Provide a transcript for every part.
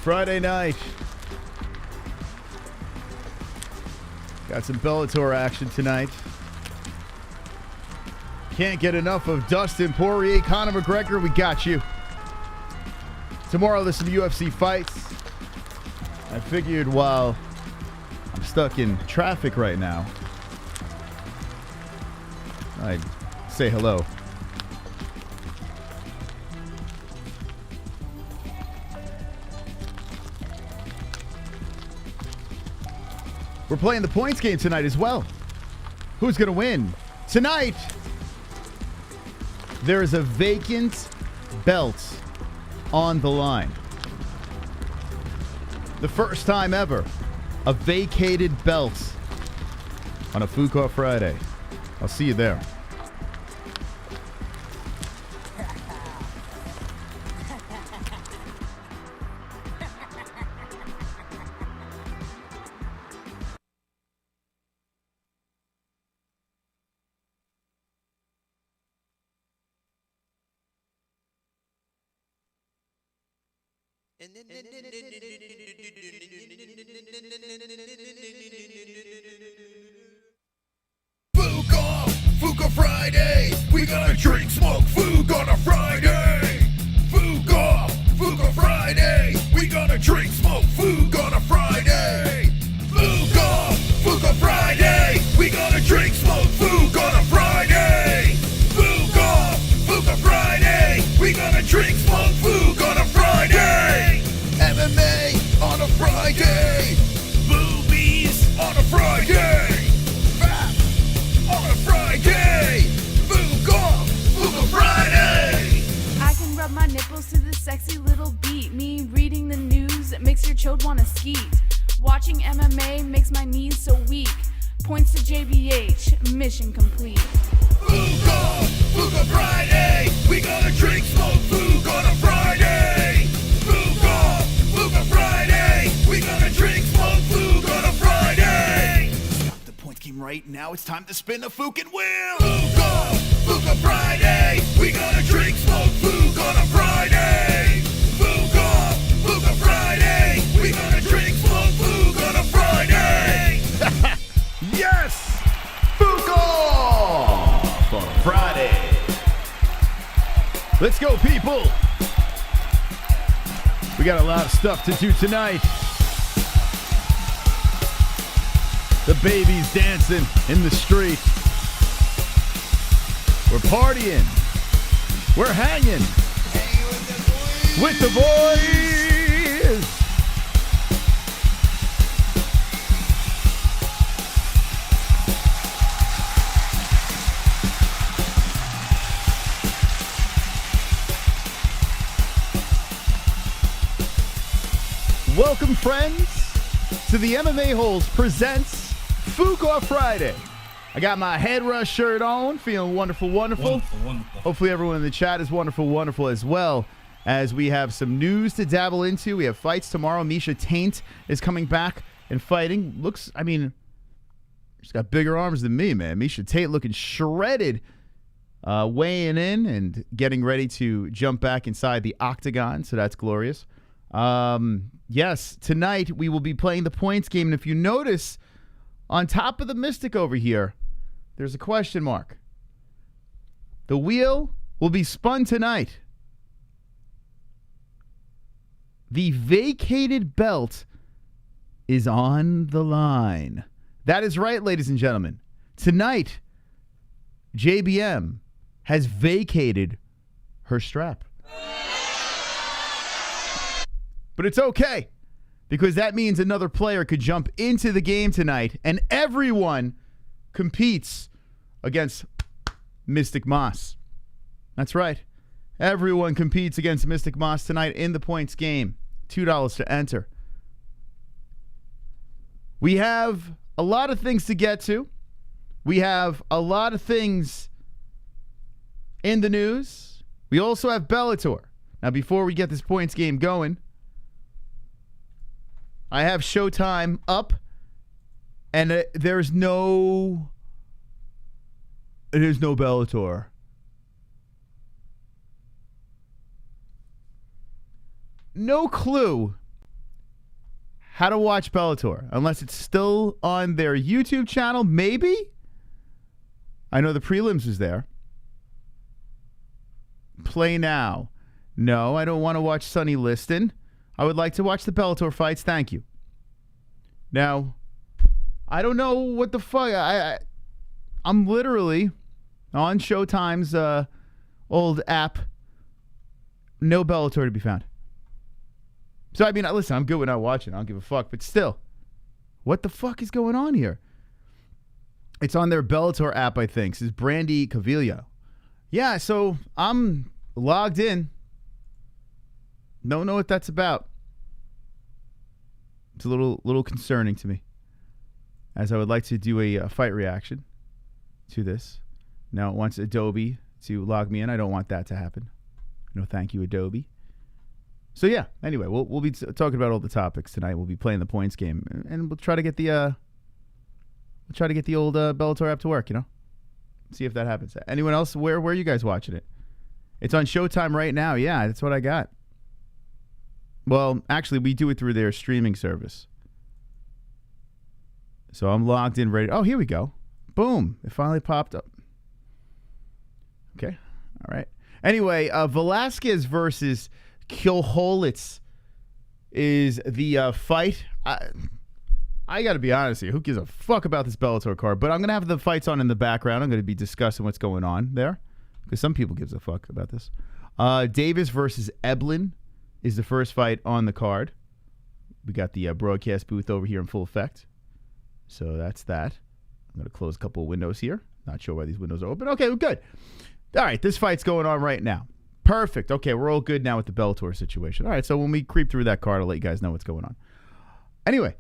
Friday night. Got some Bellator action tonight. Can't get enough of Dustin Poirier, Conor McGregor. We got you. Tomorrow there's some UFC fights. I figured while I'm stuck in traffic right now, I'd say hello. We're playing the points game tonight as well. Who's going to win? Tonight, there is a vacant belt on the line. The first time ever, a vacated belt on a Fuka Friday. I'll see you there. Fuka Friday, we gonna drink, smoke, Fuka on a Friday. Fuka Friday, we gonna drink, smoke, Fuka on a Friday. Fuka Friday, we gonna drink, smoke, Fuka on a Friday. Fuka Friday, we gonna drink, smoke, Fuka on a Friday. MMA on a Friday. Boobies on a Friday. Fat on a Friday. Fuka Friday. I can rub my nipples to the sexy little beat. Me reading the news, it makes your chode wanna skeet. Watching MMA makes my knees so weak. Points to JBH, mission complete. Fuka Friday, we gonna drink, smoke, Fuka on a Friday. Fuka Friday, we gonna drink, smoke, Fuka on a Friday. Stop the points game right now, it's time to spin the fucking wheel. Fuka Friday, we gonna drink, smoke, Fuka on a Friday. Fuka Friday, we gonna drink, smoke, Fuka on a Friday. Yes! Fuka on a Friday. Let's go, people. We got a lot of stuff to do tonight. The baby's dancing in the street. We're partying. We're hanging with the boys. Welcome, friends, to the MMA-Holes presents Fuka Friday. I got my Head Rush shirt on, feeling wonderful. Wonderful. Hopefully everyone in the chat is wonderful as well, as we have some news to dabble into. We have fights tomorrow. Miesha Tate is coming back and fighting. Looks, I mean, she's got bigger arms than me, man. Miesha Tate looking shredded, weighing in and getting ready to jump back inside the octagon, so that's glorious. Yes, tonight we will be playing the points game, and if you notice, on top of the Mystic over here, there's a question mark. The wheel will be spun tonight. The vacated belt is on the line. That is right, ladies and gentlemen. Tonight, JBM has vacated her strap. But it's okay, because that means another player could jump into the game tonight, and everyone competes against Mystic Moss. That's right. Everyone competes against Mystic Moss tonight in the points game. $2 to enter. We have a lot of things to get to. We have a lot of things in the news. We also have Bellator. Now, before we get this points game going, I have Showtime up, and there's no Bellator. No clue how to watch Bellator unless it's still on their YouTube channel. Maybe. I know the prelims is there. Play now. No, I don't want to watch Sonny Liston. I would like to watch the Bellator fights. Thank you. Now, I don't know what the fuck. I'm literally on Showtime's old app. No Bellator to be found. So, I mean, listen, I'm good when I watch it. I don't give a fuck. But still, what the fuck is going on here? It's on their Bellator app, I think. This is Brandy Cavillo. Yeah, so I'm logged in. Don't know what that's about. It's a little concerning to me, as I would like to do a fight reaction to this. Now, it wants Adobe to log me in. I don't want that to happen. No, thank you, Adobe. So yeah. Anyway, we'll be talking about all the topics tonight. We'll be playing the points game, and we'll try to get the old Bellator app to work. You know, see if that happens. Anyone else? Where are you guys watching it? It's on Showtime right now. Yeah, that's what I got. Well, actually, we do it through their streaming service. So I'm logged in, ready. Oh, here we go. Boom! It finally popped up. Okay. All right. Anyway, Velasquez versus Kilholitz is the fight. I got to be honest here. Who gives a fuck about this Bellator card? But I'm going to have the fights on in the background. I'm going to be discussing what's going on there, because some people gives a fuck about this. Davis versus Eblin is the first fight on the card. We got the broadcast booth over here in full effect. So that's that. I'm going to close a couple of windows here. Not sure why these windows are open. Okay, well, good. All right, this fight's going on right now. Perfect. Okay, we're all good now with the Bellator situation. All right, so when we creep through that card, I'll let you guys know what's going on. Anyway,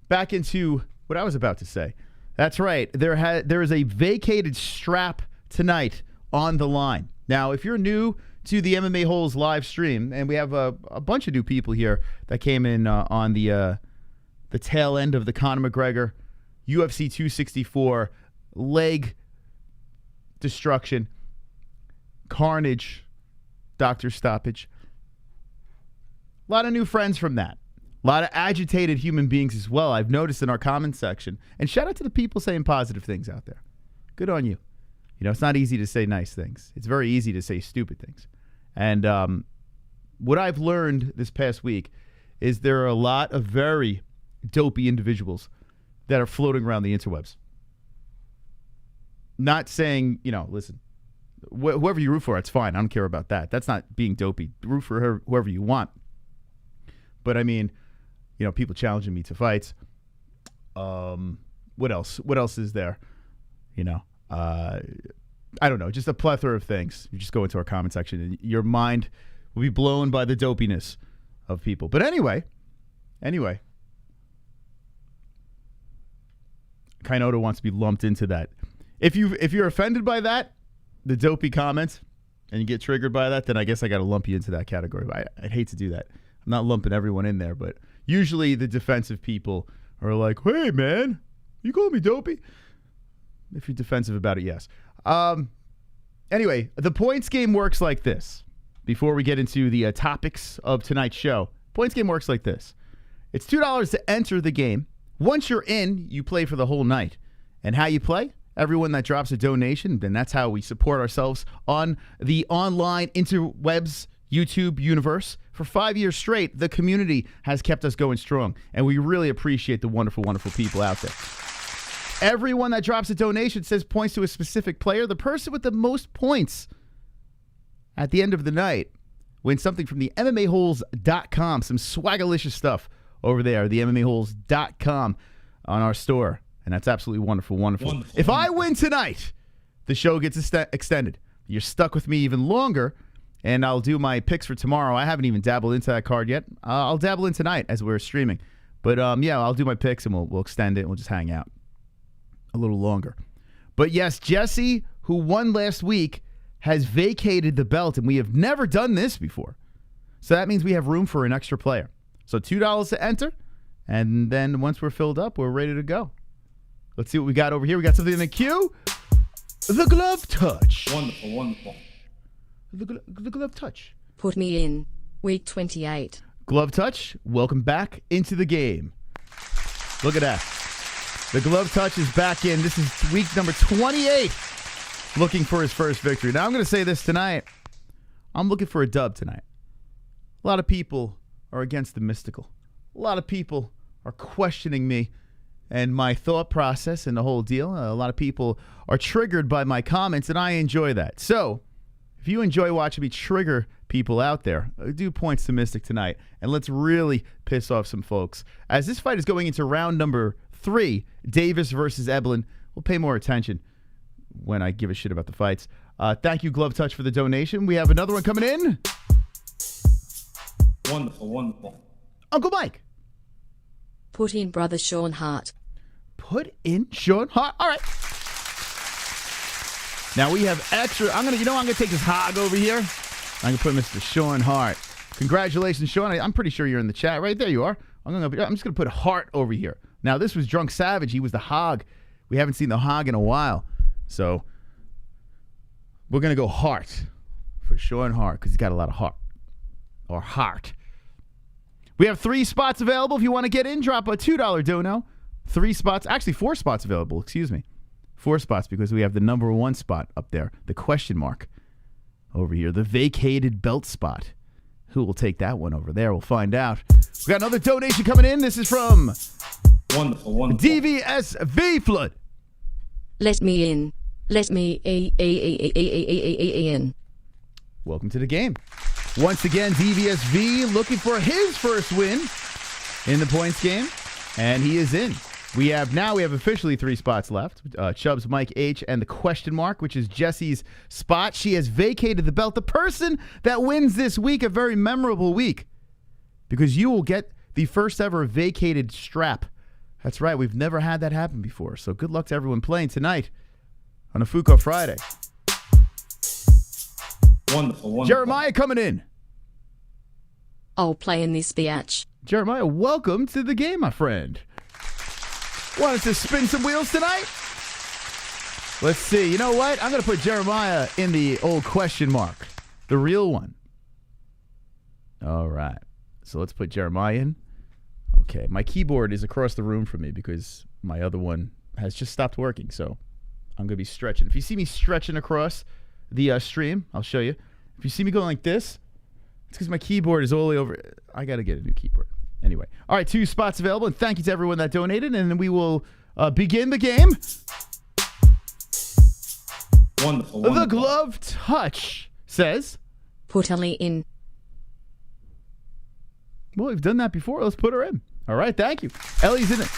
back into what I was about to say. That's right. There is a vacated strap tonight on the line. Now, if you're new to the MMA-Holes live stream, and we have a bunch of new people here that came in on the tail end of the Conor McGregor UFC 264 leg destruction, carnage, doctor stoppage. A lot of new friends from that. A lot of agitated human beings as well, I've noticed in our comment section. And shout out to the people saying positive things out there. Good on you. You know, it's not easy to say nice things. It's very easy to say stupid things. And what I've learned this past week is there are a lot of very dopey individuals that are floating around the interwebs. Not saying, you know, listen, whoever you root for, it's fine. I don't care about that. That's not being dopey. Root for whoever you want. But I mean, you know, people challenging me to fights. What else? What else is there? You know, I don't know. Just a plethora of things. You just go into our comment section and your mind will be blown by the dopiness of people. But anyway, Kainoda wants to be lumped into that. If you're offended by that, the dopey comments, and you get triggered by that, then I guess I got to lump you into that category. I'd hate to do that. I'm not lumping everyone in there, but usually the defensive people are like, hey, man, you calling me dopey? If you're defensive about it, yes. Anyway, the points game works like this. Before we get into the topics of tonight's show, points game works like this. It's $2 to enter the game. Once you're in, you play for the whole night. And how you play? Everyone that drops a donation, then that's how we support ourselves on the online interwebs YouTube universe. For 5 years straight, the community has kept us going strong, and we really appreciate the wonderful, wonderful people out there. Everyone that drops a donation says points to a specific player. The person with the most points at the end of the night wins something from the MMAHoles.com, some swagalicious stuff over there, the MMAHoles.com on our store. And that's absolutely wonderful, wonderful. If I win tonight, the show gets extended. You're stuck with me even longer and I'll do my picks for tomorrow. I haven't even dabbled into that card yet. I'll dabble in tonight as we're streaming. But, yeah, I'll do my picks, and we'll extend it, and we'll just hang out a little longer. But, yes, Jesse, who won last week, has vacated the belt, and we have never done this before. So that means we have room for an extra player. So $2 to enter, and then once we're filled up, we're ready to go. Let's see what we got over here. We got something in the queue. The glove touch. Wonderful, wonderful. The glove touch. Put me in. Week 28. Glove touch, welcome back into the game. Look at that. The glove touch is back in. This is week number 28. Looking for his first victory. Now, I'm going to say this tonight. I'm looking for a dub tonight. A lot of people are against the mystical. A lot of people are questioning me and my thought process and the whole deal. A lot of people are triggered by my comments, and I enjoy that. So, if you enjoy watching me trigger people out there, do points to Mystic tonight, and let's really piss off some folks. As this fight is going into round number 3, Davis versus Eblin. We'll pay more attention when I give a shit about the fights. Thank you, Glove Touch, for the donation. We have another one coming in. Wonderful, wonderful. Uncle Mike. Put in brother Sean Hart. Put in Sean Hart. All right. Now we have extra. I'm gonna take this hog over here. I'm gonna put Mr. Sean Hart. Congratulations, Sean. I'm pretty sure you're in the chat. Right there you are. I'm just gonna put Hart over here. Now this was Drunk Savage. He was the hog. We haven't seen the hog in a while, so we're gonna go Hart for Sean Hart because he's got a lot of heart or heart. We have 3 spots available. If you want to get in, drop a $2 dono. 3 spots, actually 4 spots available. Excuse me. 4 spots because we have the number 1 spot up there, the question mark over here, the vacated belt spot. Who will take that one over there? We'll find out. We got another donation coming in. This is from Wonderful, wonderful. DVSV Flood. Let me in. Let me in. Welcome to the game. Once again, DVSV looking for his first win in the points game, and he is in. We have officially 3 spots left. Chubbs, Mike H, and the question mark, which is Jesse's spot. She has vacated the belt. The person that wins this week, a very memorable week, because you will get the first ever vacated strap. That's right. We've never had that happen before. So good luck to everyone playing tonight on a Fuko Friday. Wonderful, wonderful. Jeremiah coming in. I'll play in this biatch. Jeremiah, welcome to the game, my friend. Wanted to spin some wheels tonight? Let's see. You know what? I'm going to put Jeremiah in the old question mark. The real one. All right. So let's put Jeremiah in. Okay. My keyboard is across the room from me because my other one has just stopped working. So I'm going to be stretching. If you see me stretching across the stream, I'll show you. If you see me going like this, it's because my keyboard is all the way over. I got to get a new keyboard. Anyway. All right, 2 spots available, and thank you to everyone that donated, and we will begin the game. Wonderful, wonderful. The glove touch says. Put Ellie in. Well, we've done that before. Let's put her in. All right, thank you. Ellie's in it.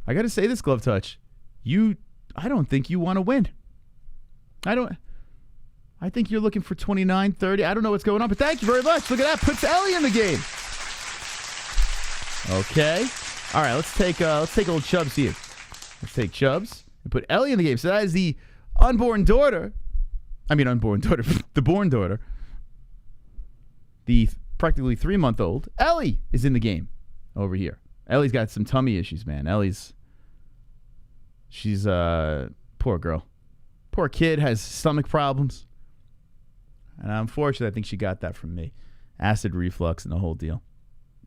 I got to say this, glove touch. I don't think you want to win. I think you're looking for 29, 30. I don't know what's going on, but thank you very much. Look at that. Puts Ellie in the game. Okay. All right, let's take old Chubbs here. Let's take Chubbs and put Ellie in the game. So that is the unborn daughter. I mean, unborn daughter. The born daughter. The practically 3-month-old. Ellie is in the game over here. Ellie's got some tummy issues, man. She's poor girl. Poor kid has stomach problems. And unfortunately, I think she got that from me. Acid reflux and the whole deal.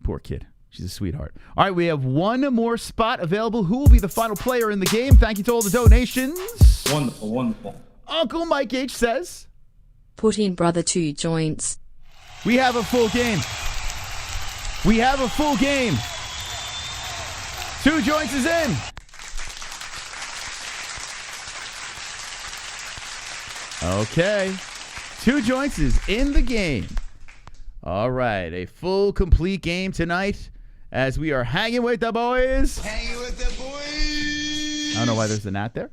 Poor kid. She's a sweetheart. All right, we have 1 more spot available. Who will be the final player in the game? Thank you to all the donations. Wonderful, wonderful. Uncle Mike H says. Put in brother 2 joints. We have a full game. We have a full game. 2 joints is in. Okay. 2 joints is in the game. All right. A full, complete game tonight as we are hanging with the boys. Hanging with the boys. I don't know why there's a gnat there,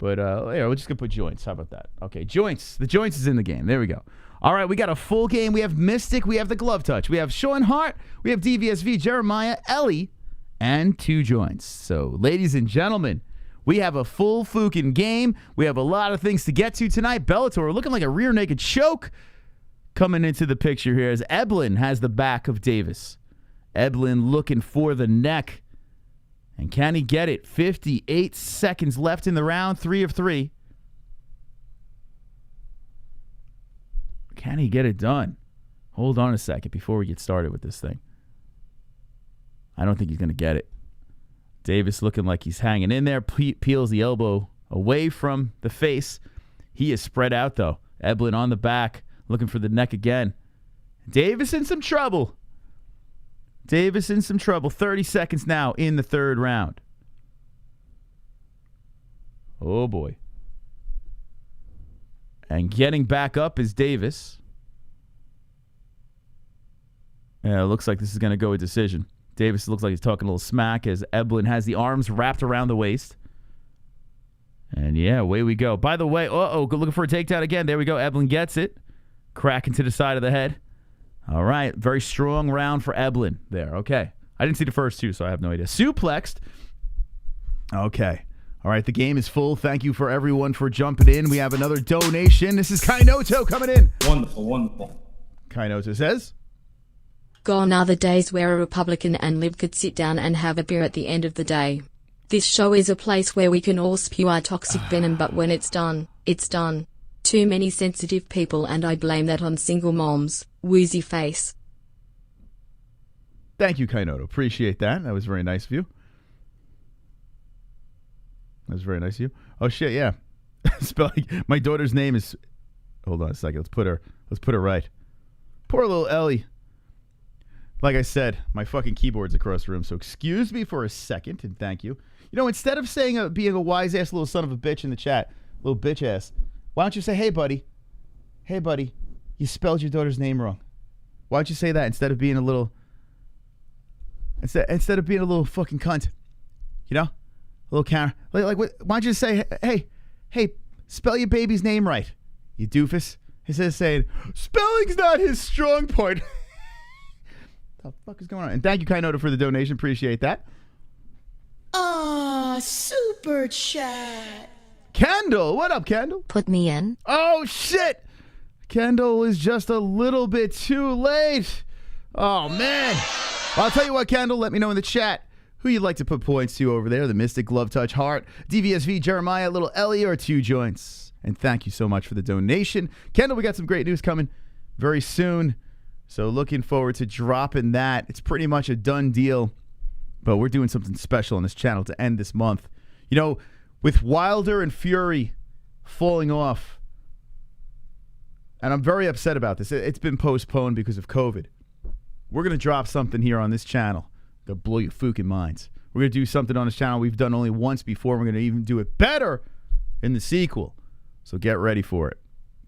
But yeah, we're just going to put joints. How about that? Okay, joints. The joints is in the game. There we go. All right, we got a full game. We have Mystic. We have the Glove Touch. We have Sean Hart. We have DVSV, Jeremiah, Ellie, and 2 joints. So, ladies and gentlemen, we have a full fucking game. We have a lot of things to get to tonight. Bellator looking like a rear naked choke coming into the picture here as Eblin has the back of Davis. Eblin looking for the neck. And can he get it? 58 seconds left in the round. 3 of 3. Can he get it done? Hold on a second before we get started with this thing. I don't think he's going to get it. Davis looking like he's hanging in there. Peels the elbow away from the face. He is spread out, though. Eblin on the back, looking for the neck again. Davis in some trouble. 30 seconds now in the 3rd round. Oh, boy. And getting back up is Davis. Yeah, it looks like this is going to go a decision. Davis looks like he's talking a little smack as Eblin has the arms wrapped around the waist. And yeah, away we go. By the way, looking for a takedown again. There we go. Eblin gets it. Cracking to the side of the head. All right. Very strong round for Eblin there. Okay. I didn't see the first 2, so I have no idea. Suplexed. Okay. All right. The game is full. Thank you for everyone for jumping in. We have another donation. This is Kainoto coming in. Wonderful, wonderful. Kainoto says, Gone are the days where a Republican and Lib could sit down and have a beer at the end of the day. This show is a place where we can all spew our toxic venom, but when it's done, it's done. Too many sensitive people, and I blame that on single moms. Woozy face. Thank you, Kainoto. Appreciate that. That was very nice of you. Oh, shit, yeah. Spelling. My daughter's name is... Hold on a second. Let's put her right. Poor little Ellie. Like I said, my fucking keyboard's across the room, so excuse me for a second, and thank you. You know, instead of saying being a wise-ass little son of a bitch in the chat, little bitch-ass, why don't you say, hey, buddy, you spelled your daughter's name wrong. Why don't you say that instead of being a little... Instead of being a little fucking cunt, you know? A little counter. Why don't you say, hey, spell your baby's name right, you doofus. Instead of saying, spelling's not his strong point. What the fuck is going on? And thank you, Kainoto, for the donation. Appreciate that. Super chat. Kendall, what up, Kendall? Put me in. Oh, shit. Kendall is just a little bit too late. Oh, man. Well, I'll tell you what, Kendall, let me know in the chat who you'd like to put points to over there. The Mystic, Glove Touch, Heart, DVSV, Jeremiah, Little Ellie, or 2 joints. And thank you so much for the donation. Kendall, we got some great news coming very soon. So looking forward to dropping that. It's pretty much a done deal. But we're doing something special on this channel to end this month. You know, with Wilder and Fury falling off, and I'm very upset about this. It's been postponed because of COVID. We're going to drop something here on this channel that'll blow your fucking minds. We're going to do something on this channel we've done only once before. We're going to even do it better in the sequel. So get ready for it.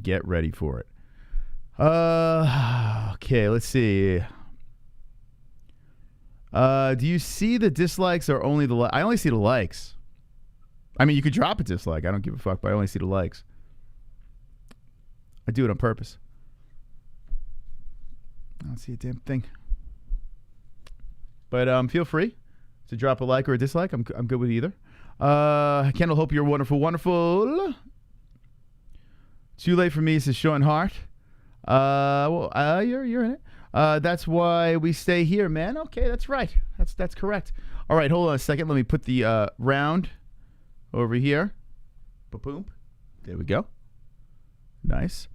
Get ready for it. Okay, let's see. Do you see the dislikes or only the I only see the likes. I mean, you could drop a dislike. I don't give a fuck, but I only see the likes. I do it on purpose. I don't see a damn thing. But feel free to drop a like or a dislike. I'm good with either. Kendall, hope you're wonderful, wonderful. Too late for me, says Sean Hart. You're in it. That's why we stay here, man. Okay, that's right. That's correct. All right, hold on a second. Let me put the round over here. Ba-boom. There we go. Nice.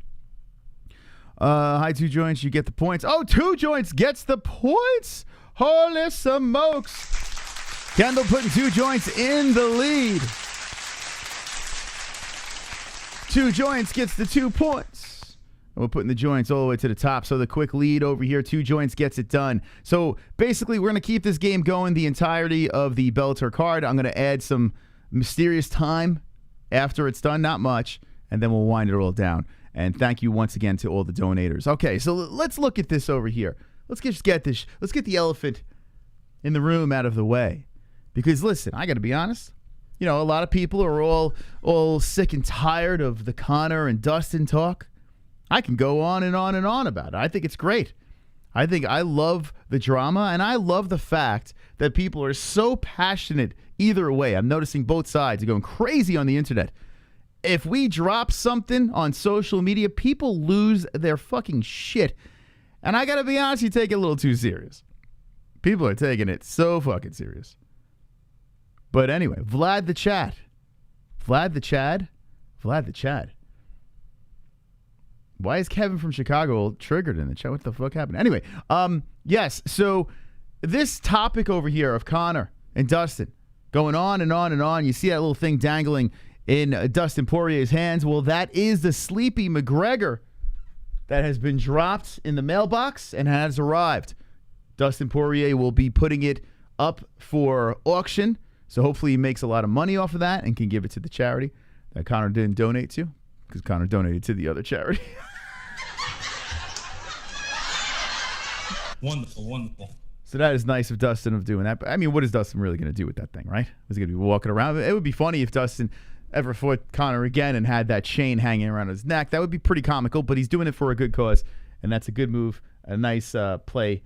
Hi, 2 joints. You get the points. Oh, 2 joints gets the points. Holy smokes. Kendall putting 2 joints in the lead. 2 joints gets the 2 points. And we're putting the joints all the way to the top. So the quick lead over here, 2 joints gets it done. So basically, we're going to keep this game going the entirety of the Bellator card. I'm going to add some mysterious time after it's done, not much, and then we'll wind it all down. And thank you once again to all the donators. Okay, so let's look at this over here. Let's get the elephant in the room out of the way. Because listen, I got to be honest. you know, a lot of people are all sick and tired of the Conor and Dustin talk. I can go on and on and on about it. I think it's great. I love the drama, and I love the fact that people are so passionate either way. I'm noticing both sides are going crazy on the internet. If we drop something on social media, people lose their fucking shit. And I got to be honest, you take it a little too serious. People are taking it so fucking serious. But anyway, Vlad the Chad. Why is Kevin from Chicago triggered in the chat? What the fuck happened? Anyway, yes, so this topic over here of Conor and Dustin going on and on and on. You see that little thing dangling in Dustin Poirier's hands. Well, that is the Sleepy McGregor that has been dropped in the mailbox and has arrived. Dustin Poirier will be putting it up for auction. So hopefully he makes a lot of money off of that and can give it to the charity that Conor didn't donate to, because Conor donated to the other charity. Wonderful. So that is nice of Dustin of doing that. But I mean, what is Dustin really going to do with that thing, right? Is he going to be walking around? It would be funny if Dustin ever fought Conor again and had that chain hanging around his neck. That would be pretty comical, but he's doing it for a good cause, and that's a good move, a nice play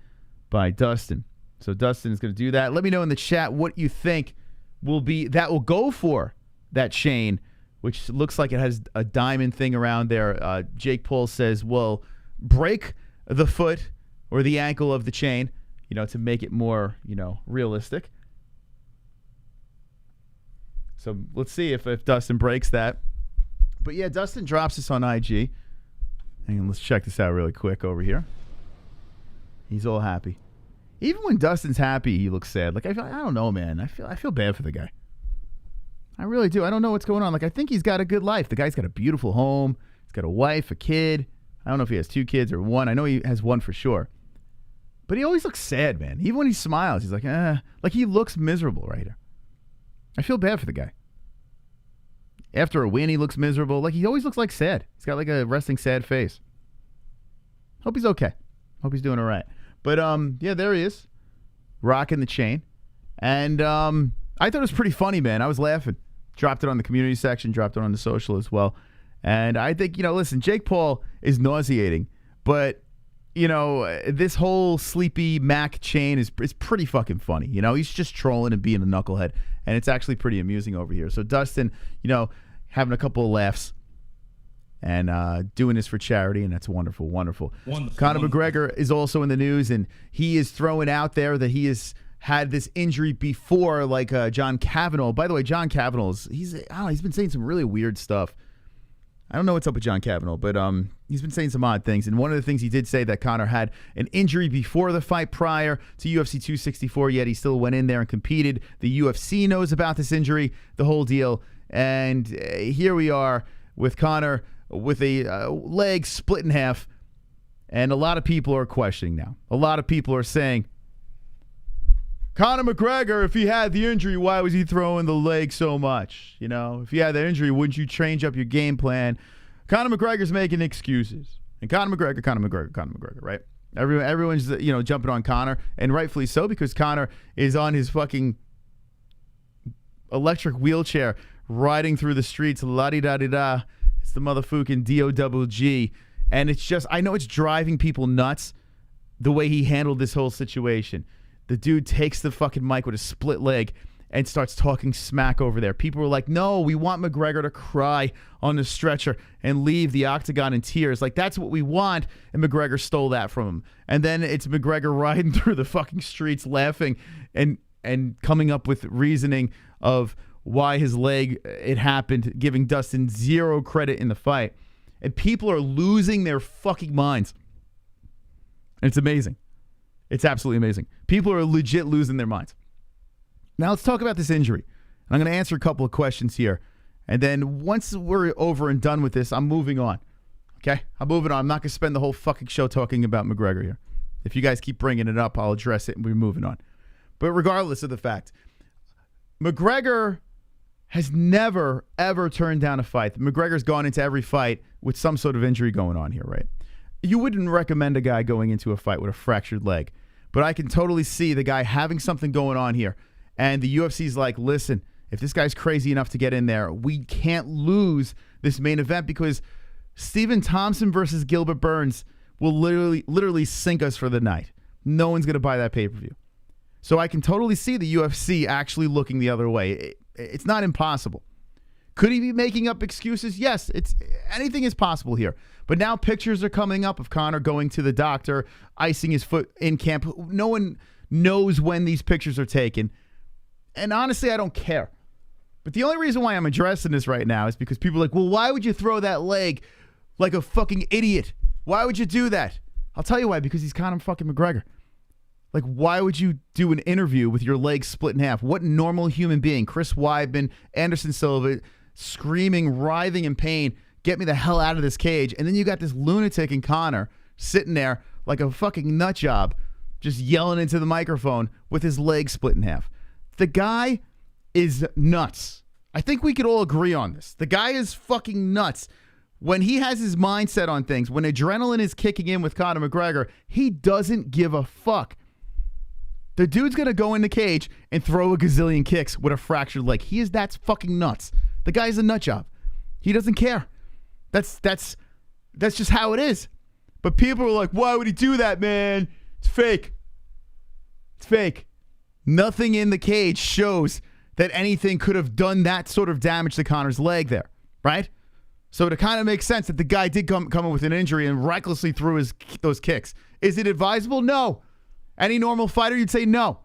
by Dustin. So Dustin is going to do that. Let me know in the chat what you think will go for that chain, which looks like it has a diamond thing around there. Jake Paul says, well, break the foot or the ankle of the chain, you know, to make it more, you know, realistic. So let's see if Dustin breaks that. But yeah, Dustin drops this on IG. And let's check this out really quick over here. He's all happy. Even when Dustin's happy, he looks sad. Like, I don't know, man. I feel bad for the guy. I really do. I don't know what's going on. Like, I think he's got a good life. The guy's got a beautiful home. He's got a wife, a kid. I don't know if he has 2 kids or 1. I know he has 1 for sure. But he always looks sad, man. Even when he smiles, he's like, like he looks miserable right here. I feel bad for the guy. After a win, he looks miserable. Like, he always looks like sad. He's got like a resting sad face. Hope he's okay. Hope he's doing all right. But, yeah, there he is. Rocking the chain. And I thought it was pretty funny, man. I was laughing. Dropped it on the community section. Dropped it on the social as well. And I think, you know, listen, Jake Paul is nauseating. But, you know, this whole Sleepy Mac chain is pretty fucking funny. You know, he's just trolling and being a knucklehead. And it's actually pretty amusing over here. So Dustin, you know, having a couple of laughs and doing this for charity, and that's wonderful. Conor McGregor is also in the news, and he is throwing out there that he has had this injury before, like John Kavanaugh. By the way, John Kavanaugh, he's been saying some really weird stuff. I don't know what's up with John Kavanaugh, but he's been saying some odd things. And one of the things he did say that Conor had an injury before the fight prior to UFC 264, yet he still went in there and competed. The UFC knows about this injury, the whole deal. And here we are with Conor with a leg split in half. And a lot of people are questioning now. A lot of people are saying, Conor McGregor, if he had the injury, why was he throwing the leg so much? You know, if he had that injury, wouldn't you change up your game plan? Conor McGregor's making excuses. And Conor McGregor, right? Everyone's, you know, jumping on Conor, and rightfully so, because Conor is on his fucking electric wheelchair riding through the streets, la-di-da-di-da. It's the motherfucking D-O-double-G. And it's just, I know it's driving people nuts the way he handled this whole situation. The dude takes the fucking mic with a split leg and starts talking smack over there. People were like, no, we want McGregor to cry on the stretcher and leave the octagon in tears. Like, that's what we want. And McGregor stole that from him. And then it's McGregor riding through the fucking streets laughing and coming up with reasoning of why his leg, it happened, giving Dustin zero credit in the fight. And people are losing their fucking minds. And it's amazing. It's absolutely amazing. People are legit losing their minds. Now let's talk about this injury. I'm going to answer a couple of questions here. And then once we're over and done with this, I'm moving on. Okay? I'm moving on. I'm not going to spend the whole fucking show talking about McGregor here. If you guys keep bringing it up, I'll address it and we're moving on. But regardless of the fact, McGregor has never, ever turned down a fight. McGregor's gone into every fight with some sort of injury going on here, right? You wouldn't recommend a guy going into a fight with a fractured leg. But I can totally see the guy having something going on here. And the UFC's like, listen, if this guy's crazy enough to get in there, we can't lose this main event because Stephen Thompson versus Gilbert Burns will literally sink us for the night. No one's going to buy that pay-per-view. So I can totally see the UFC actually looking the other way. It's not impossible. Could he be making up excuses? Yes, anything is possible here. But now pictures are coming up of Conor going to the doctor, icing his foot in camp. No one knows when these pictures are taken. And honestly, I don't care. But the only reason why I'm addressing this right now is because people are like, well, why would you throw that leg like a fucking idiot? Why would you do that? I'll tell you why, because he's Conor fucking McGregor. Like, why would you do an interview with your leg split in half? What normal human being, Chris Weidman, Anderson Silva, screaming, writhing in pain, get me the hell out of this cage. And then you got this lunatic in Conor sitting there like a fucking nut job, just yelling into the microphone with his leg split in half. The guy is nuts. I think we could all agree on this. The guy is fucking nuts. When he has his mindset on things, when adrenaline is kicking in with Conor McGregor, he doesn't give a fuck. The dude's going to go in the cage and throw a gazillion kicks with a fractured leg. He is that fucking nuts. The guy's a nut job. He doesn't care. That's just how it is. But people are like, why would he do that, man? It's fake. It's fake. Nothing in the cage shows that anything could have done that sort of damage to Conor's leg there, right? So it kind of makes sense that the guy did come in with an injury and recklessly threw those kicks. Is it advisable? No. Any normal fighter, you'd say no.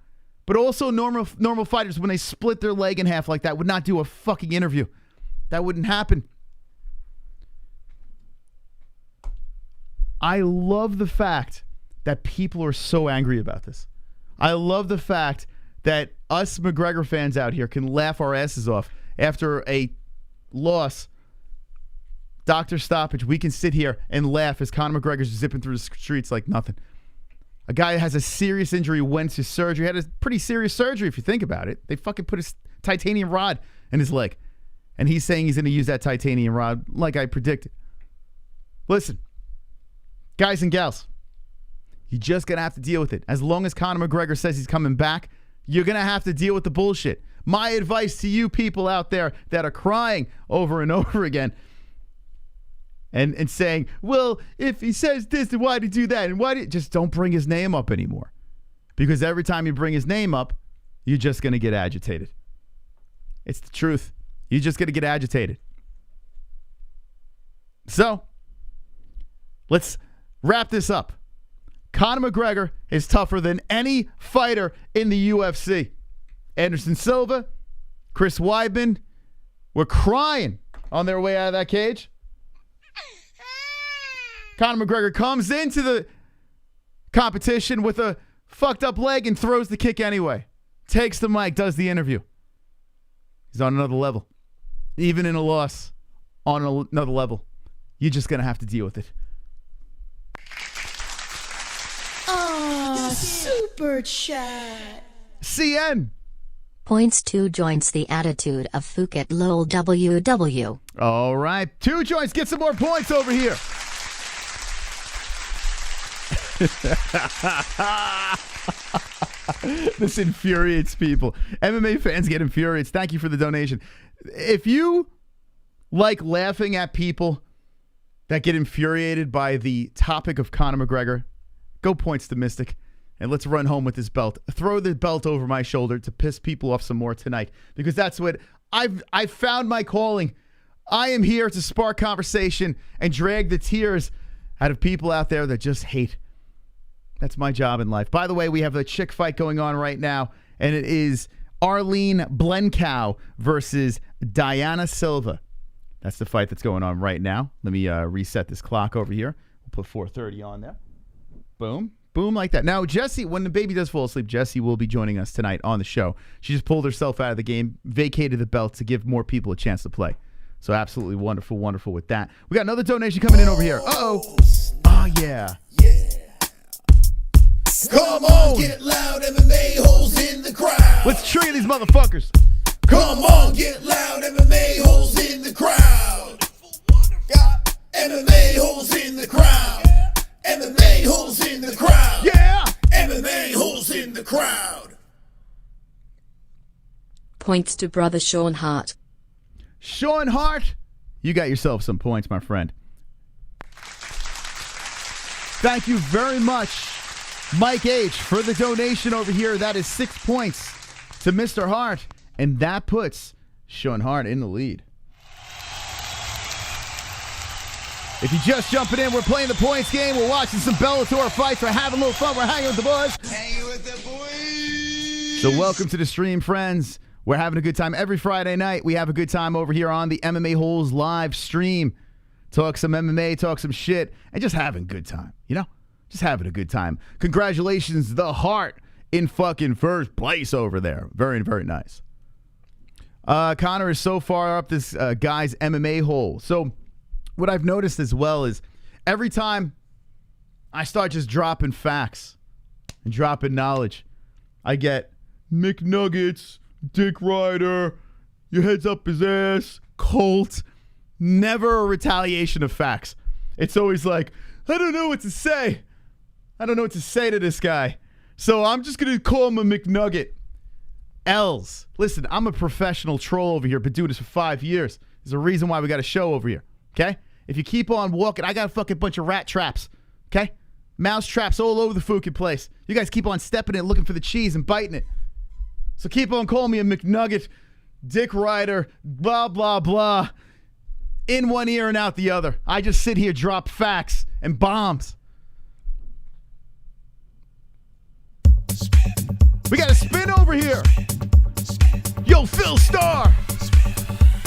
But also normal fighters, when they split their leg in half like that, would not do a fucking interview. That wouldn't happen. I love the fact that people are so angry about this. I love the fact that us McGregor fans out here can laugh our asses off after a loss, doctor stoppage. We can sit here and laugh as Conor McGregor's zipping through the streets like nothing. A guy that has a serious injury, went to surgery, had a pretty serious surgery if you think about it. They fucking put a titanium rod in his leg. And he's saying he's going to use that titanium rod like I predicted. Listen, guys and gals, you're just going to have to deal with it. As long as Conor McGregor says he's coming back, you're going to have to deal with the bullshit. My advice to you people out there that are crying over and over again and saying, well, if he says this, then why did he do that? And why did just don't bring his name up anymore. Because every time you bring his name up, you're just going to get agitated. It's the truth. You're just going to get agitated. So, let's wrap this up. Conor McGregor is tougher than any fighter in the UFC. Anderson Silva, Chris Weidman were crying on their way out of that cage. Conor McGregor comes into the competition with a fucked up leg and throws the kick anyway. Takes the mic, does the interview. He's on another level. Even in a loss, on another level. You're just going to have to deal with it. Oh, super chat. CN. Points 2 joints the attitude of Phuket lol WW. All right. 2 joints. Get some more points over here. This infuriates people. MMA fans get infuriated. Thank you for the donation. If you like laughing at people that get infuriated by the topic of Conor McGregor, go points to Mystic and let's run home with this belt. Throw the belt over my shoulder to piss people off some more tonight, because that's what I've found my calling. I am here to spark conversation and drag the tears out of people out there that just hate. That's my job in life. By the way, we have a chick fight going on right now, and it is Arlene Blencow versus Diana Silva. That's the fight that's going on right now. Let me reset this clock over here. We'll put 4:30 on there. Boom. Boom, like that. Now, Jessie, when the baby does fall asleep, Jessie will be joining us tonight on the show. She just pulled herself out of the game, vacated the belt to give more people a chance to play. So absolutely wonderful, wonderful with that. We got another donation coming in over here. Uh-oh. Oh, yeah. Come on, get loud, MMA-Holes in the crowd. Let's trigger these motherfuckers. Come on, get loud, MMA-Holes in the crowd. Got MMA-Holes in the crowd. MMA-Holes in the crowd. Yeah. MMA-Holes in the crowd. points to brother Sean Hart. Sean Hart, you got yourself some points, my friend. Thank you very much, Mike H., for the donation over here. That is 6 points to Mr. Hart, and that puts Sean Hart in the lead. If you're just jumping in, we're playing the points game. We're watching some Bellator fights. We're having a little fun. We're hanging with the boys. Hanging with the boys. So welcome to the stream, friends. We're having a good time. Every Friday night, we have a good time over here on the MMA-Holes live stream. Talk some MMA, talk some shit, and just having a good time, you know? Just having a good time. Congratulations, the Hart in fucking first place over there. Very, very nice. Conor is so far up this guy's MMA hole. So what I've noticed as well is every time I start just dropping facts and dropping knowledge, I get McNuggets, Dick Ryder, your head's up his ass, Colt. Never a retaliation of facts. It's always like, I don't know what to say. I don't know what to say to this guy. So I'm just going to call him a McNugget. L's. Listen, I'm a professional troll over here. Been doing this for 5 years. There's a reason why we got a show over here. Okay? If you keep on walking, I got a fucking bunch of rat traps. Okay? Mouse traps all over the fucking place. You guys keep on stepping in, looking for the cheese and biting it. So keep on calling me a McNugget, Dick Ryder, blah, blah, blah. In one ear and out the other. I just sit here, drop facts and bombs. We got a spin over here. Yo, Phil Starr.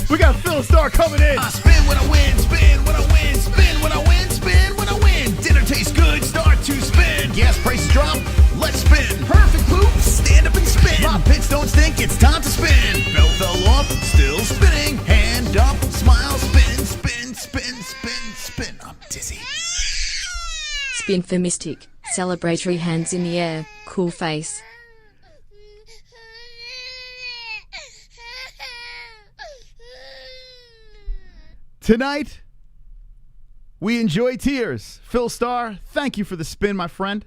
We got Phil Starr coming in. I spin when I win, spin when I win, spin when I win, spin when I win. Dinner tastes good, start to spin. Gas prices drop, let's spin. Perfect poop, stand up and spin. My pits don't stink, it's time to spin. Belt fell off, still spinning. Hand up, smile, spin, spin, spin, spin, spin. I'm dizzy. Spin for Mystic. Celebratory hands in the air. Cool face. Tonight, we enjoy tears. Phil Starr, thank you for the spin, my friend.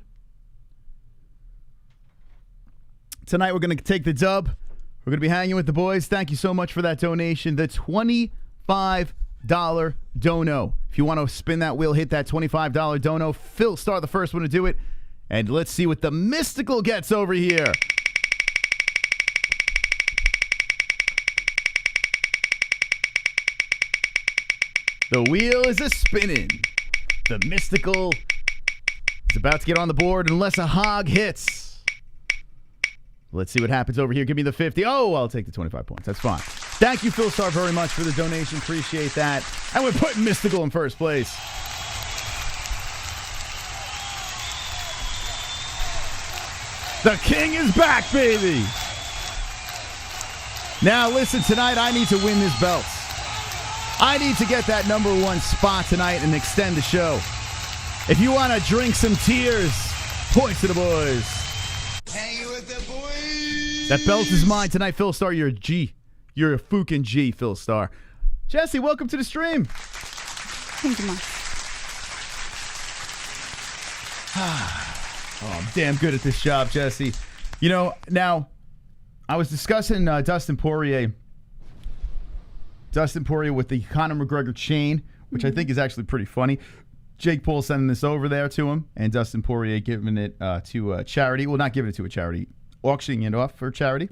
Tonight, we're going to take the dub. We're going to be hanging with the boys. Thank you so much for that donation. The $25 dono. If you want to spin that wheel, hit that $25 dono. Phil Starr, the first one to do it. And let's see what the mystical gets over here. The wheel is a spinning. The mystical is about to get on the board unless a hog hits. Let's see what happens over here. Give me the 50. Oh, I'll take the 25 points. That's fine. Thank you, Phil Starr, very much for the donation. Appreciate that. And we're putting mystical in first place. The king is back, baby. Now, listen, tonight I need to win this belt. I need to get that #1 spot tonight and extend the show. If you want to drink some tears, points to the boys. Hanging with the boys. That belt is mine tonight, Phil Starr. You're a G. You're a fucking G, Phil Starr. Jesse, welcome to the stream. Thank you, Mom. Oh, I'm damn good at this job, Jesse. You know, now, I was discussing Dustin Poirier. Dustin Poirier with the Conor McGregor chain, which I think is actually pretty funny. Jake Paul sending this over there to him, and Dustin Poirier giving it to a charity. Well, not giving it to a charity, auctioning it off for charity.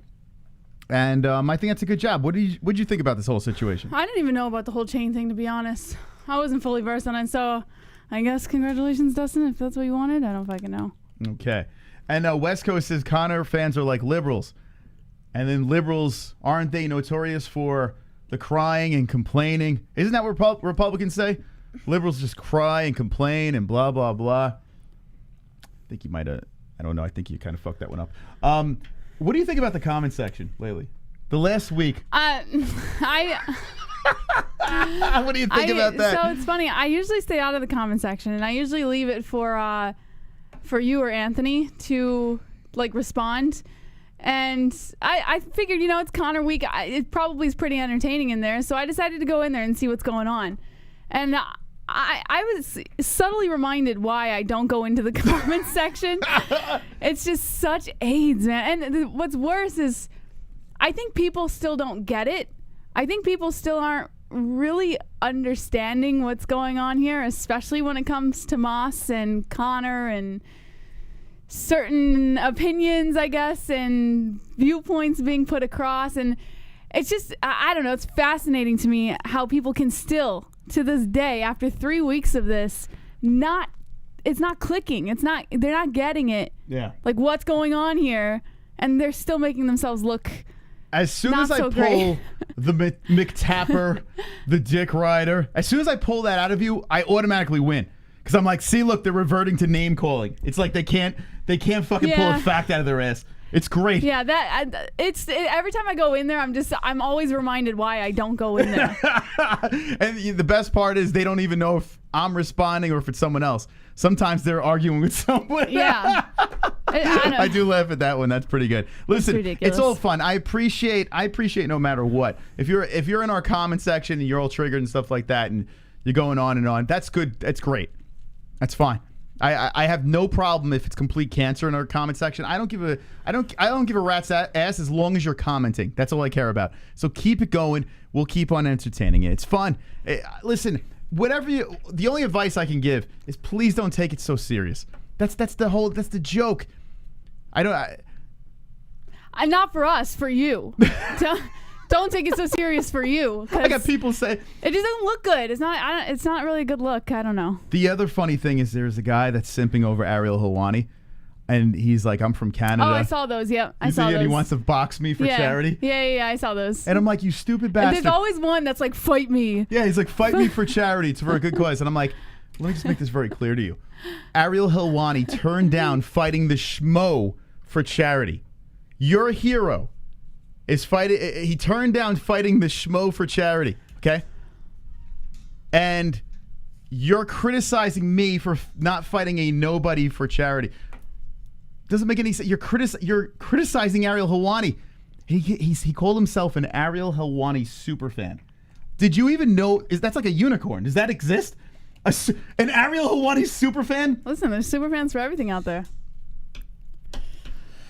And I think that's a good job. What did you think about this whole situation? I didn't even know about the whole chain thing, to be honest. I wasn't fully versed on it, so I guess congratulations, Dustin, if that's what you wanted. I don't fucking know. Okay. And West Coast says Conor fans are like liberals. And then liberals, aren't they notorious for the crying and complaining? Isn't that what Republicans say? Liberals just cry and complain and blah, blah, blah. I think you might have, I don't know, I think you kind of fucked that one up. What do you think about the comment section lately? The last week. What do you think about that? So it's funny. I usually stay out of the comment section, and I usually leave it for you or Anthony to like respond. And I figured, you know, it's Conor week. It probably is pretty entertaining in there, so I decided to go in there and see what's going on. And I was subtly reminded why I don't go into the comment section. It's just such AIDS, man. And what's worse is I think people still don't get it. I think people still aren't really understanding what's going on here, especially when it comes to Moss and Conor and certain opinions, I guess, and viewpoints being put across. And it's just, I don't know, it's fascinating to me how people can still, to this day, after 3 weeks of this, it's not clicking. They're not getting it. Yeah. Like, what's going on here? And they're still making themselves look as soon not as I so pull great. the McTapper, the Dick Rider, as soon as I pull that out of you, I automatically win. Because I'm like, see, look, they're reverting to name calling. It's like they can't fucking pull a fact out of their ass. It's great. Yeah, every time I go in there, I'm always reminded why I don't go in there. And the best part is they don't even know if I'm responding or if it's someone else. Sometimes they're arguing with someone. Yeah. I do laugh at that one. That's pretty good. Listen, ridiculous. it's all fun. I appreciate no matter what. If you're in our comment section and you're all triggered and stuff like that and you're going on and on, that's good. That's great. That's fine. I have no problem if it's complete cancer in our comment section. I don't give a rat's ass as long as you're commenting. That's all I care about. So keep it going. We'll keep on entertaining it. It's fun. Listen, the only advice I can give is please don't take it so serious. That's the joke. Not for us, for you. Don't take it so serious for you. I got people say it just doesn't look good. It's not really a good look. I don't know. The other funny thing is there's a guy that's simping over ARIEL HELWANI, and he's like, I'm from Canada. Oh, I saw those. Yep, I saw those. And he wants to box me for charity. Yeah, I saw those. And I'm like, you stupid bastard. And there's always one that's like, fight me. Yeah, he's like, fight me for charity. It's for a good cause. And I'm like, let me just make this very clear to you. ARIEL HELWANI turned down fighting the schmo for charity. Your hero is fighting. He turned down fighting the schmo for charity. Okay, and you're criticizing me for not fighting a nobody for charity. Doesn't make any sense. You're criticizing ARIEL HELWANI. He called himself an ARIEL HELWANI super fan. Did you even know? That's like a unicorn? Does that exist? An ARIEL HELWANI super fan? Listen, there's super fans for everything out there.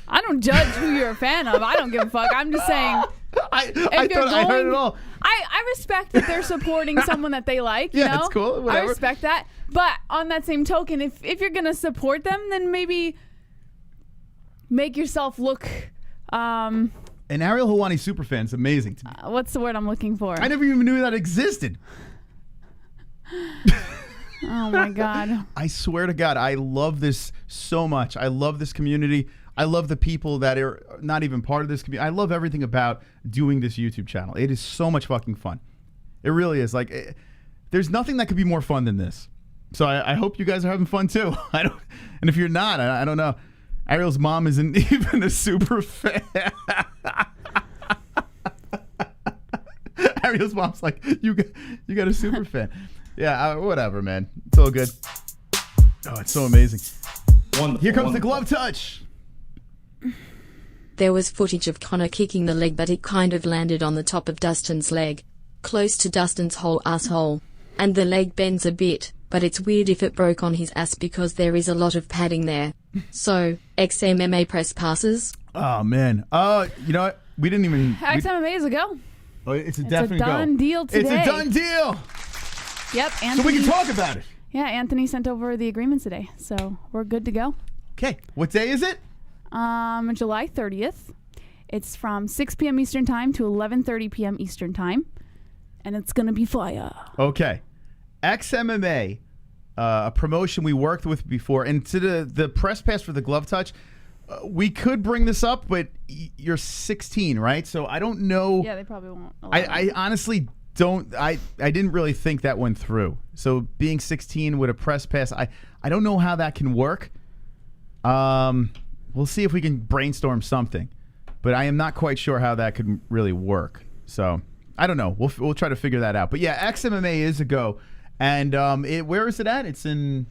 I don't judge who you're a fan of. I don't give a fuck. I'm just saying. I heard it all. I respect that they're supporting someone that they like. Yeah, you know? it's cool. Whatever. I respect that. But on that same token, if you're gonna support them, then maybe make yourself look. An ARIEL HELWANI super fan is amazing to me. What's the word I'm looking for? I never even knew that existed. Oh my God. I swear to God, I love this so much. I love this community. I love the people that are not even part of this community. I love everything about doing this YouTube channel. It is so much fucking fun. It really is. Like, there's nothing that could be more fun than this. So I hope you guys are having fun too. And if you're not, I don't know. Ariel's mom isn't even a super fan. Ariel's mom's like, you got a super fan. Yeah, whatever, man. It's all good. Oh, it's so amazing. Wonderful, Here comes wonderful. the glove touch. There was footage of Conor kicking the leg, but it kind of landed on the top of Dustin's leg, close to Dustin's whole asshole. And the leg bends a bit, but it's weird if it broke on his ass because there is a lot of padding there. So, ex-MMA press passes? Oh, man. You know what? We didn't even... Ex-MMA is a go. Oh, it's a definite go. It's a done deal today. It's a done deal. Yep. Anthony, So we can talk about it. Yeah, Anthony sent over the agreements today, so we're good to go. Okay. What day is it? July 30th. It's from 6 p.m. Eastern Time to 11:30 p.m. Eastern Time, and it's gonna be fire. Okay. XMMA, a promotion we worked with before, and to the press pass for the glove touch, we could bring this up, but you're 16, right? So I don't know. Yeah, they probably won't. I honestly don't. I didn't really think that went through. So being 16 with a press pass, I don't know how that can work. We'll see if we can brainstorm something, but I am not quite sure how that could really work. So I don't know. We'll try to figure that out. But yeah, XMMA is a go, and where is it at? It's in.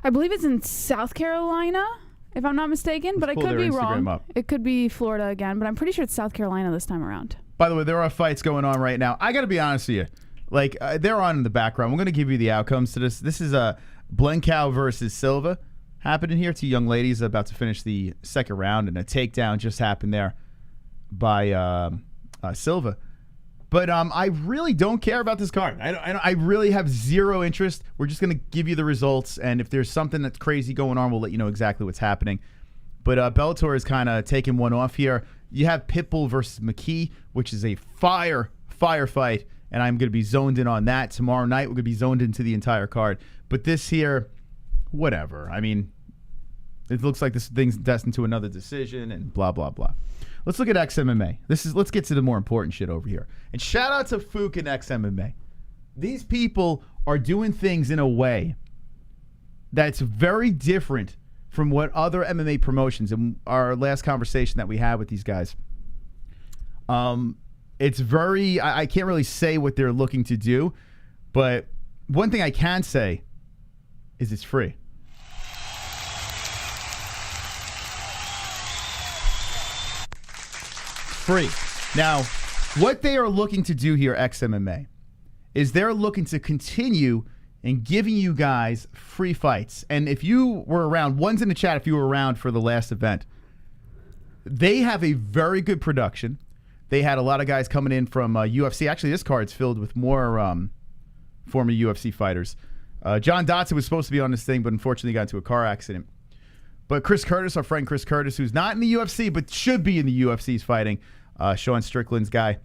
I believe it's in South Carolina, if I'm not mistaken, but I could be wrong. It could be Florida again, but I'm pretty sure it's South Carolina this time around. By the way, there are fights going on right now. I got to be honest with you. Like, they're on in the background. We're going to give you the outcomes to this. This is Blencow versus Silva happening here. Two young ladies about to finish the second round, and a takedown just happened there. Silva. But I really don't care about this card. I really have zero interest. We're just going to give you the results, and if there's something that's crazy going on, we'll let you know exactly what's happening. But Bellator is kind of taking one off here. You have Pitbull versus McKee, which is a fire fight, and I'm going to be zoned in on that. Tomorrow night, we're going to be zoned into the entire card. But this here, whatever. I mean, it looks like this thing's destined to another decision and blah, blah, blah. Let's look at XMMA. Let's get to the more important shit over here. And shout out to Fook and XMMA. These people are doing things in a way that's very different from what other MMA promotions, in our last conversation that we had with these guys. It's very, I can't really say what they're looking to do, but one thing I can say is it's free. Free. Now, what they are looking to do here, XMMA, is they're looking to continue in giving you guys free fights. And if you were around, one's in the chat if you were around for the last event, they have a very good production. They had a lot of guys coming in from UFC. Actually, this card's filled with more former UFC fighters. John Dotson was supposed to be on this thing, but unfortunately got into a car accident. But Chris Curtis, our friend Chris Curtis, who's not in the UFC, but should be in the UFC, is fighting Sean Strickland's guy.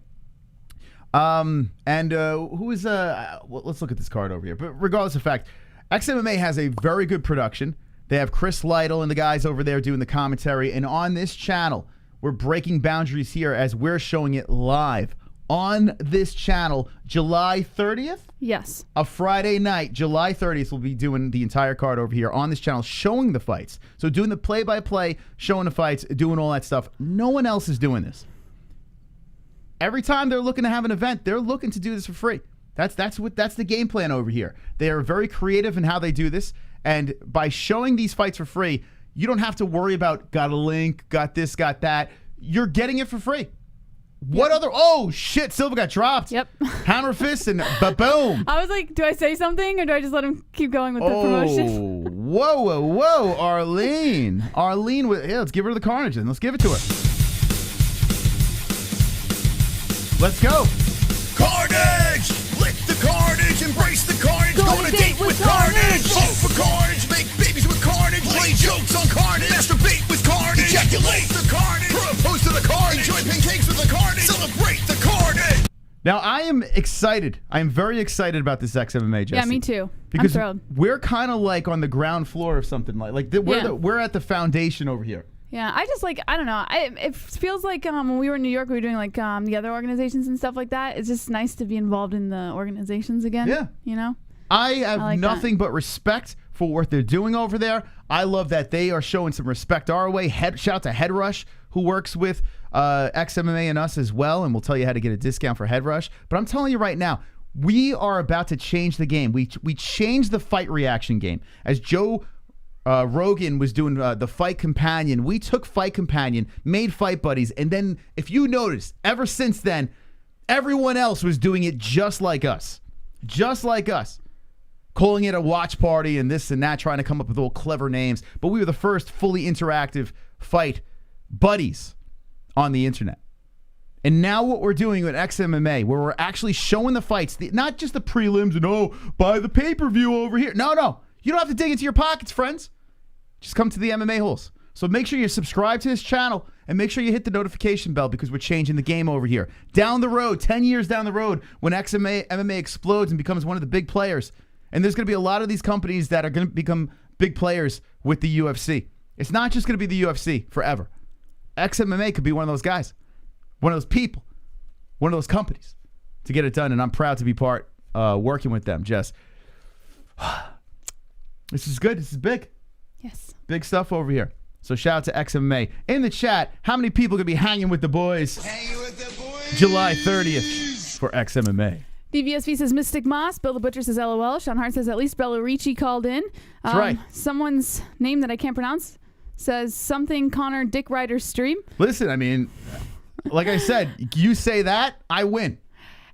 Who is let's look at this card over here. But regardless of fact, XMMA has a very good production. They have Chris Lytle and the guys over there doing the commentary. And on this channel, we're breaking boundaries here as we're showing it live on this channel, July 30th? Yes. A Friday night, July 30th, we'll be doing the entire card over here on this channel, showing the fights. So doing the play-by-play, showing the fights, doing all that stuff. No one else is doing this. Every time they're looking to have an event, they're looking to do this for free. That's the game plan over here. They are very creative in how they do this, and by showing these fights for free, you don't have to worry about got a link, got this, got that. You're getting it for free. What other? Oh shit! Silva got dropped. Yep. Hammer fist and boom. I was like, do I say something or do I just let him keep going with the promotion? Whoa, Arlene, yeah, let's give her the carnage then. Let's give it to her. Let's go. Carnage! Lick the carnage, embrace the carnage, go on a date with carnage! Vote for carnage, make babies with carnage, play jokes on carnage, masturbate with carnage, ejaculate the carnage, propose to the carnage, enjoy pancakes with the carnage, celebrate the carnage! Now, I am excited. I am very excited about this XMMA, Jesse. Yeah, me too. Because I'm thrilled. we're kind of like on the ground floor of something we're at the foundation over here. Yeah, I just I don't know. It feels like when we were in New York, we were doing the other organizations and stuff like that. It's just nice to be involved in the organizations again. Yeah. You know? I have nothing but respect for what they're doing over there. I love that they are showing some respect our way. Shout out to Head Rush, who works with XMMA and us as well, and we'll tell you how to get a discount for Head Rush. But I'm telling you right now, we are about to change the game. We changed the fight reaction game. As Joe Rogan was doing the Fight Companion, we took Fight Companion, made Fight Buddies, and then if you notice, ever since then, everyone else was doing it just like us. Just like us. Calling it a watch party and this and that, trying to come up with all clever names. But we were the first fully interactive fight buddies on the internet. And now what we're doing with XMMA, where we're actually showing the fights, not just the prelims and, buy the pay-per-view over here. No. You don't have to dig into your pockets, friends. Just come to the MMA-Holes. So make sure you subscribe to this channel and make sure you hit the notification bell because we're changing the game over here. Down the road, 10 years down the road, when MMA explodes and becomes one of the big players, and there's going to be a lot of these companies that are going to become big players with the UFC. It's not just going to be the UFC forever. XMMA could be one of those guys, one of those people, one of those companies to get it done, and I'm proud to be part working with them, Jess. This is good. This is big. Yes. Big stuff over here. So shout out to XMMA. In the chat, how many people going to be hanging with the boys? Hanging with the boys! July 30th for XMMA. DVSV says Mystic Moss. Bill the Butcher says LOL. Sean Hart says at least Bella Ricci called in. That's right. Someone's name that I can't pronounce says something Connor Dick Rider stream. Listen, I mean, like I said, you say that, I win.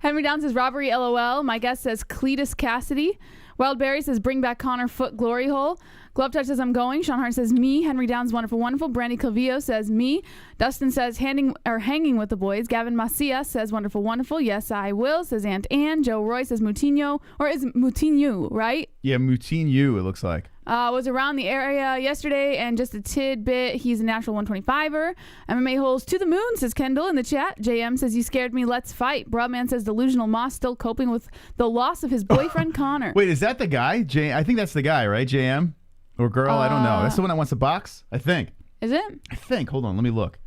Henry Down says robbery LOL. My guest says Cletus Cassidy. Wildberry says bring back Connor Foot glory hole. Glove Touch says, I'm going. Sean Hart says, me. Henry Downs, wonderful, wonderful. Brandy Calvillo says, me. Dustin says, hanging with the boys. Gavin Macias says, wonderful, wonderful. Yes, I will, says Aunt Ann. Joe Roy says, Moutinho. Or is it Moutinho, right? Yeah, Moutinho, it looks like. Was around the area yesterday, and just a tidbit, he's a natural 125er. MMA-Holes to the moon, says Kendall in the chat. JM says, you scared me, let's fight. Broadman says, Delusional Moss still coping with the loss of his boyfriend, Connor. Wait, is that the guy? I think that's the guy, right? JM? Or girl? I don't know. That's the one that wants a box? I think. Is it? I think. Hold on, let me look.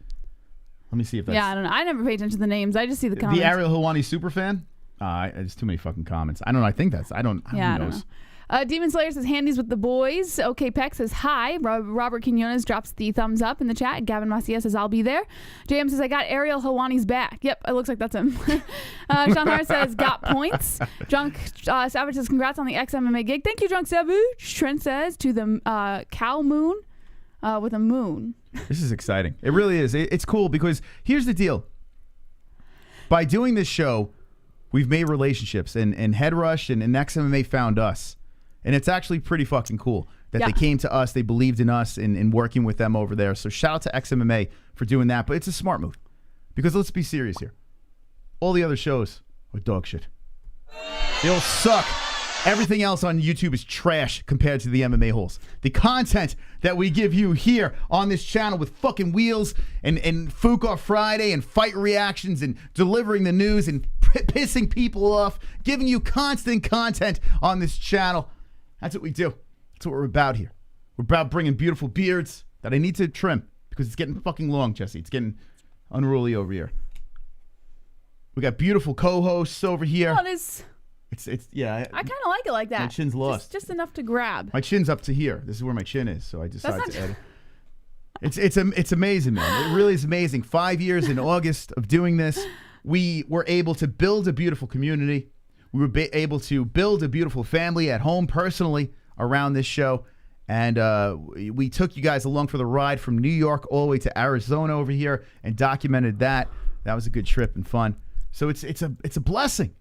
Let me see if that's... Yeah, I don't know. I never pay attention to the names. I just see the comments. The Ariel Helwani superfan? There's too many fucking comments. I don't know. I think that's... I don't know. Demon Slayer says, handies with the boys. OK Peck says, hi. Robert Quinones drops the thumbs up in the chat. Gavin Macias says, I'll be there. JM says, I got Ariel Helwani's back. Yep, it looks like that's him. Sean Hart says, got points. Drunk Savage says, congrats on the XMMA gig. Thank you, Drunk Savage. Trent says, to the cow moon with a moon. This is exciting. It really is. It's cool because here's the deal. By doing this show, we've made relationships, and Head Rush and XMMA found us. And it's actually pretty fucking cool that they came to us. They believed in us and working with them over there. So shout out to XMMA for doing that. But it's a smart move. Because let's be serious here. All the other shows are dog shit. They all suck. Everything else on YouTube is trash compared to the MMA-Holes. The content that we give you here on this channel with fucking wheels and Fook Off Friday and fight reactions and delivering the news and pissing people off, giving you constant content on this channel. That's what we do. That's what we're about here. We're about bringing beautiful beards that I need to trim because it's getting fucking long, Jesse. It's getting unruly over here. We got beautiful co-hosts over here. Oh, this... Yeah. I kind of like it like that. My chin's lost. Just enough to grab. My chin's up to here. This is where my chin is, so I decided to edit. It's amazing, man. It really is amazing. 5 years in August of doing this, we were able to build a beautiful community. We were able to build a beautiful family at home personally around this show. And we took you guys along for the ride from New York all the way to Arizona over here and documented that. That was a good trip and fun. So it's a blessing.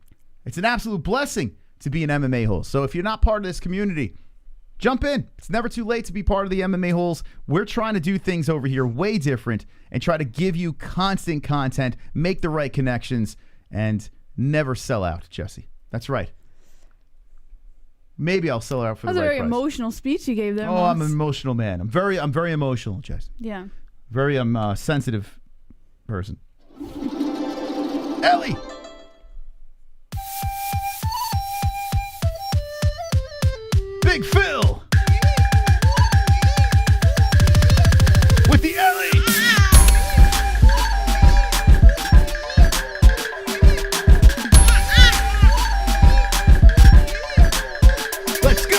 It's an absolute blessing to be an MMA-Hole. So if you're not part of this community, jump in. It's never too late to be part of the MMA-Holes. We're trying to do things over here way different and try to give you constant content, make the right connections, and never sell out, Jesse. That's right. Maybe I'll sell out for the right price. That was a very emotional speech you gave there. Oh, I'm an emotional man. I'm very emotional, Jesse. Yeah. Very sensitive person. Ellie! Big Phil with the Ellie. Let's go.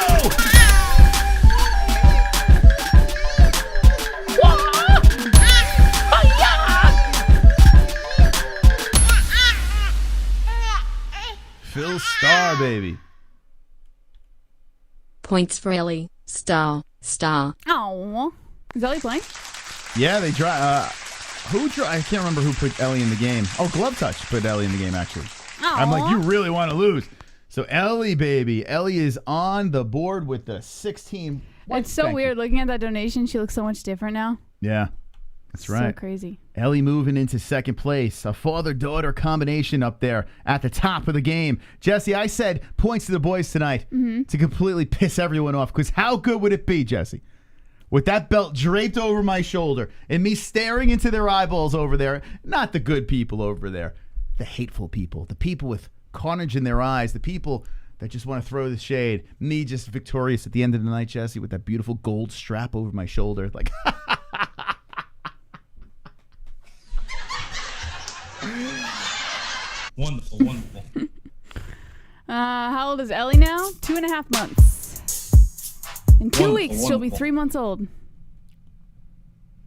Phil Star, baby. Points for Ellie. Star. Oh, is Ellie playing? Yeah, they try. I can't remember who put Ellie in the game. Oh, Glove Touch put Ellie in the game, actually. Aww. I'm like, you really want to lose. So Ellie, baby. Ellie is on the board with the 16. It's so weird. Looking at that donation, she looks so much different now. Yeah, that's right. So crazy. Ellie moving into second place. A father-daughter combination up there at the top of the game. Jesse, I said points to the boys tonight to completely piss everyone off. Because how good would it be, Jesse, with that belt draped over my shoulder and me staring into their eyeballs over there? Not the good people over there. The hateful people. The people with carnage in their eyes. The people that just want to throw the shade. Me just victorious at the end of the night, Jesse, with that beautiful gold strap over my shoulder. Like, Wonderful. How old is Ellie now? 2.5 months. In 2 weeks, she'll be 3 months old.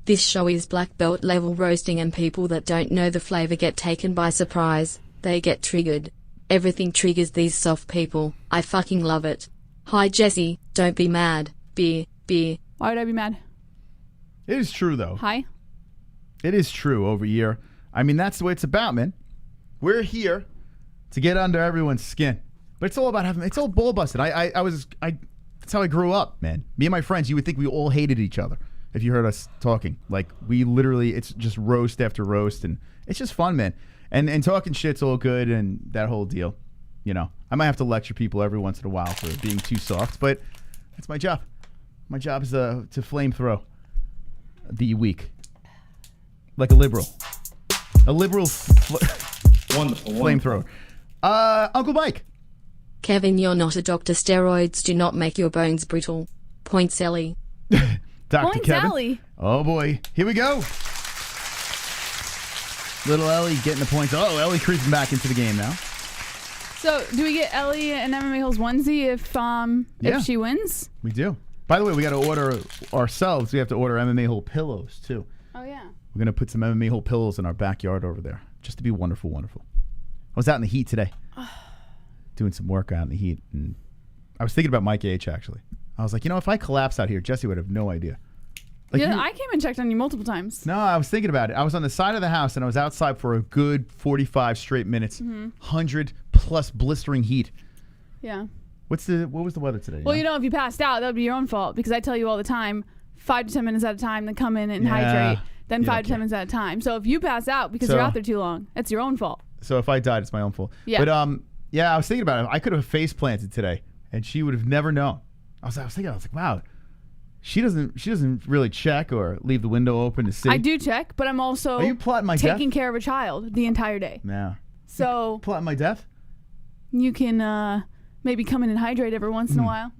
This show is black belt level roasting, and people that don't know the flavor get taken by surprise. They get triggered. Everything triggers these soft people. I fucking love it. Hi Jesse, don't be mad. Beer. Why would I be mad? it is true, though. Hi. It is true over here. I mean, that's the way it's about, man. We're here to get under everyone's skin. But it's all about having, it's all ball busted. I That's how I grew up, man. Me and my friends, you would think we all hated each other if you heard us talking. Like, we literally, it's just roast after roast, and it's just fun, man. And talking shit's all good and that whole deal. You know, I might have to lecture people every once in a while for being too soft, but that's my job. My job is to flamethrow the weak. Like a liberal. A liberal Wonderful. flamethrower. Uncle Mike. Kevin, you're not a doctor. Steroids do not make your bones brittle. Points Ellie. Dr. Points Kevin. Ellie. Oh boy. Here we go. Little Ellie getting the points. Oh, Ellie creeping back into the game now. So, do we get Ellie an MMA-Holes onesie if she wins? We do. By the way, we got to order ourselves. We have to order MMA Hole pillows too. Oh yeah. We're going to put some MMA Hole pillows in our backyard over there just to be wonderful, wonderful. I was out in the heat today. Doing some work out in the heat, and I was thinking about Mike H. actually. I was like, you know, if I collapse out here, Jesse would have no idea. Like Yeah, I came and checked on you multiple times. No, I was thinking about it. I was on the side of the house, and I was outside for a good 45 straight minutes. 100 plus blistering heat. Yeah. What was the weather today? Well, you know, if you passed out, that would be your own fault because I tell you all the time, 5 to 10 minutes at a time, then come in and hydrate, then You 5 don't to 10 care. minutes at a time. So if you pass out because you're out there too long, it's your own fault. So if I died, it's my own fault. Yeah. But yeah, I was thinking about it. I could have face planted today, and she would have never known. I was like, wow, she doesn't really check or leave the window open to see. I do check, but I'm also Are you plotting my taking death? care of a child the entire day. No. So Plotting my death? you can maybe come in and hydrate every once in a while.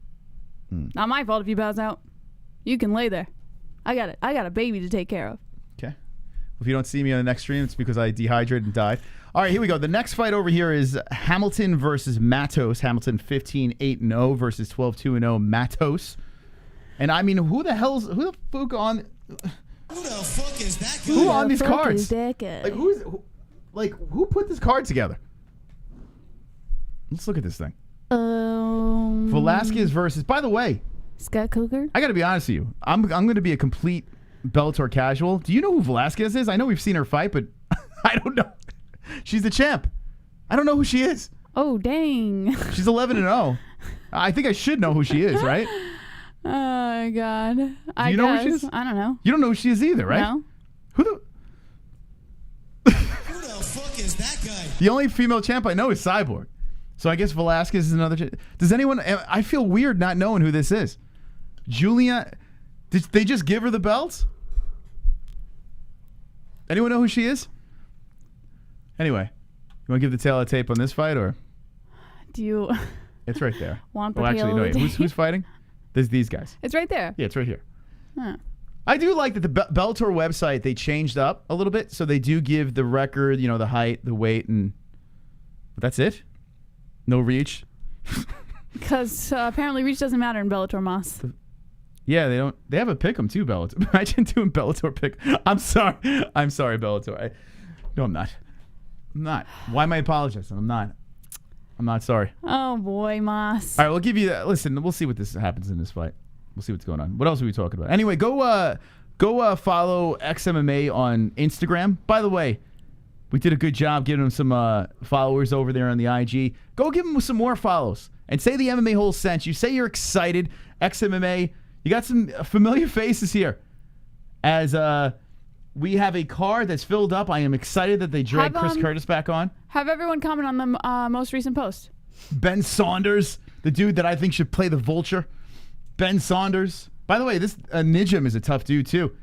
Not my fault if you pass out. You can lay there. I got a baby to take care of. Okay. If you don't see me on the next stream, it's because I dehydrated and died. All right, here we go. The next fight over here is Hamilton versus Matos. Hamilton 15-8-0 versus 12-2-0 Matos. And I mean, who the fuck on? Who the fuck is that guy? Who on these Fuck cards? is that guy? Like who put this card together? Let's look at this thing. Velasquez versus. By the way, Scott Coker. I got to be honest with you. I'm going to be a complete Bellator casual. Do you know who Velasquez is? I know we've seen her fight, but I don't know. She's the champ. I don't know who she is. Oh dang! She's 11-0. I think I should know who she is, right? Oh my god! Do you know who she is? I don't know. You don't know who she is either, right? No. Who the? Who the fuck is that guy? The only female champ I know is Cyborg. So I guess Velasquez is another. Does anyone? I feel weird not knowing who this is. Julia. Did they just give her the belts? Anyone know who she is? Anyway, you want to give the tail of tape on this fight, or Do you it's right there? want the Well, actually, tail no. of the Wait, tape? who's fighting? There's these guys. It's right there. Yeah, it's right here. Huh. I do like that the Bellator website, they changed up a little bit, so they do give the record, you know, the height, the weight, and but that's it. No reach. Because apparently reach doesn't matter in Bellator, Moss. Yeah, they don't. They have a pick'em too, Bellator. Imagine doing Bellator pick. I'm sorry, Bellator. No, I'm not. I'm not. Why am I apologizing? I'm not. I'm not sorry. Oh boy, Moss. All right, we'll give you that. Listen, we'll see what this happens in this fight. We'll see what's going on. What else are we talking about? Anyway, go follow XMMA on Instagram. By the way, we did a good job giving them some followers over there on the IG. Go give them some more follows and say the MMA Hole sent you. Say you're excited. XMMA, you got some familiar faces here. As we have a card that's filled up. I am excited that they dragged Chris Curtis back on. Have everyone comment on the most recent post. Ben Saunders, the dude that I think should play the Vulture. Ben Saunders. By the way, this Nijim is a tough dude too.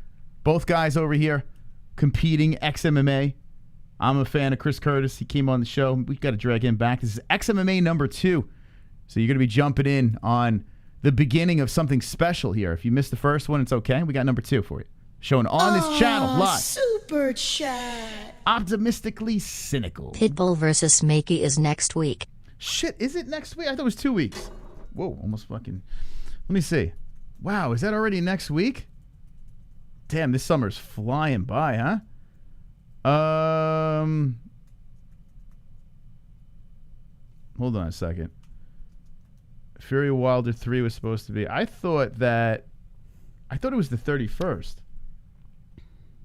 Both guys over here competing XMMA. I'm a fan of Chris Curtis. He came on the show. We've got to drag him back. This is XMMA number 2. So you're going to be jumping in on the beginning of something special here. If you missed the first one, it's okay. We got number 2 for you. Showing on this channel live. Super chat. Optimistically cynical. Pitbull versus Makey is next week. Shit, is it next week? I thought it was 2 weeks. Whoa, almost fucking... Let me see. Wow, is that already next week? Damn, this summer's flying by, huh? Hold on a second. Fury Wilder 3 was supposed to be... I thought it was the 31st.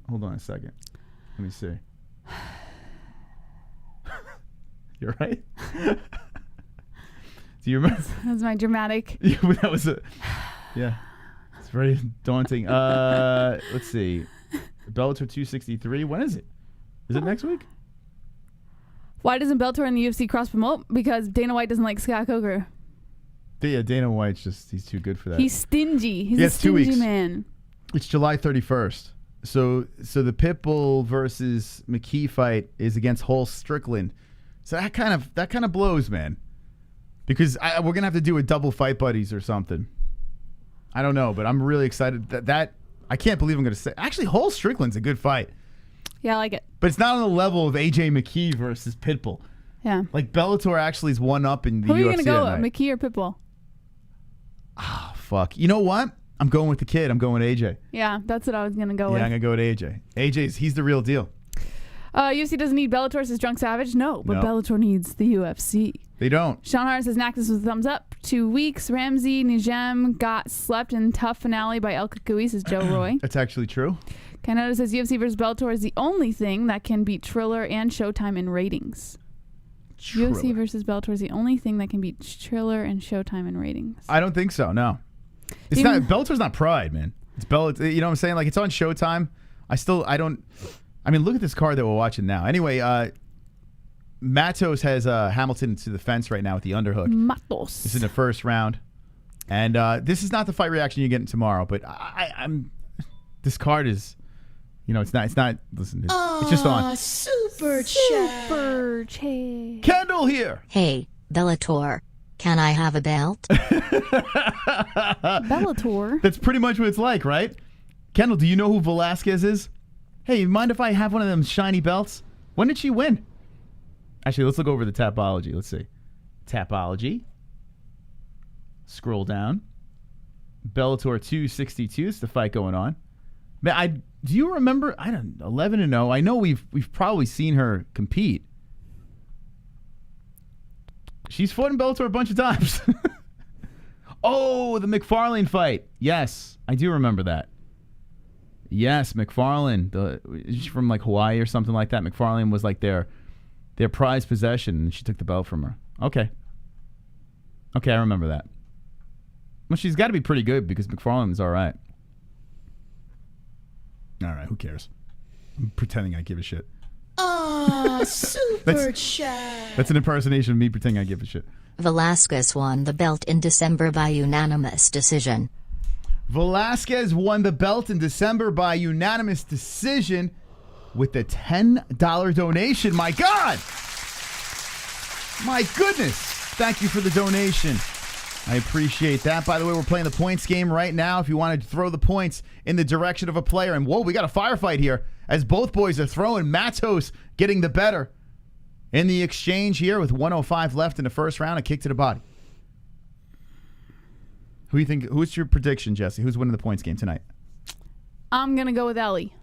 Hold on a second. Let me see. You're right? Do you remember? That's my dramatic. Yeah, that was yeah. It's very daunting. Let's see. Bellator 263. When is it? Is it next week? Why doesn't Bellator and the UFC cross promote? Because Dana White doesn't like Scott Coker. Yeah, Dana White's he's too good for that. He's stingy. He's Yeah, a it's 2 stingy weeks. man. It's July 31st. So the Pitbull versus McKee fight is against Hall Strickland. So that kind of blows, man. Because we're gonna have to do a double fight buddies or something. I don't know, but I'm really excited that I can't believe I'm gonna say. Actually, Hall Strickland's a good fight, Yeah, I like it. but it's not on the level of AJ McKee versus Pitbull. Yeah. Like Bellator actually is one up in the Who are UFC. you going to go that with, night. McKee or Pitbull? Oh, fuck. You know what? I'm going with the kid. I'm going with AJ. Yeah, that's what I was going to go Yeah, with. I'm gonna go with AJ. He's the real deal. UFC doesn't need Bellator, says Drunk Savage. No, but No. Bellator needs the UFC. They don't. Sean Hart says neckless with a thumbs up. 2 weeks. Ramsey Nijem got slept in tough finale by El Kakui, says Joe Roy. That's actually true. Canada says UFC versus Bellator is the only thing that can beat Triller and Showtime in ratings. UFC versus Bellator is the only thing that can beat Triller and Showtime in ratings. I don't think so. No, it's Even- not. Bellator's not Pride, man. It's Bellator. You know what I'm saying? Like it's on Showtime. I don't. I mean, look at this card that we're watching now. Anyway, Matos has Hamilton to the fence right now with the underhook. Matos. This is in the first round, and this is not the fight reaction you're getting tomorrow. But I'm. This card is. You know, it's not. Listen, it's just on. Super chat. Super chat. Kendall here. Hey, Bellator. Can I have a belt? Bellator. That's pretty much what it's like, right? Kendall, do you know who Velasquez is? Hey, mind if I have one of them shiny belts? When did she win? Actually, let's look over the Tapology. Let's see. Tapology. Scroll down. Bellator 262. It's the fight going on. Man, do you remember? I don't know. 11-0. I know we've probably seen her compete. She's fought in Bellator a bunch of times. Oh, the McFarlane fight. Yes, I do remember that. Yes, McFarlane. Is she from like Hawaii or something like that? McFarlane was like their prized possession, and she took the belt from her. Okay, I remember that. Well, she's got to be pretty good because McFarlane is all right. All right, who cares? I'm pretending I give a shit. Super chat. That's an impersonation of me pretending I give a shit. Velasquez won the belt in December by unanimous decision. Velasquez won the belt in December by unanimous decision with a $10 donation. My God! My goodness! Thank you for the donation. I appreciate that. By the way, we're playing the points game right now. If you want to throw the points in the direction of a player. And whoa, we got a firefight here as both boys are throwing. Matos getting the better in the exchange here with 1:05 left in the first round. A kick to the body. Who do you think? Who's your prediction, Jesse? Who's winning the points game tonight? I'm going to go with Ellie.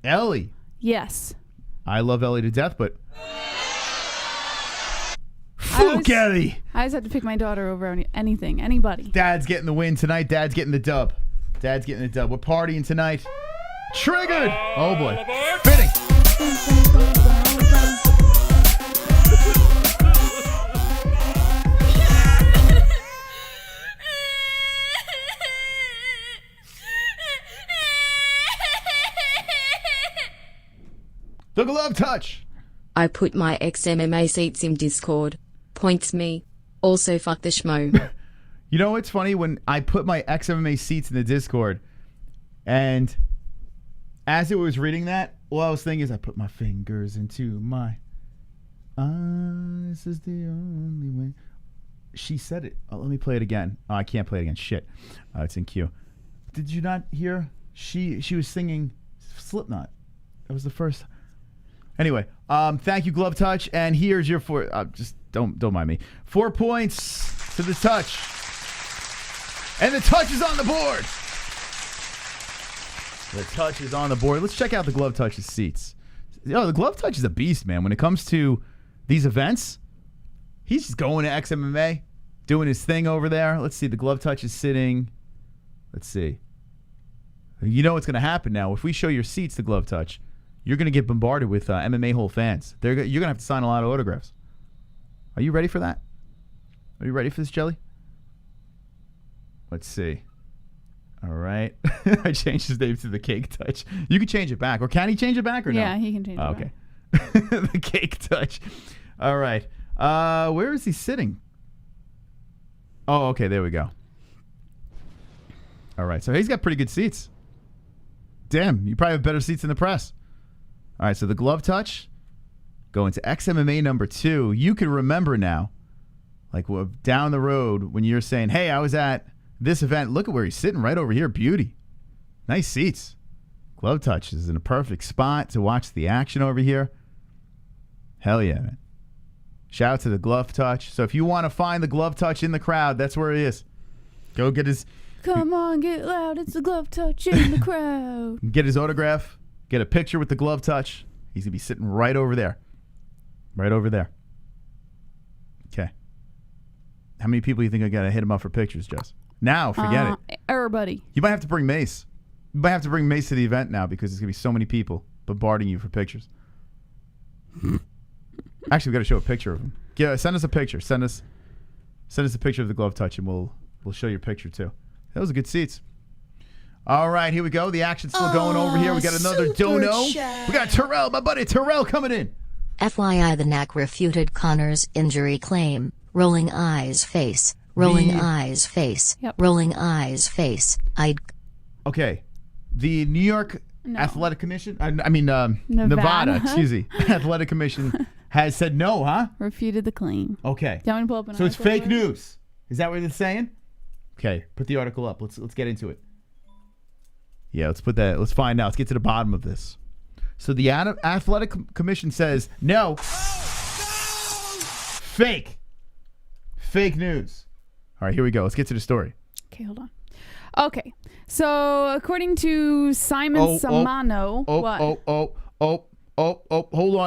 Ellie. Yes. I love Ellie to death, but fuck Ellie. I just have to pick my daughter over anything, anybody. Dad's getting the win tonight. Dad's getting the dub. We're partying tonight. Triggered. Oh boy. Fitting. The glove touch. I put my ex-MMA seats in Discord. Points me. Also fuck the schmo. You know what's funny? When I put my ex-MMA seats in the Discord, and as it was reading that, all I was thinking is I put my fingers into my eyes is the only way. She said it. Oh, let me play it again. Oh, I can't play it again. Shit. It's in queue. Did you not hear? She was singing Slipknot. That was the first. Anyway, thank you, Glove Touch, and here's your four. Just don't mind me. 4 points to the touch, and the touch is on the board. The touch is on the board. Let's check out the Glove Touch's seats. The Glove Touch is a beast, man. When it comes to these events, he's just going to XMMA, doing his thing over there. Let's see. The Glove Touch is sitting. Let's see. You know what's going to happen now. If we show your seats, the Glove Touch, you're going to get bombarded with MMA Hole fans. You're going to have to sign a lot of autographs. Are you ready for that? Are you ready for this, Jelly? Let's see. All right. I changed his name to the Cake Touch. You can change it back. Or can he change it back or no? Yeah, he can change it okay. The Cake Touch. All right. Where is he sitting? Oh, okay. There we go. All right. So he's got pretty good seats. Damn. You probably have better seats in the press. All right. So the glove touch. Going to XMMA number 2. You can remember now. Like down the road when you're saying, hey, I was at this event. Look at where he's sitting right over here. Beauty. Nice seats. Glove touch is in a perfect spot to watch the action over here. Hell yeah, man. Shout out to the glove touch. So if you want to find the glove touch in the crowd, that's where he is. Go get his... Come on, get loud. It's the glove touch in the crowd. Get his autograph. Get a picture with the glove touch. He's going to be sitting right over there. Right over there. Okay. How many people do you think I got to hit him up for pictures, Jess? Now, forget it. Everybody. You might have to bring Mace. You might have to bring Mace to the event now because there's going to be so many people bombarding you for pictures. Actually, we got to show a picture of him. Yeah, send us a picture. Send us a picture of the glove touch, and we'll show your picture too. Those are good seats. All right, here we go. The action's still going over here. We got another dono. We got Terrell, my buddy Terrell, coming in. FYI, the NAC refuted Conor's injury claim. Rolling eyes face. Rolling eyes face. Yep. Rolling eyes face. Okay. The New York Athletic Commission, Nevada, excuse me, Athletic Commission has said no, huh? Refuted the claim. Okay. Do you want me to pull up an So it's article fake about it? news. Is that what it's saying? Okay, put the article up. Let's get into it. Yeah, let's put that. Let's find out. Let's get to the bottom of this. So the Athletic Commission says no. Fake. Fake news. All right, here we go. Let's get to the story. Okay, hold on. Okay, so according to Simon Samano, hold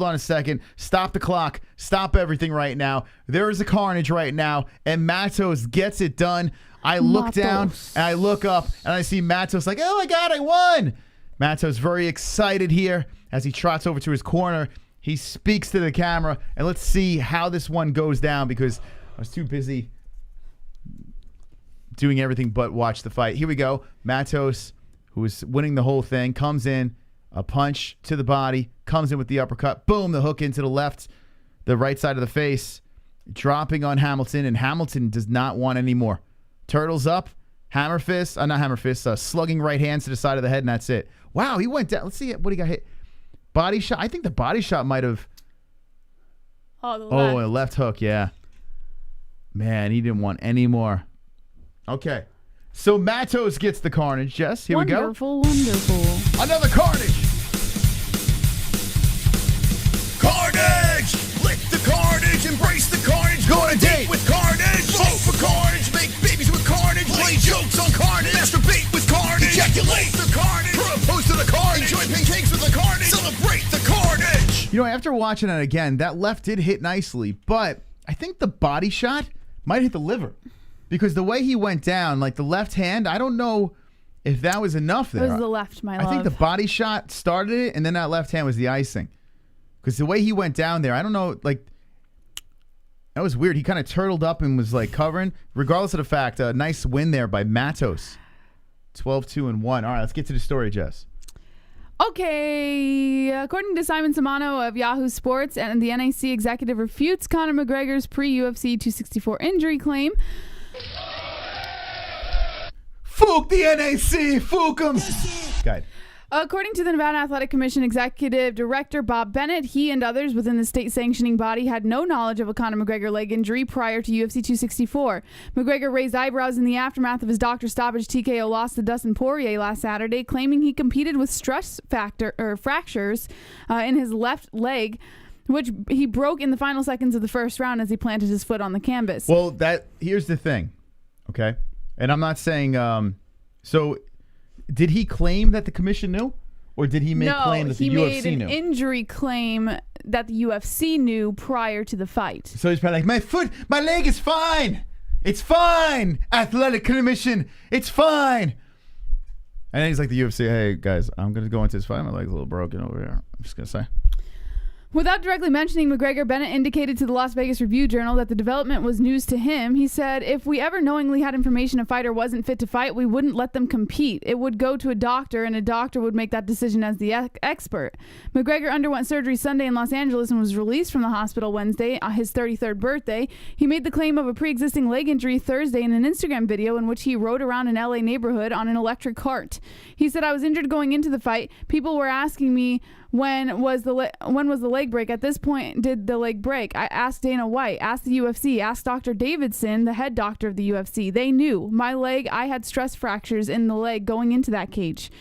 on a second. Stop the clock. Stop everything right now. There is a carnage right now, and Matos gets it done. I look down, and I look up, and I see Matos like, oh my God, I won. Matos very excited here as he trots over to his corner. He speaks to the camera, and let's see how this one goes down because I was too busy doing everything but watch the fight. Here we go. Matos, who is winning the whole thing, comes in, a punch to the body, comes in with the uppercut. Boom, the hook into the right side of the face, dropping on Hamilton, and Hamilton does not want any more. Turtles up, hammer fist, slugging right hands to the side of the head, and that's it. Wow, he went down. Let's see what he got hit. Body shot. I think the body shot might have. the left. Oh, a left hook, yeah. Man, he didn't want any more. Okay. So Matos gets the carnage, Jess. Here we go. Wonderful. Another carnage. Carnage! Lick the carnage, embrace the carnage, go on a date with carnage, vote for carnage, make babies with carnage, play jokes on carnage, masturbate with carnage, ejaculate the carnage, propose to the carnage, enjoy pancakes with the carnage, celebrate the carnage. You know, after watching it again, that left did hit nicely, but I think the body shot might hit the liver because the way he went down, like the left hand, I don't know if that was enough there. It was the left, my love. I think the body shot started it, and then that left hand was the icing. Because the way he went down there, I don't know, like, that was weird. He kind of turtled up and was, like, covering. Regardless of the fact, a nice win there by Matos. 12-2-1. All right, let's get to the story, Jess. Okay, according to Simon Samano of Yahoo Sports, and the NAC executive refutes Conor McGregor's pre-UFC 264 injury claim. Fook the NAC! Fook him! Guide. According to the Nevada Athletic Commission Executive Director Bob Bennett, he and others within the state sanctioning body had no knowledge of a Conor McGregor leg injury prior to UFC 264. McGregor raised eyebrows in the aftermath of his doctor stoppage TKO loss to Dustin Poirier last Saturday, claiming he competed with stress fractures in his left leg, which he broke in the final seconds of the first round as he planted his foot on the canvas. Well, here's the thing, okay? And I'm not saying, so did he claim that the commission knew? Or did he make claim that the UFC knew? No, he made an injury claim that the UFC knew prior to the fight. So he's probably like, my leg is fine. It's fine. Athletic Commission, it's fine. And then he's like the UFC, hey, guys, I'm going to go into this fight. My leg's a little broken over here. I'm just going to say. Without directly mentioning McGregor, Bennett indicated to the Las Vegas Review-Journal that the development was news to him. He said, if we ever knowingly had information a fighter wasn't fit to fight, we wouldn't let them compete. It would go to a doctor, and a doctor would make that decision as the expert. McGregor underwent surgery Sunday in Los Angeles and was released from the hospital Wednesday on his 33rd birthday. He made the claim of a pre-existing leg injury Thursday in an Instagram video in which he rode around an LA neighborhood on an electric cart. He said, I was injured going into the fight. People were asking me, when was the leg break? At this point, did the leg break? I asked Dana White, asked the UFC, asked Dr. Davidson, the head doctor of the UFC. They knew. My leg, I had stress fractures in the leg going into that cage.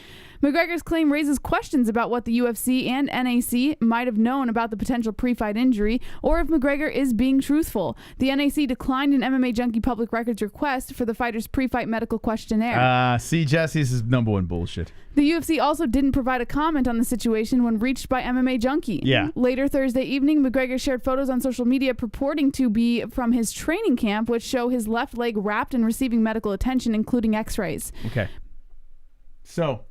McGregor's claim raises questions about what the UFC and NAC might have known about the potential pre-fight injury, or if McGregor is being truthful. The NAC declined an MMA Junkie Public Records request for the fighter's pre-fight medical questionnaire. See, Jesse, this is number one bullshit. The UFC also didn't provide a comment on the situation when reached by MMA Junkie. Yeah. Later Thursday evening, McGregor shared photos on social media purporting to be from his training camp, which show his left leg wrapped and receiving medical attention, including x-rays. Okay. So,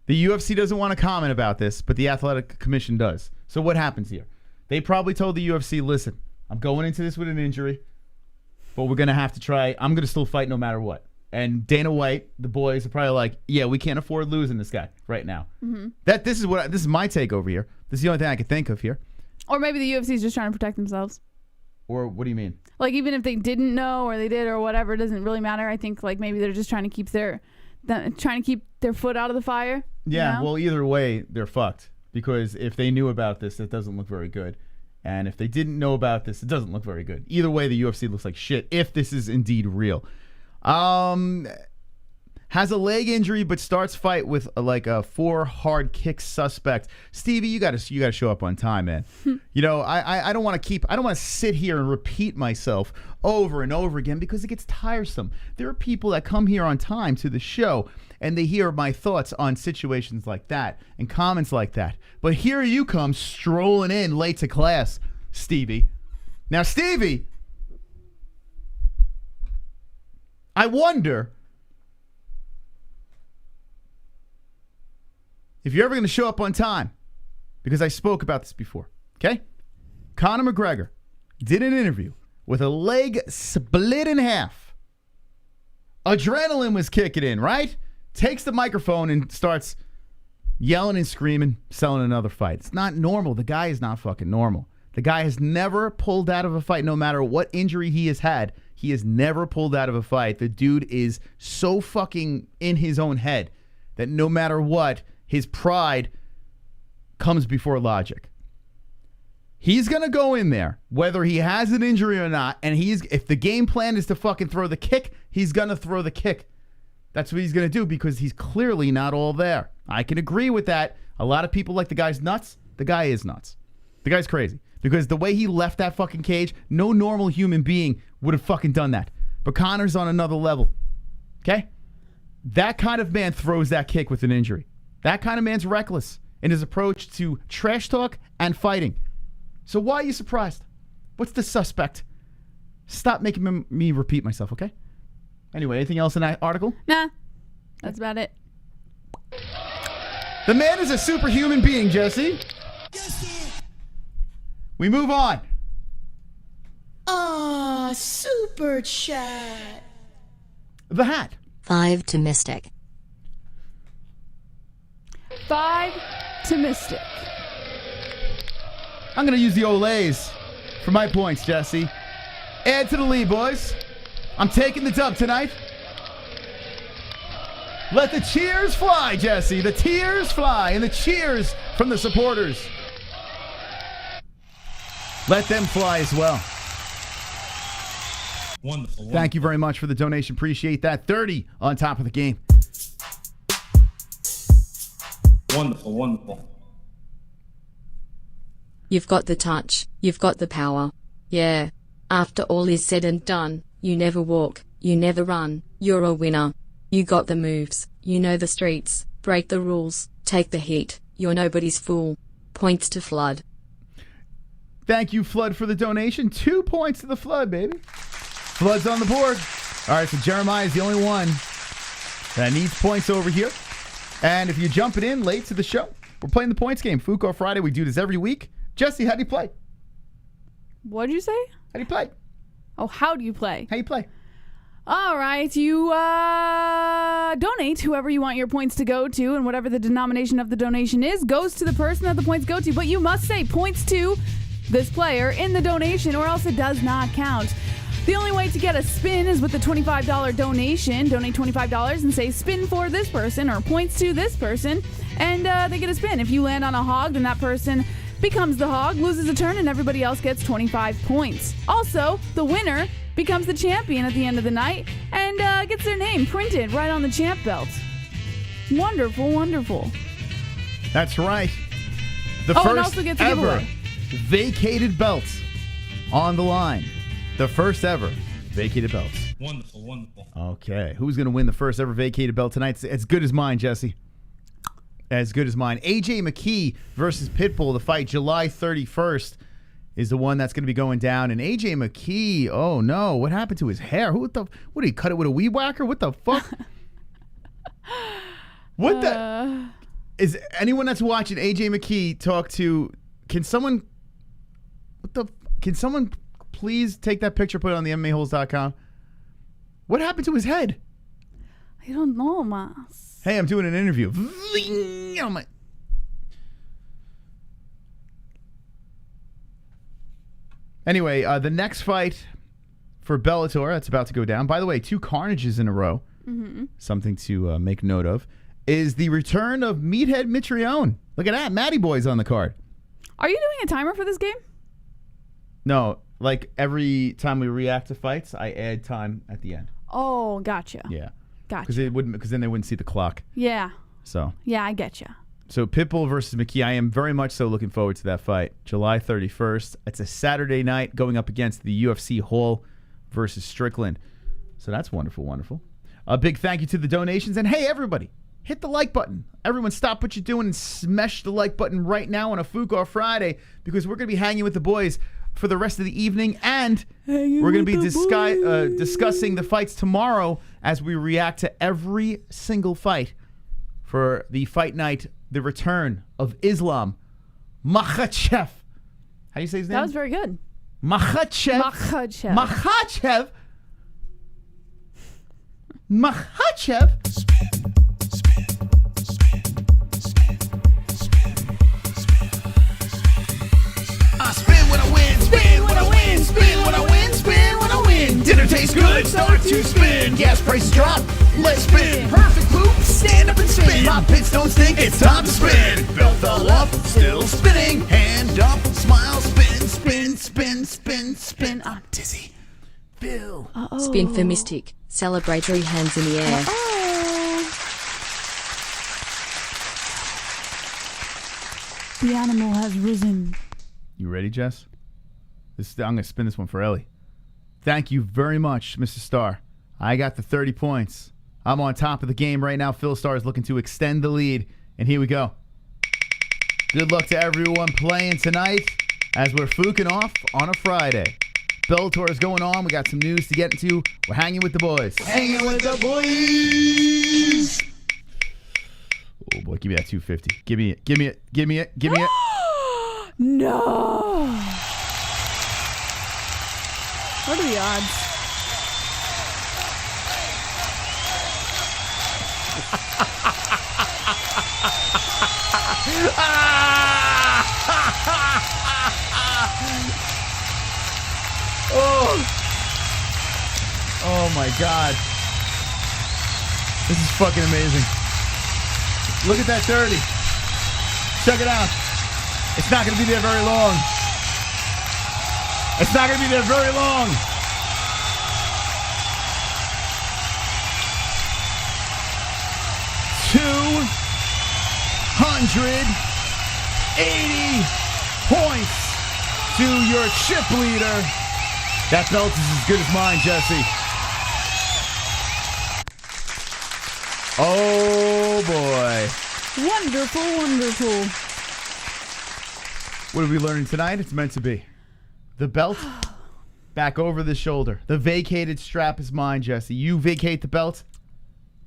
the UFC doesn't want to comment about this, but the Athletic Commission does. So what happens here? They probably told the UFC, listen, I'm going into this with an injury, but we're going to have to try. I'm going to still fight no matter what. And Dana White, the boys are probably like, yeah, we can't afford losing this guy right now. Mm-hmm. This is my take over here. This is the only thing I could think of here. Or maybe the UFC is just trying to protect themselves. Or what do you mean? Like, even if they didn't know or they did or whatever, it doesn't really matter. I think like maybe they're just trying to keep their foot out of the fire. Yeah, you know? Well, either way, they're fucked. Because if they knew about this, it doesn't look very good. And if they didn't know about this, it doesn't look very good. Either way, the UFC looks like shit if this is indeed real. Has a leg injury but starts fight with a 4 hard kick suspect. Stevie, you got to show up on time, man. You know, I don't want to sit here and repeat myself over and over again because it gets tiresome. There are people that come here on time to the show and they hear my thoughts on situations like that and comments like that. But here you come strolling in late to class, Stevie. Now, Stevie, I wonder if you're ever going to show up on time, because I spoke about this before, okay? Conor McGregor did an interview with a leg split in half. Adrenaline was kicking in, right? Takes the microphone and starts yelling and screaming, selling another fight. It's not normal. The guy is not fucking normal. The guy has never pulled out of a fight, no matter what injury he has had. He has never pulled out of a fight. The dude is so fucking in his own head that no matter what, his pride comes before logic. He's going to go in there, whether he has an injury or not, and if the game plan is to fucking throw the kick, he's going to throw the kick. That's what he's going to do because he's clearly not all there. I can agree with that. A lot of people like the guy's nuts. The guy is nuts. The guy's crazy. Because the way he left that fucking cage, no normal human being would have fucking done that. But Conor's on another level. Okay? That kind of man throws that kick with an injury. That kind of man's reckless in his approach to trash talk and fighting. So why are you surprised? What's the suspect? Stop making me repeat myself, okay? Anyway, anything else in that article? Nah. That's about it. The man is a superhuman being, Jesse. Yes, sir. We move on. Super chat. The hat. 5 to Mystic. 5 to Mystic. I'm going to use the Olays for my points, Jesse. Add to the lead, boys. I'm taking the dub tonight. Let the cheers fly, Jesse. The tears fly and the cheers from the supporters. Let them fly as well. Wonderful. Thank you very much for the donation. Appreciate that. 30 on top of the game. Wonderful, wonderful. You've got the touch, you've got the power. Yeah. After all is said and done, you never walk, you never run, you're a winner. You got the moves, you know the streets, break the rules, take the heat, you're nobody's fool. Points to Flood. Thank you, Flood, for the donation. 2 points to the Flood, baby. Flood's on the board. All right, so Jeremiah is the only one that needs points over here. And if you're jumping in late to the show, We're playing the points game. Fuko Friday. We do this every week. Jesse, how do you play? What'd you say? How do you play? Oh, how do you play? How you play? All right, you donate whoever you want your points to go to, and whatever the denomination of the donation is goes to the person that the points go to. But you must say points to this player in the donation, or else it does not count. The only way to get a spin is with the $25 donation. Donate $25 and say spin for this person or points to this person, and they get a spin. If you land on a hog, then that person becomes the hog, loses a turn, and everybody else gets 25 points. Also, the winner becomes the champion at the end of the night and gets their name printed right on the champ belt. Wonderful, wonderful. That's right. The and first also gets a ever giveaway. vacated belts on the line. The first ever vacated belts. Wonderful, wonderful. Okay. Who's going to win the first ever vacated belt tonight? It's as good as mine, Jesse. As good as mine. AJ McKee versus Pitbull. The fight July 31st is the one that's going to be going down. And AJ McKee, oh no, what happened to his hair? What did he cut it with a weed whacker? What the fuck? What the? Is anyone that's watching AJ McKee talk to? Can someone please take that picture, put it on the MMA-Holes.com? What happened to his head? I don't know, Mas. Hey, I'm doing an interview. Anyway, the next fight for Bellator that's about to go down, by the way, 2 carnages in a row, something to make note of, is the return of Meathead Mitrione. Look at that. Matty Boy's on the card. Are you doing a timer for this game? No, like every time we react to fights, I add time at the end. Oh, gotcha. Yeah. Gotcha. Because then they wouldn't see the clock. Yeah. So. Yeah, I get you. So Pitbull versus McKee, I am very much so looking forward to that fight. July 31st. It's a Saturday night going up against the UFC Hall versus Strickland. So that's wonderful, wonderful. A big thank you to the donations. And hey, everybody, hit the like button. Everyone stop what you're doing and smash the like button right now on a Fuko Friday, because we're going to be hanging with the boys for the rest of the evening, and we're going to be discussing the fights tomorrow as we react to every single fight for the fight night, the return of Islam Makhachev. How do you say his name? That was very good. Makhachev. Makhachev. Makhachev. Makhachev. I spin when I win, spin when I win, spin when I win, spin when I win. Dinner tastes good, start to spin. Gas prices drop, let's spin. Perfect poop, stand up and spin. My pits don't stink, it's time to spin. Belt fell off, still spinning. Hand up, smile, spin, spin, spin, spin, spin. I'm dizzy. Bill. Spin for Mystic. Celebratory hands in the air. The animal has risen. You ready, Jess? I'm going to spin this one for Ellie. Thank you very much, Mr. Starr. I got the 30 points. I'm on top of the game right now. Phil Starr is looking to extend the lead. And here we go. Good luck to everyone playing tonight as we're fooking off on a Friday. Bellator is going on. We got some news to get into. We're hanging with the boys. Hanging with the boys. Oh, boy. Give me that 250. Give me it. Give me it. Give me it. Give me it. No. What are the odds? Oh my God. This is fucking amazing. Look at that 30. Check it out. It's not going to be there very long. It's not going to be there very long. $280 points to your chip leader. That belt is as good as mine, Jesse. Oh boy. Wonderful, wonderful. What are we learning tonight? It's meant to be. The belt back over the shoulder. The vacated strap is mine, Jesse. You vacate the belt,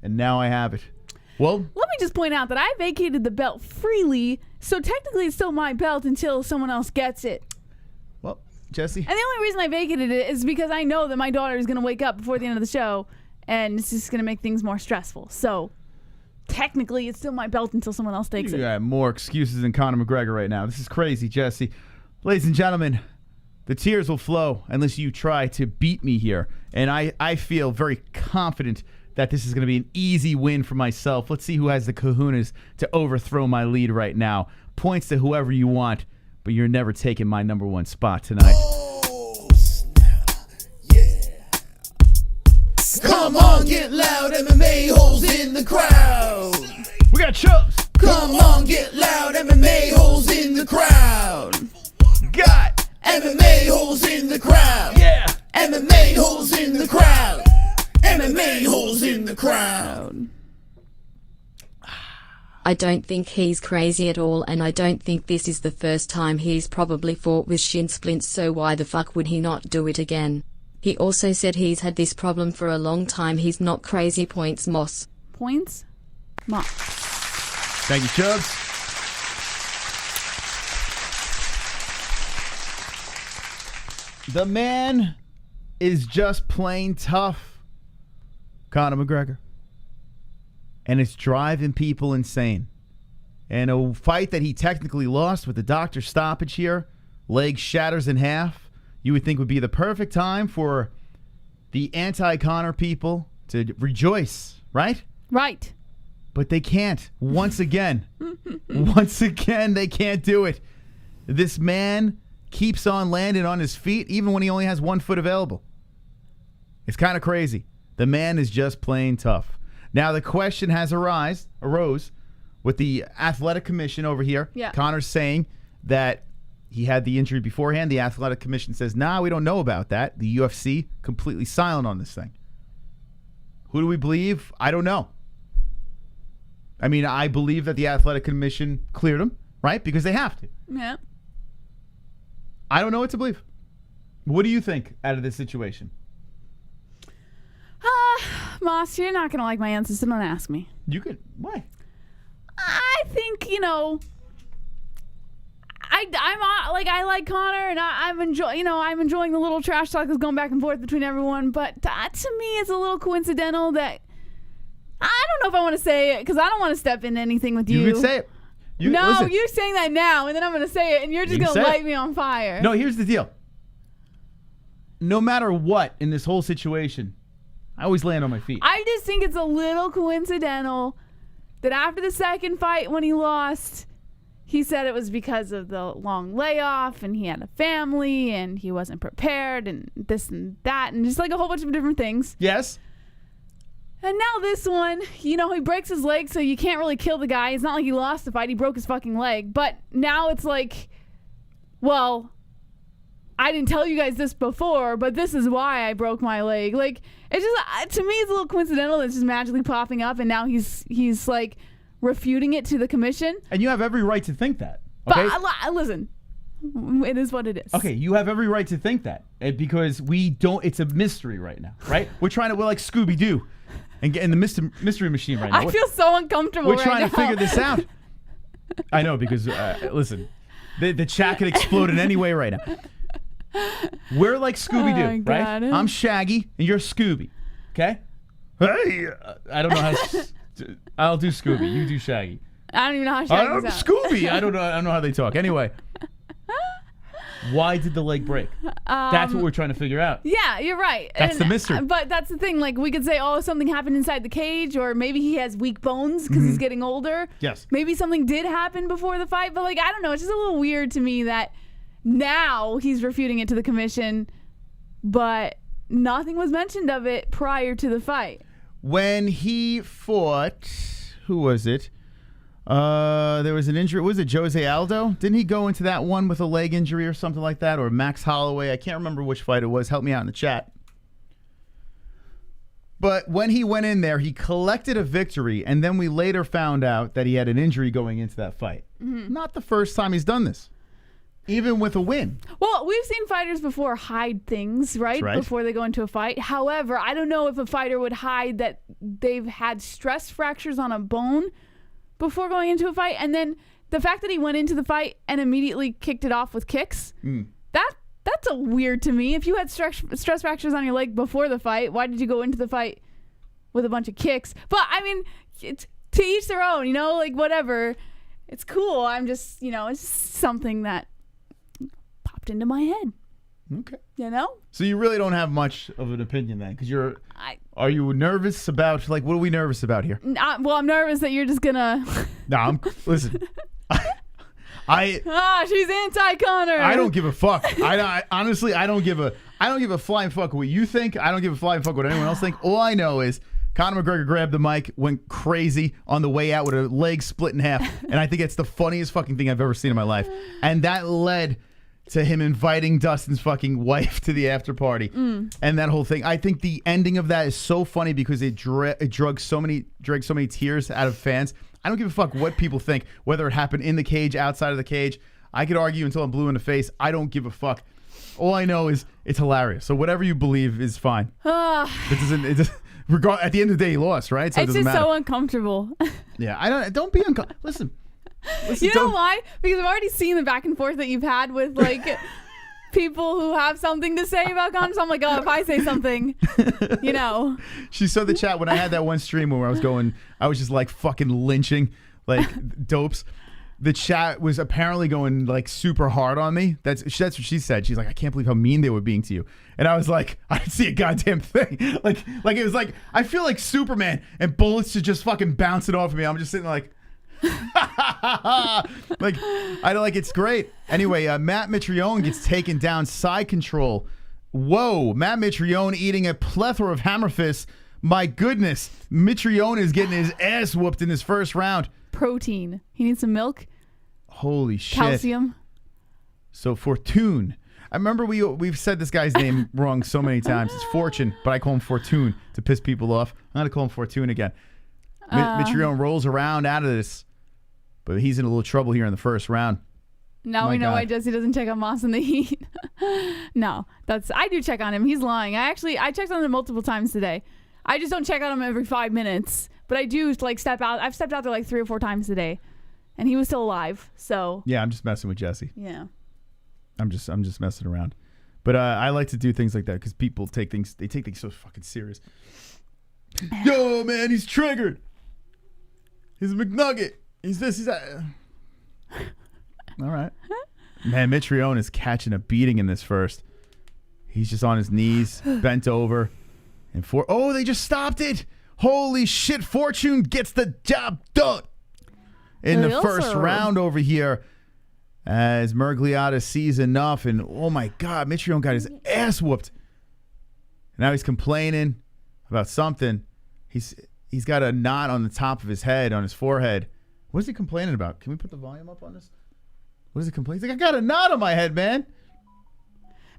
and now I have it. Well, Let me just point out that I vacated the belt freely, so technically it's still my belt until someone else gets it. Well, Jesse. And the only reason I vacated it is because I know that my daughter is going to wake up before the end of the show, and it's just going to make things more stressful. So technically it's still my belt until someone else takes You it. got more excuses than Conor McGregor right now. This is crazy, Jesse. Ladies and gentlemen, the tears will flow unless you try to beat me here. And I feel very confident that this is going to be an easy win for myself. Let's see who has the kahunas to overthrow my lead right now. Points to whoever you want, but you're never taking my number one spot tonight. Oh, snap. Yeah. Come on, get loud, MMA holes in the crowd. We got Chubbs. Come on, get loud, MMA holes in the crowd. Got MMA holes in the crowd. yeah. MMA holes in the crowd. MMA holes in the crowd. I don't think he's crazy at all, and I don't think this is the first time he's probably fought with shin splints, so why the fuck would he not do it again? He also said he's had this problem for a long time. He's not crazy. Points, Moss. Points? Moss. Thank you, Chubbs. The man is just plain tough, Conor McGregor. And it's driving people insane. And a fight that he technically lost with the doctor stoppage here, leg shatters in half, you would think would be the perfect time for the anti-Conor people to rejoice, right? Right. But they can't. Once again. Once again, they can't do it. This man keeps on landing on his feet even when he only has 1 foot available. It's kind of crazy. The man is just plain tough. Now, the question has arose with the athletic commission over here. Yeah. Conor's saying that he had the injury beforehand. The athletic commission says, nah, we don't know about that. The UFC completely silent on this thing. Who do we believe? I don't know. I mean, I believe that the athletic commission cleared him, right? Because they have to. Yeah. I don't know what to believe. What do you think out of this situation? Moss, you're not going to like my answers, so don't ask me. You could. Why? I think, I like Conor, and I'm enjoying the little trash talk that's going back and forth between everyone. But to me, it's a little coincidental that I don't know if I want to say it because I don't want to step into anything with you. You could say it. Listen. You're saying that now, and then I'm going to say it, and you're just going to light me on fire. No, here's the deal. No matter what in this whole situation, I always land on my feet. I just think it's a little coincidental that after the second fight when he lost, he said it was because of the long layoff and he had a family and he wasn't prepared and this and that and just like a whole bunch of different things. Yes. And now this one, he breaks his leg, so you can't really kill the guy. It's not like he lost the fight. He broke his fucking leg. But now it's like, well, I didn't tell you guys this before, but this is why I broke my leg. Like, it's just, to me, it's a little coincidental. It's just magically popping up, and now he's like refuting it to the commission. And you have every right to think that. Okay? But listen, it is what it is. Okay, you have every right to think that because we don't. It's a mystery right now, right? We're like Scooby-Doo and get in the mystery machine right now. I feel so uncomfortable. We're trying to figure this out. I know because listen, the chat could explode in any way right now. We're like Scooby-Doo, right? I'm Shaggy and you're Scooby. Okay? Hey, I don't know how. I'll do Scooby. You do Shaggy. I don't even know how Shaggy sounds. Scooby. I don't know how they talk. Anyway, why did the leg break? That's what we're trying to figure out. Yeah, you're right. That's the mystery. But that's the thing. Like, we could say, oh, something happened inside the cage, or maybe he has weak bones because he's getting older. Yes. Maybe something did happen before the fight, but like, I don't know. It's just a little weird to me that now he's refuting it to the commission, but nothing was mentioned of it prior to the fight. When he fought, who was it? There was an injury. Was it Jose Aldo? Didn't he go into that one with a leg injury or something like that? Or Max Holloway? I can't remember which fight it was. Help me out in the chat. But when he went in there, he collected a victory, and then we later found out that he had an injury going into that fight. Not the first time he's done this. Even with a win. Well, we've seen fighters before hide things, right? Before they go into a fight. However, I don't know if a fighter would hide that they've had stress fractures on a bone before going into a fight, and then the fact that he went into the fight and immediately kicked it off with kicks, that's a weird to me. If you had stress fractures on your leg before the fight, why did you go into the fight with a bunch of kicks? But I mean, it's to each their own, you know, like whatever. It's cool. I'm just, you know, it's something that popped into my head. Okay. You know? So you really don't have much of an opinion then, because are you nervous about, like, what are we nervous about here? Well, I'm nervous that you're just gonna. No, listen. She's anti-Conor. I don't give a fuck. Honestly, I don't give a flying fuck what you think. I don't give a flying fuck what anyone else think. All I know is Conor McGregor grabbed the mic, went crazy on the way out with a leg split in half, and I think it's the funniest fucking thing I've ever seen in my life. And that led to him inviting Dustin's fucking wife to the after party, and that whole thing. I think the ending of that is so funny because it dragged so many tears out of fans. I don't give a fuck what people think, whether it happened in the cage, outside of the cage. I could argue until I'm blue in the face. I don't give a fuck. All I know is it's hilarious. So whatever you believe is fine. At the end of the day, he lost, right? So it's it just matter. so uncomfortable. Yeah, don't be uncomfortable. Listen, you know why? Because I've already seen the back and forth that you've had with like people who have something to say about Conor. So I'm like, oh, if I say something, you know. She saw the chat when I had that one stream where I was just like fucking lynching like dopes. The chat was apparently going like super hard on me. That's what she said. She's like, I can't believe how mean they were being to you. And I was like, I didn't see a goddamn thing. Like it was like, I feel like Superman and bullets should just fucking bounce it off of me. I'm just sitting like, like I don't like. It's great. Anyway, Matt Mitrione gets taken down. Side control. Whoa, Matt Mitrione eating a plethora of hammer fists. My goodness, Mitrione is getting his ass whooped in his first round. Protein. He needs some milk. Holy shit. Calcium. So Fortune. I remember we've said this guy's name wrong so many times. It's Fortune, but I call him Fortune to piss people off. I'm gonna call him Fortune again. Mitrione rolls around out of this, but he's in a little trouble here in the first round. Now we know why Jesse doesn't check on Moss in the heat. No, I do check on him. He's lying. I checked on him multiple times today. I just don't check on him every 5 minutes, but I do like step out. I've stepped out there like 3 or 4 times today, and he was still alive. So yeah, I'm just messing with Jesse. Yeah, I'm just messing around. But I like to do things like that because people take things so fucking serious. Yo, man, he's triggered. He's a McNugget. He's this. He's that. All right. Man, Mitrione is catching a beating in this first. He's just on his knees, bent over. And they just stopped it. Holy shit. Fortune gets the job done in the first round over here as Mergliata sees enough. And oh my God, Mitrione got his ass whooped. Now he's complaining about something. He's got a knot on the top of his head, on his forehead. What is he complaining about? Can we put the volume up on this? What is he complaining? He's like, I got a knot on my head, man.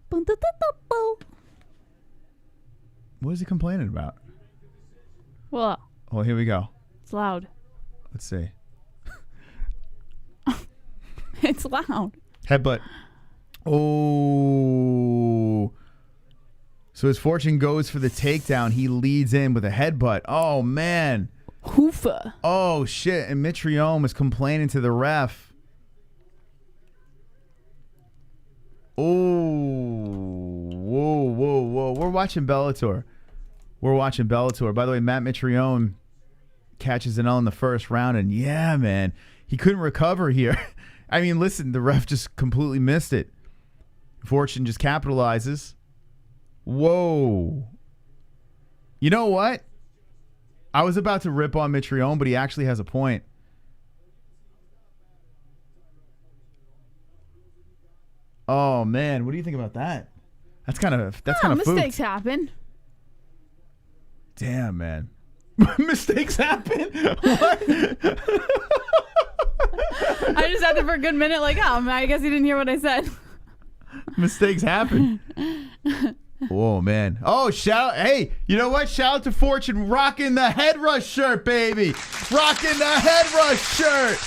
What is he complaining about? Well, here we go. It's loud. Let's see. It's loud. Headbutt. Oh. So his Fortune goes for the takedown. He leads in with a headbutt. Oh, man. Hoofa. Oh, shit. And Mitrione was complaining to the ref. Oh. Whoa. We're watching Bellator. By the way, Matt Mitrione catches an L in the first round. And yeah, man, he couldn't recover here. I mean, listen, the ref just completely missed it. Fortune just capitalizes. Whoa. You know what? I was about to rip on Mitrione, but he actually has a point. Oh man, what do you think about that? That's kind of mistakes happen. Damn, man. Mistakes happen? What? I just had it for a good minute like, I guess he didn't hear what I said. Mistakes happen. Oh, man. Oh, hey, you know what? Shout out to Fortune rocking the head rush shirt, baby. Rocking the head rush shirt.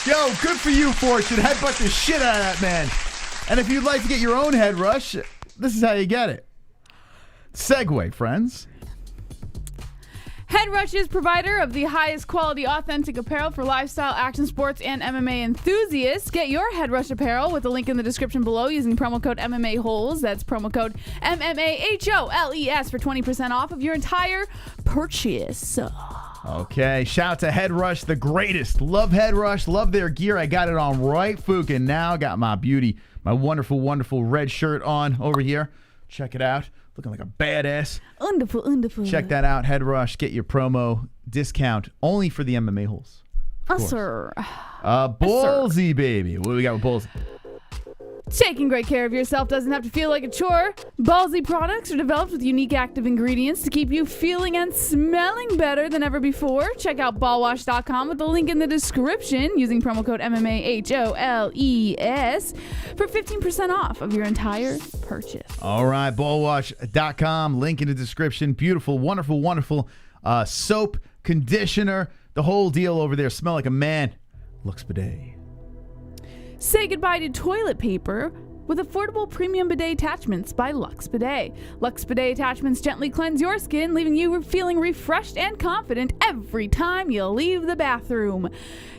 Yo, good for you, Fortune. Headbutt the shit out of that man. And if you'd like to get your own head rush, this is how you get it. Segue, friends. Head Rush is provider of the highest quality authentic apparel for lifestyle, action sports, and MMA enthusiasts. Get your Head Rush apparel with the link in the description below using promo code MMA-Holes. That's promo code MMA-HOLES for 20% off of your entire purchase. Okay, shout out to Head Rush, the greatest. Love Head Rush, love their gear. I got it on right, Fook, and now got my beauty, my wonderful, wonderful red shirt on over here. Check it out. Looking like a badass. Wonderful, wonderful. Check that out, Head Rush. Get your promo discount only for the MMA holes. Sir. Ballsy, baby. What do we got with Ballsy? Taking great care of yourself doesn't have to feel like a chore. Ballsy products are developed with unique active ingredients to keep you feeling and smelling better than ever before. Check out ballwash.com with the link in the description using promo code MMA-HOLES for 15% off of your entire purchase. All right, ballwash.com, link in the description. Beautiful, wonderful, wonderful soap, conditioner, the whole deal over there. Smell like a man. Lux Bidet. Say goodbye to toilet paper with affordable premium bidet attachments by Lux Bidet. Lux Bidet attachments gently cleanse your skin, leaving you feeling refreshed and confident every time you leave the bathroom.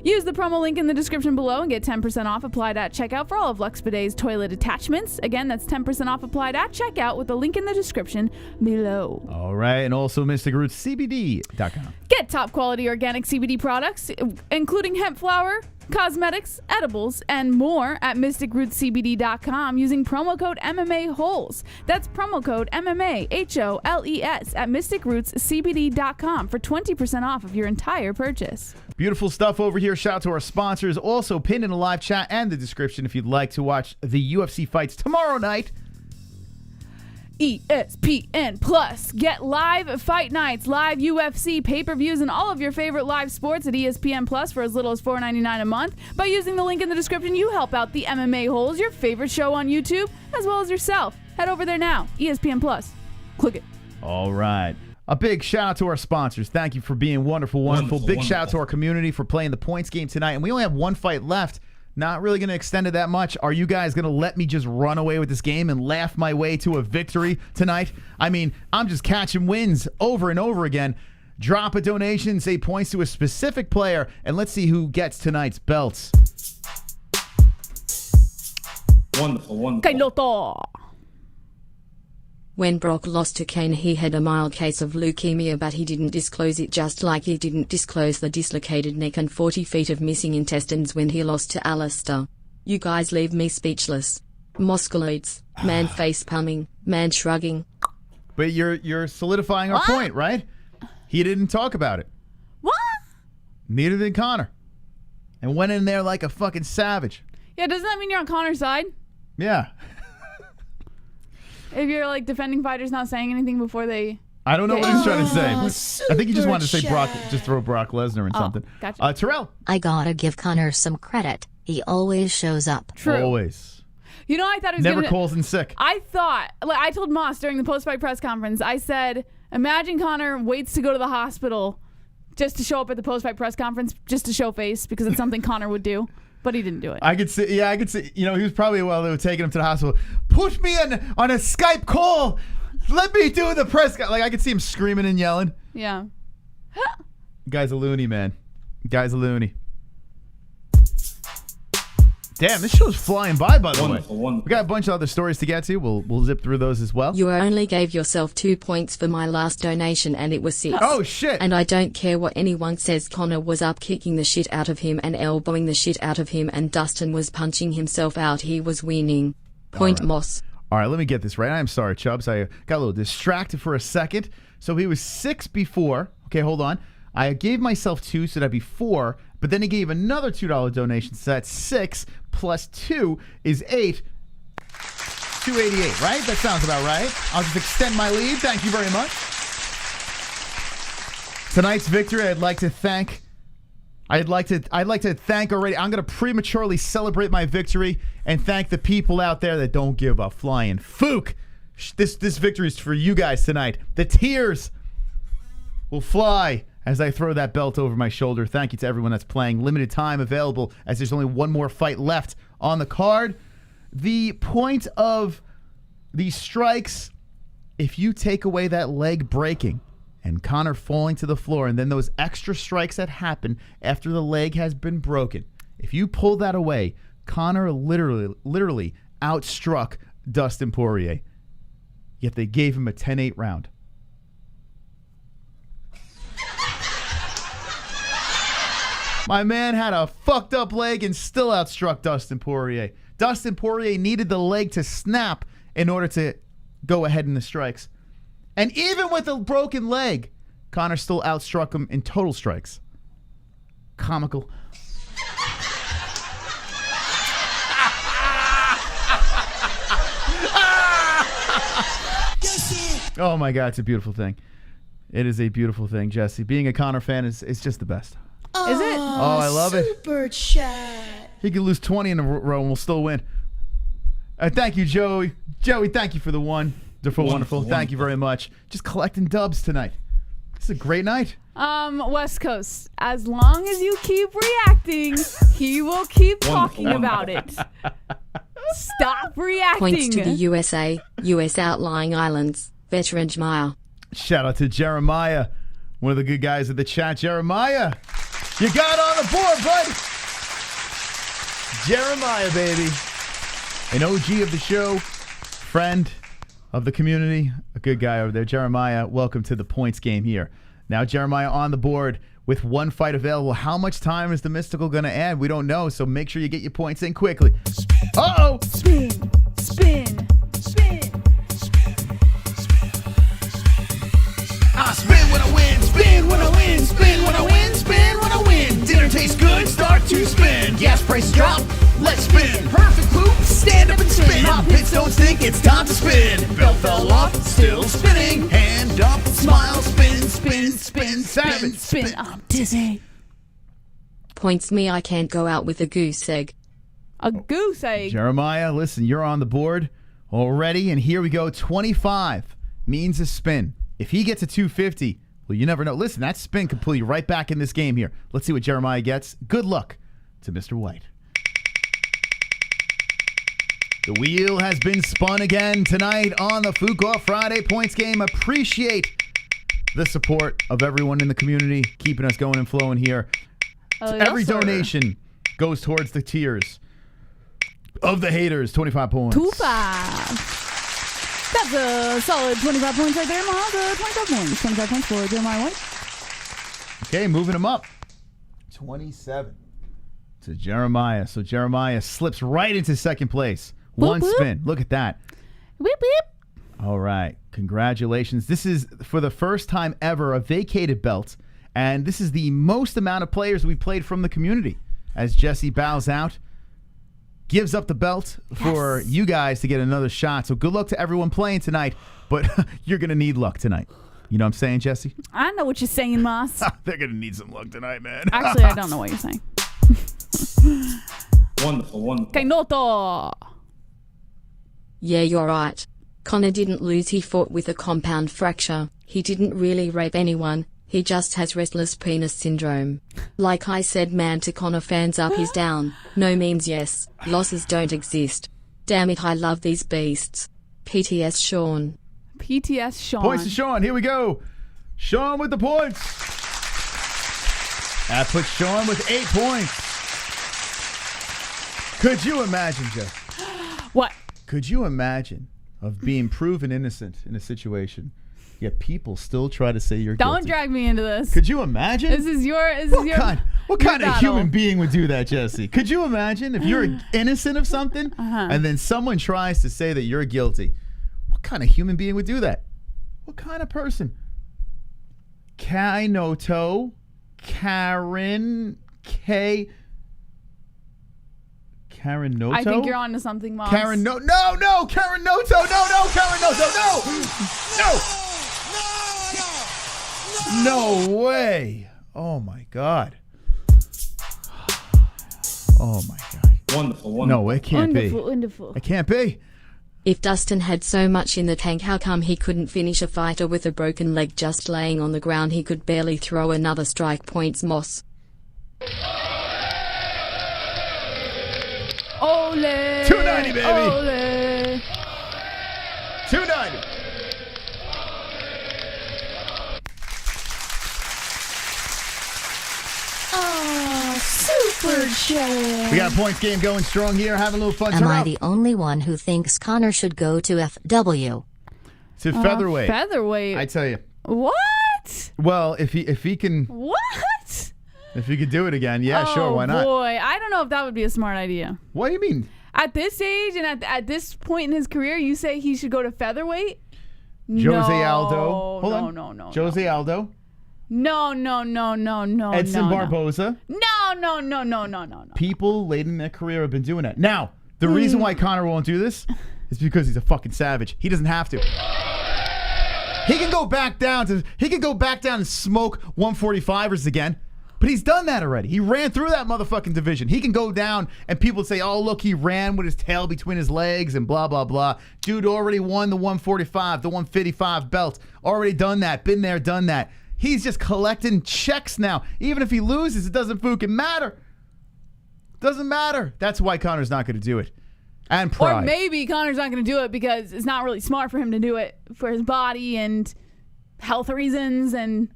Use the promo link in the description below and get 10% off applied at checkout for all of Lux Bidet's toilet attachments. Again, that's 10% off applied at checkout with the link in the description below. All right, and also MysticRootsCBD.com. Get top quality organic CBD products, including hemp flower, cosmetics, edibles, and more at MysticRootsCBD.com using promo code MMA-Holes. That's promo code MMA-HOLES at MysticRootsCBD.com for 20% off of your entire purchase. Beautiful stuff over here. Shout out to our sponsors. Also pinned in the live chat and the description if you'd like to watch the UFC fights tomorrow night. ESPN Plus. Get live fight nights, live UFC pay-per-views, and all of your favorite live sports at ESPN Plus for as little as $4.99 a month. By using the link in the description, you help out the MMA Holes, your favorite show on YouTube, as well as yourself. Head over there now. ESPN Plus. Click it. All right. A big shout out to our sponsors. Thank you for being wonderful, wonderful. Big shout out to our community for playing the points game tonight. And we only have one fight left. Not really going to extend it that much. Are you guys going to let me just run away with this game and laugh my way to a victory tonight? I mean, I'm just catching wins over and over again. Drop a donation, say points to a specific player, and let's see who gets tonight's belts. Wonderful, wonderful. Kailoto. When Brock lost to Kane, he had a mild case of leukemia, but he didn't disclose it, just like he didn't disclose the dislocated neck and 40 feet of missing intestines when he lost to Alistair. You guys leave me speechless. Musculoids, man face palming, man shrugging. But you're solidifying our point, right? He didn't talk about it. What? Neither did Conor. And went in there like a fucking savage. Yeah, doesn't that mean you're on Conor's side? Yeah. If you're like defending fighters not saying anything before they... I don't know what he's trying to say. I think he just wanted to say Super Brock, chat. just throw Brock Lesnar in something. Gotcha. Terrell. I gotta give Conor some credit. He always shows up. True. Always. You know, I thought he was Never gonna... calls in sick. I thought... Like, I told Moss during the post-fight press conference, I said, imagine Conor waits to go to the hospital just to show up at the post-fight press conference, just to show face, because it's something Conor would do. But he didn't do it. I could see, you know, he was probably, while they were taking him to the hospital, put me on a Skype call. Let me do the press. Like, I could see him screaming and yelling. Yeah. Guy's a loony, man. Guy's a loony. Damn, this show's flying by the Wonderful, way. wonderful. We got a bunch of other stories to get to. We'll zip through those as well. You only gave yourself 2 points for my last donation, and it was 6. Oh, shit. And I don't care what anyone says. Conor was up kicking the shit out of him and elbowing the shit out of him, and Dustin was punching himself out. He was winning. Point Moss. All right, let me get this right. I'm sorry, Chubbs. I got a little distracted for a second. So he was 6 before. Okay, hold on. I gave myself 2, so that'd be 4. But then he gave another $2 donation, so that's 6 plus 2 is 8. 288, right? That sounds about right. I'll just extend my lead. Thank you very much. Tonight's victory, I'd like to thank already. I'm going to prematurely celebrate my victory and thank the people out there that don't give a flying fook. This victory is for you guys tonight. The tears will fly as I throw that belt over my shoulder. Thank you to everyone that's playing. Limited time available as there's only one more fight left on the card. The point of these strikes, if you take away that leg breaking and Conor falling to the floor, and then those extra strikes that happen after the leg has been broken. If you pull that away, Conor literally outstruck Dustin Poirier. Yet they gave him a 10-8 round. My man had a fucked up leg and still outstruck Dustin Poirier. Dustin Poirier needed the leg to snap in order to go ahead in the strikes. And even with a broken leg, Conor still outstruck him in total strikes. Comical. Oh my God, it's a beautiful thing. It is a beautiful thing, Jesse. Being a Conor fan is just the best. Is it? Oh, I love it. Super chat. He could lose 20 in a row and we'll still win. Thank you, Joey. Joey, thank you for the wonderful. Thank you very much. Just collecting dubs tonight. This is a great night. West Coast. As long as you keep reacting, he will keep talking about it. Stop reacting. Points to the USA, U.S. outlying islands, veteran Jeremiah. Shout out to Jeremiah, one of the good guys of the chat. Jeremiah, you got on the board, bud. Jeremiah, baby. An OG of the show, friend of the community, a good guy over there. Jeremiah, welcome to the points game here. Now Jeremiah on the board with one fight available. How much time is the Mystical going to add? We don't know, so make sure you get your points in quickly. Uh-oh! Spin, spin, spin. I spin when I win, spin when I win, spin when I win, spin when I win. Dinner tastes good, start to spin. Gas prices drop, let's spin. Perfect poop, stand up and spin. My pits don't stink, it's time to spin. Belt fell off, still spinning. Hand up, smile, spin, spin, spin, spin, spin. I'm dizzy. Points me, I can't go out with a goose egg. A goose egg. Jeremiah, listen, you're on the board already, and here we go. 25 means a spin. If he gets a 250, well, you never know. Listen, that spin could pull you right back in this game here. Let's see what Jeremiah gets. Good luck to Mr. White. The wheel has been spun again tonight on the Fuqua Friday Points Game. Appreciate the support of everyone in the community, keeping us going and flowing here. Every donation goes towards the tiers of the haters. 25 points. 25. That's a solid 25 points right there, Miles. 25 points. 25 points for Jeremiah White. Okay, moving him up. 27 to Jeremiah. So Jeremiah slips right into second place. One Boop, boop. spin. Look at that. Whip, whip. All right. Congratulations. This is, for the first time ever, a vacated belt. And this is the most amount of players we played from the community. As Jesse bows out, gives up the belt for you guys to get another shot. So good luck to everyone playing tonight. But you're going to need luck tonight. You know what I'm saying, Jesse? I know what you're saying, Moss. They're going to need some luck tonight, man. Actually, I don't know what you're saying. Wonderful. Kainoto. Yeah, you're right. Conor didn't lose, he fought with a compound fracture. He didn't really rape anyone, he just has restless penis syndrome. Like I said, man, to Conor fans, up is down. No memes, yes. Losses don't exist. Damn it, I love these beasts. PTS Sean. PTS Sean. Points to Sean. Here we go. Sean with the points. That puts Sean with 8 points. Could you imagine, Jeff? What? Could you imagine of being proven innocent in a situation, yet people still try to say you're guilty? Don't drag me into this. Could you imagine? This is your. What kind of battle. human being would do that, Jesse? Could you imagine if you're innocent of something and then someone tries to say that you're guilty? What kind of human being would do that? What kind of person? Kainoto, Karen, Karen Noto? I think you're on to something, Moss. Karen No, Karen Noto, Karen Noto, no way. Oh my God. Oh my God. Wonderful. No, it can't be. Wonderful. It can't be. If Dustin had so much in the tank, how come he couldn't finish a fighter with a broken leg just laying on the ground? He could barely throw another strike. Points, Moss. Ole. 290, baby. Ole. 290. Super chat. We got a points game going strong here. Having a little fun. Am I the only one who thinks Conor should go to FW? To featherweight. Featherweight. I tell you. What? Well, if he can, What? if he could do it again, yeah, sure, why not? Boy, I don't know if that would be a smart idea. What do you mean? At this age and at this point in his career, you say he should go to featherweight? Jose Aldo. Hold on. No. Jose Aldo. No. Edson Barboza. No. People late in their career have been doing that. Now, the reason why Conor won't do this is because he's a fucking savage. He doesn't have to. He can go back down and smoke 145ers again. But he's done that already. He ran through that motherfucking division. He can go down and people say, oh, look, he ran with his tail between his legs and blah, blah, blah. Dude already won the 145, the 155 belt. Already done that. Been there, done that. He's just collecting checks now. Even if he loses, it doesn't fucking matter. Doesn't matter. That's why Conor's not going to do it. And pride. Or maybe Conor's not going to do it because it's not really smart for him to do it for his body and health reasons and...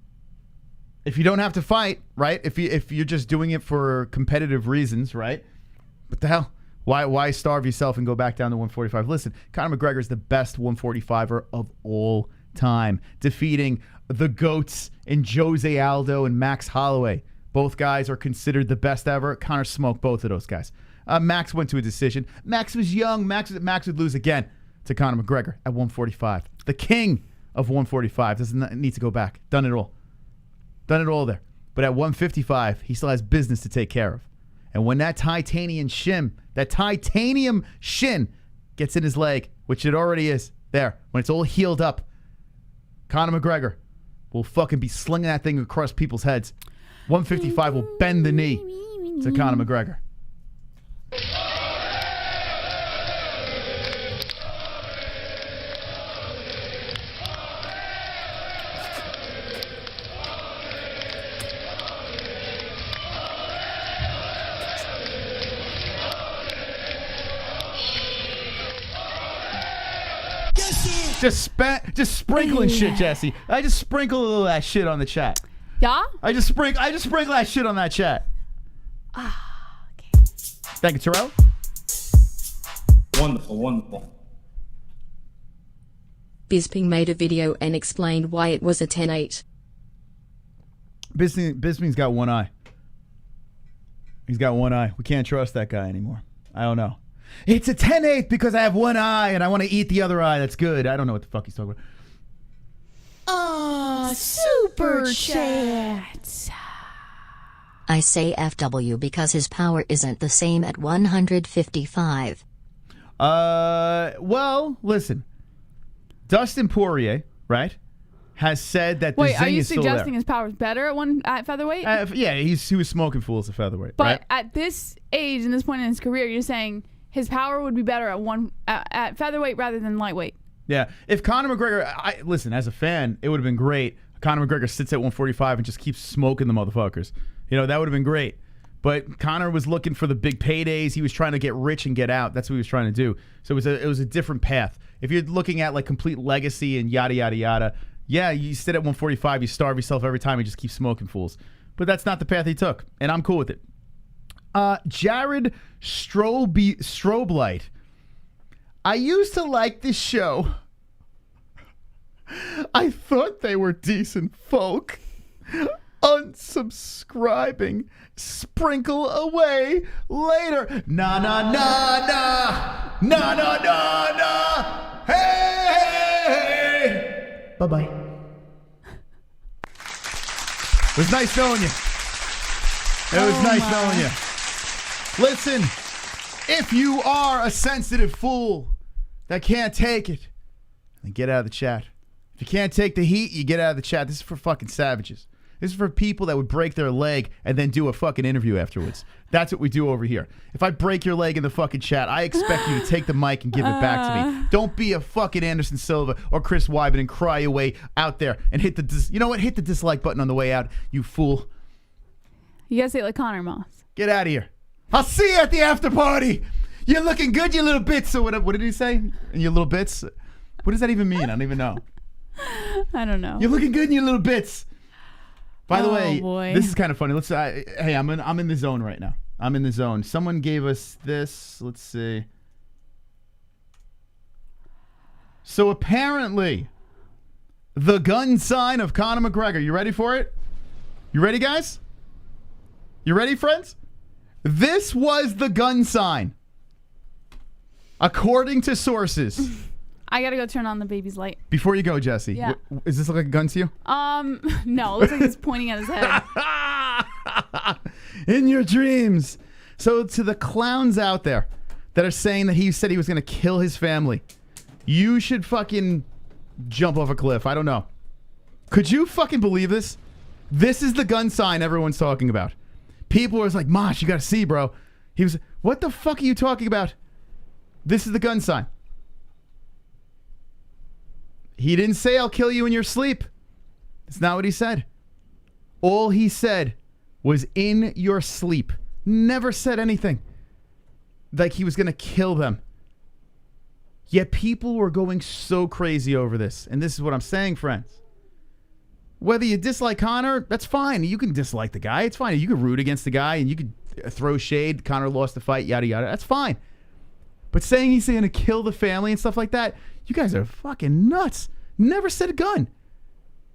If you don't have to fight, right? If you're just doing it for competitive reasons, right? What the hell? Why starve yourself and go back down to 145? Listen, Conor McGregor is the best 145er of all time, defeating the GOATs in Jose Aldo and Max Holloway. Both guys are considered the best ever. Conor smoked both of those guys. Max went to a decision. Max was young. Max would lose again to Conor McGregor at 145. The king of 145 doesn't need to go back. Done it all. Done it all there. But at 155, he still has business to take care of. And when that titanium shin gets in his leg, which it already is there, when it's all healed up, Conor McGregor will fucking be slinging that thing across people's heads. 155 will bend the knee to Conor McGregor. Just sprinkling shit, Jesse. I just sprinkle a little of that shit on the chat. Yeah? I just sprinkle that shit on that chat. Okay. Thank you, Terrell. Wonderful. Bisping made a video and explained why it was a 10-8. Bisping's got one eye. He's got one eye. We can't trust that guy anymore. I don't know. It's a 10-8 because I have one eye and I want to eat the other eye. That's good. I don't know what the fuck he's talking about. Super chat. I say FW because his power isn't the same at 155. Well, listen. Dustin Poirier, right, has said that the Wait, are zing you is still suggesting there. his power's better at featherweight? Yeah, he was smoking fools at featherweight, but right? at this age and this point in his career, you're saying his power would be better at featherweight rather than lightweight. Yeah. If Conor McGregor, listen, as a fan, it would have been great. Conor McGregor sits at 145 and just keeps smoking the motherfuckers. You know, that would have been great. But Conor was looking for the big paydays. He was trying to get rich and get out. That's what he was trying to do. So it was a different path. If you're looking at like complete legacy and yada, yada, yada, yeah, you sit at 145, you starve yourself every time, you just keep smoking fools. But that's not the path he took, and I'm cool with it. Jared Stroblight. I used to like this show. I thought they were decent folk. Unsubscribing. Sprinkle away later. Na na na na. Na na na na. Hey, hey, hey. Bye-bye. It was nice knowing you. It was nice knowing you. Listen, if you are a sensitive fool that can't take it, then get out of the chat. If you can't take the heat, you get out of the chat. This is for fucking savages. This is for people that would break their leg and then do a fucking interview afterwards. That's what we do over here. If I break your leg in the fucking chat, I expect you to take the mic and give it back to me. Don't be a fucking Anderson Silva or Chris Weidman and cry your way out there and hit the you know what? Hit the dislike button on the way out, you fool. You gotta say it like Connor Moss. Get out of here. I'll see you at the after party. You're looking good, you little bits. So what did he say? And your little bits? What does that even mean? I don't even know. I don't know. You're looking good in your little bits. By the way, boy. this is kind of funny. Let's hey, I'm in the zone right now. I'm in the zone. Someone gave us this. Let's see. So apparently, the gun sign of Conor McGregor. You ready for it? You ready, guys? You ready, friends? This was the gun sign. According to sources. I gotta go turn on the baby's light. Before you go, Jesse. Yeah. Does this look like a gun to you? No. It looks like he's pointing at his head. In your dreams. So to the clowns out there that are saying that he said he was going to kill his family, you should fucking jump off a cliff. I don't know. Could you fucking believe this? This is the gun sign everyone's talking about. People were like, Mosh, you got to see, bro. He was, what the fuck are you talking about? This is the gun sign. He didn't say, I'll kill you in your sleep. That's not what he said. All he said was in your sleep. Never said anything like he was going to kill them. Yet people were going so crazy over this. And this is what I'm saying, friends. Whether you dislike Conor, that's fine. You can dislike the guy. It's fine. You can root against the guy and you could throw shade. Conor lost the fight, yada, yada. That's fine. But saying he's going to kill the family and stuff like that, you guys are fucking nuts. Never said a gun.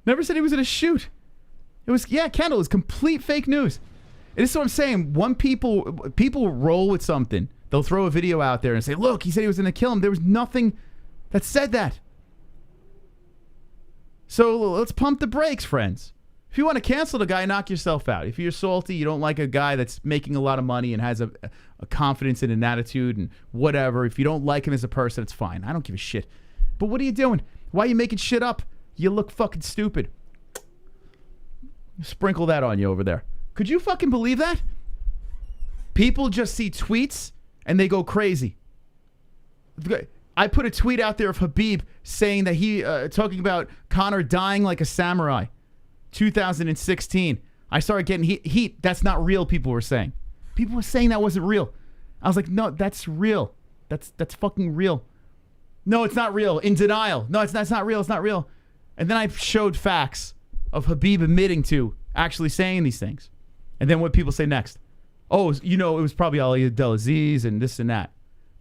Never said he was going to shoot. It was, yeah, Kendall, it's complete fake news. And this is what I'm saying. People roll with something. They'll throw a video out there and say, look, he said he was going to kill him. There was nothing that said that. So let's pump the brakes, friends. If you want to cancel the guy, knock yourself out. If you're salty, you don't like a guy that's making a lot of money and has a confidence and an attitude and whatever. If you don't like him as a person, it's fine. I don't give a shit. But what are you doing? Why are you making shit up? You look fucking stupid. Sprinkle that on you over there. Could you fucking believe that? People just see tweets and they go crazy. I put a tweet out there of Khabib saying that he, talking about Conor dying like a samurai. 2016. I started getting heat. That's not real, people were saying. People were saying that wasn't real. I was like, no, that's real. That's fucking real. No, it's not real. In denial. No, it's not real. It's not real. And then I showed facts of Khabib admitting to actually saying these things. And then what people say next? Oh, you know, it was probably ARIEL and this and that.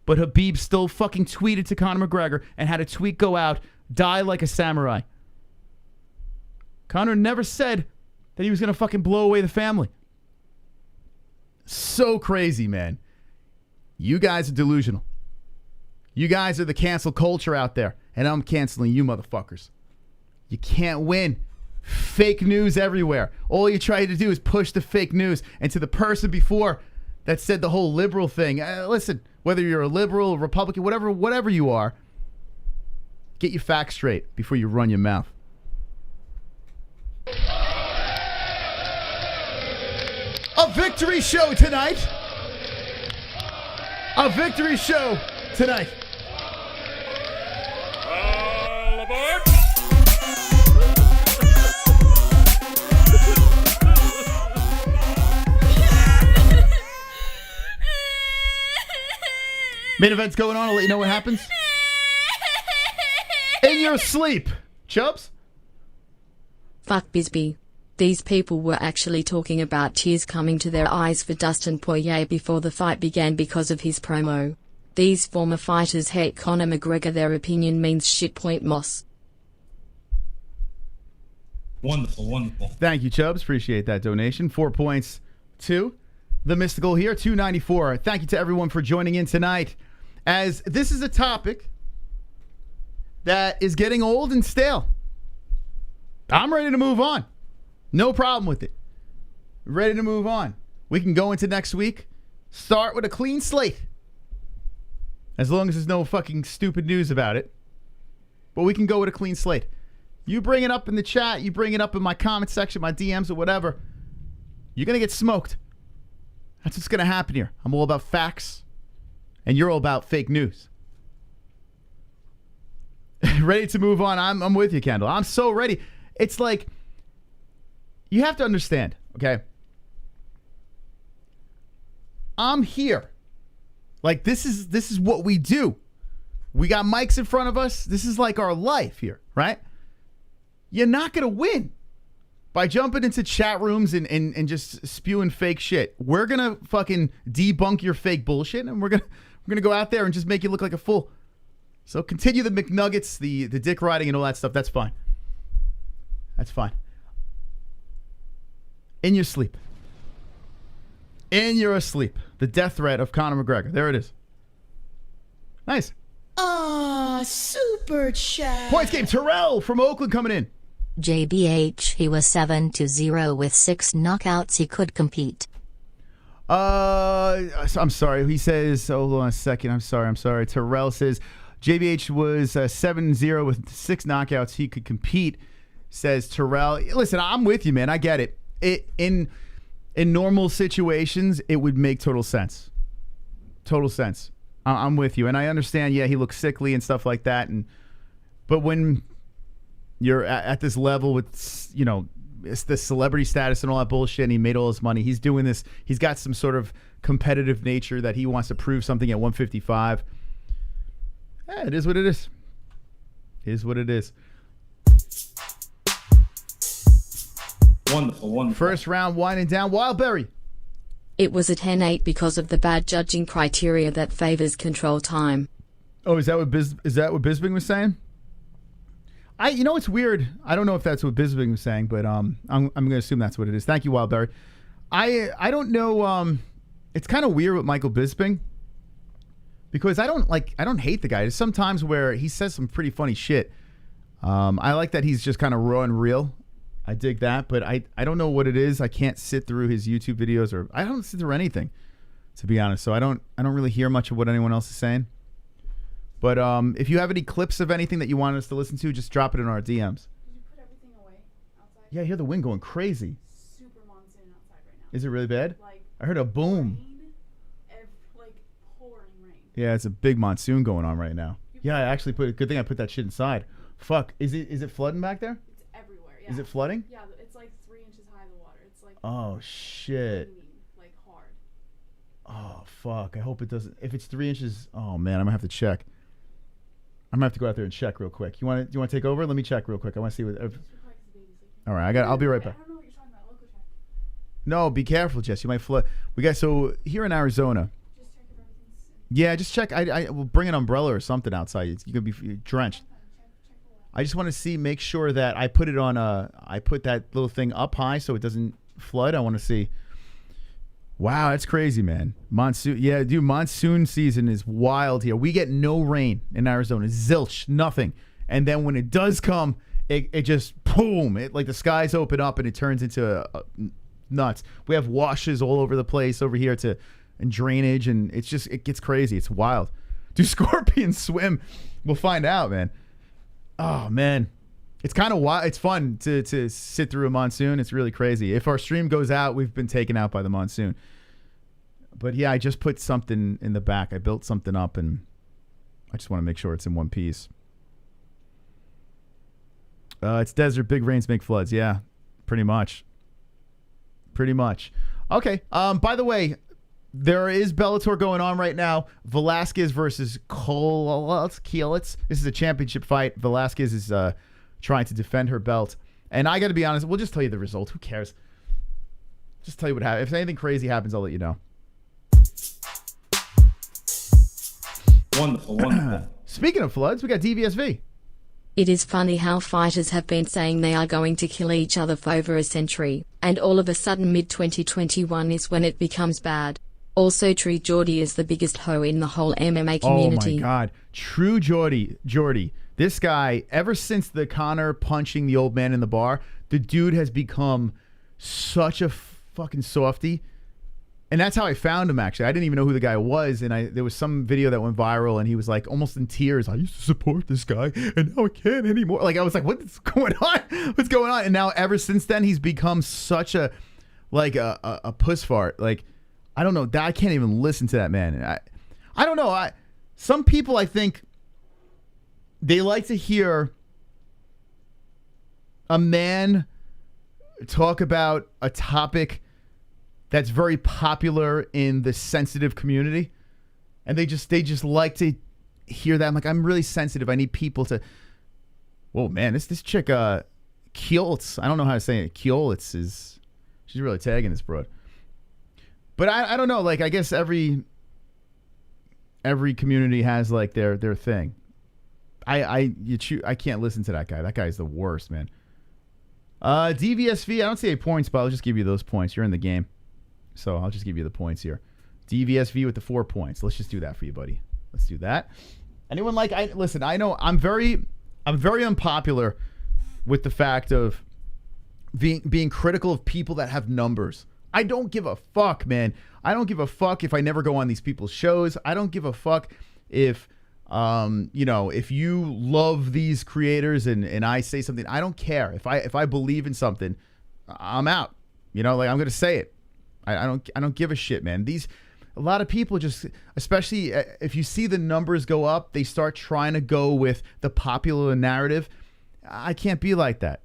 But Khabib still fucking tweeted to Conor McGregor and had a tweet go out, die like a samurai. Conor never said that he was going to fucking blow away the family. So crazy, man. You guys are delusional. You guys are the cancel culture out there. And I'm canceling you motherfuckers. You can't win. Fake news everywhere. All you try to do is push the fake news. And to the person before that said the whole liberal thing, listen, whether you're a liberal, a Republican, whatever you are, get your facts straight before you run your mouth. A victory show tonight. A victory show tonight. All aboard! Main event's going on. I'll let you know what happens. In your sleep. Chubbs? Fuck Bisbee. These people were actually talking about tears coming to their eyes for Dustin Poirier before the fight began because of his promo. These former fighters hate Conor McGregor. Their opinion means shit. Point Moss. Wonderful, wonderful. Thank you, Chubbs. Appreciate that donation. 4 points to the Mystical here, 294. Thank you to everyone for joining in tonight. As this is a topic that is getting old and stale. I'm ready to move on. No problem with it. Ready to move on. We can go into next week. Start with a clean slate. As long as there's no fucking stupid news about it. But we can go with a clean slate. You bring it up in the chat. You bring it up in my comment section, my DMs or whatever. You're going to get smoked. That's what's going to happen here. I'm all about facts. And you're all about fake news. Ready to move on. I'm with you, Kendall. I'm so ready. It's like, you have to understand, okay? I'm here. Like, this is what we do. We got mics in front of us. This is like our life here, right? You're not going to win. by jumping into chat rooms and just spewing fake shit. We're gonna fucking debunk your fake bullshit, and we're gonna go out there and just make you look like a fool. So continue the McNuggets, the dick riding and all that stuff. That's fine. That's fine. In your sleep. In your asleep. The death threat of Conor McGregor. There it is. Nice. Super chat. Points game. Terrell from Oakland coming in. JBH, he was 7-0 with 6 knockouts. He could compete. I'm sorry. He says, hold on a second. I'm sorry. Terrell says JBH was 7-0 with 6 knockouts. He could compete, says Terrell. Listen, I'm with you, man. I get it. In normal situations, it would make total sense. Total sense. I'm with you. And I understand, yeah, he looks sickly and stuff like that. But when you're at this level with, you know, it's the celebrity status and all that bullshit, and he made all his money, he's doing this. He's got some sort of competitive nature that he wants to prove something at 155. It is what it is. It is what it is. Wonderful. First round winding down. Wildberry. It was a 10-8 because of the bad judging criteria that favors control time. Oh, is that what Bisping was saying? You know, it's weird. I don't know if that's what Bisping was saying, but I'm going to assume that's what it is. Thank you, Wildberry. I don't know. It's kind of weird with Michael Bisping because I don't hate the guy. There's some times where he says some pretty funny shit. I like that he's just kind of raw and real. I dig that, but I don't know what it is. I can't sit through his YouTube videos, or I don't sit through anything, to be honest. So I don't really hear much of what anyone else is saying. But if you have any clips of anything that you want us to listen to, just drop it in our DMs. Did you put everything away outside? Yeah, I hear the wind going crazy. Super monsoon outside right now. Is it really bad? Like, I heard a boom. like pouring rain. Yeah, it's a big monsoon going on right now. Yeah, I actually good thing I put that shit inside. Fuck, is it flooding back there? It's everywhere. Yeah. Is it flooding? Yeah, it's like 3 inches high, the water. It's like Oh shit. raining, like hard. Oh fuck. I hope it doesn't. If it's 3 inches, oh man, I'm gonna have to check. I'm gonna have to go out there and check real quick. You want to take over? Let me check real quick. I want to see what. All right, I'll be right back. I don't know what you're talking about. Local check. No, be careful, Jess. You might flood. So here in Arizona. Just check if everything's. Yeah, just check. I will bring an umbrella or something outside. You're gonna be drenched. I just want to make sure that I put it on I put that little thing up high so it doesn't flood. I want to see. Wow, that's crazy, man. Monsoon. Yeah, dude, monsoon season is wild here. We get no rain in Arizona. Zilch, nothing. And then when it does come, it just boom. It like the skies open up and it turns into nuts. We have washes all over the place over here and drainage, and it gets crazy. It's wild. Do scorpions swim? We'll find out, man. Oh man, it's kind of wild. It's fun to sit through a monsoon. It's really crazy. If our stream goes out, we've been taken out by the monsoon. But yeah, I just put something in the back. I built something up, and I just want to make sure it's in one piece. It's desert. Big rains make floods. Yeah, pretty much. Pretty much. Okay. By the way, there is Bellator going on right now. Velasquez versus Kielitz. This is a championship fight. Velasquez is trying to defend her belt. And I got to be honest, we'll just tell you the result. Who cares? Just tell you what happens. If anything crazy happens, I'll let you know. Wonderful. Speaking of floods, we got DVSV. It is funny how fighters have been saying they are going to kill each other for over a century, and all of a sudden mid-2021 is when it becomes bad. Also, True Geordie is the biggest hoe in the whole MMA community. Oh my God. True Geordie. This guy, ever since the Conor punching the old man in the bar, the dude has become such a fucking softy. And that's how I found him, actually. I didn't even know who the guy was, and there was some video that went viral, and he was like almost in tears. I used to support this guy, and now I can't anymore. Like, I was like, what's going on? What's going on? And now ever since then, he's become such a puss fart. Like, I don't know. I can't even listen to that man. I don't know. Some people, I think, they like to hear a man talk about a topic that's very popular in the sensitive community, and they just like to hear that. I'm like, I'm really sensitive. I need people to. Whoa, man, this chick Kieltz. I don't know how to say it. Kieltz is. She's really tagging this broad. But I don't know. Like, I guess every community has like their thing. I can't listen to that guy. That guy's the worst, man. DVSV. I don't see any points, but I'll just give you those points. You're in the game, so I'll just give you the points here. DVSV with the 4 points. Let's just do that for you, buddy. Let's do that. Anyone like? Listen. I know I'm very unpopular with the fact of being critical of people that have numbers. I don't give a fuck, man. I don't give a fuck if I never go on these people's shows. I don't give a fuck if, if you love these creators and I say something. I don't care. If I believe in something, I'm out. I'm going to say it. I don't give a shit, man. A lot of people just, especially if you see the numbers go up, they start trying to go with the popular narrative. I can't be like that.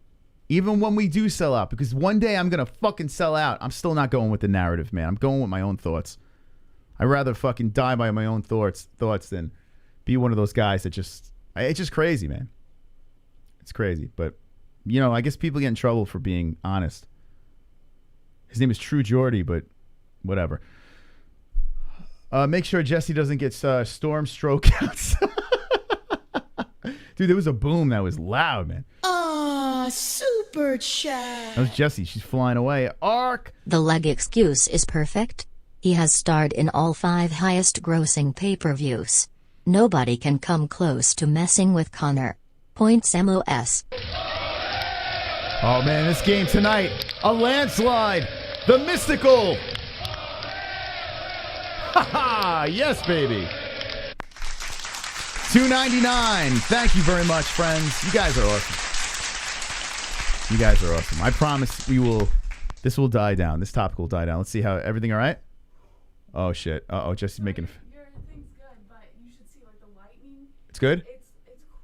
Even when we do sell out, because one day I'm going to fucking sell out. I'm still not going with the narrative, man. I'm going with my own thoughts. I'd rather fucking die by my own thoughts than be one of those guys that it's just crazy, man. It's crazy. But, I guess people get in trouble for being honest. His name is True Jordy, but whatever. Make sure Jesse doesn't get storm strikeouts. Dude, there was a boom that was loud, man. Super chat. That was Jesse. She's flying away. Ark. The leg excuse is perfect. He has starred in all 5 highest grossing pay-per-views. Nobody can come close to messing with Conor. Points MOS. Oh man, this game tonight, a landslide. The mystical. Haha, yes baby. $2.99. Thank you very much, friends. You guys are awesome. You guys are awesome. I promise this will die down. This topic will die down. Let's see how everything all right? Oh shit. Uh-oh, Jesse's making Your thing's good, but you should see like the lightning. It's good? It's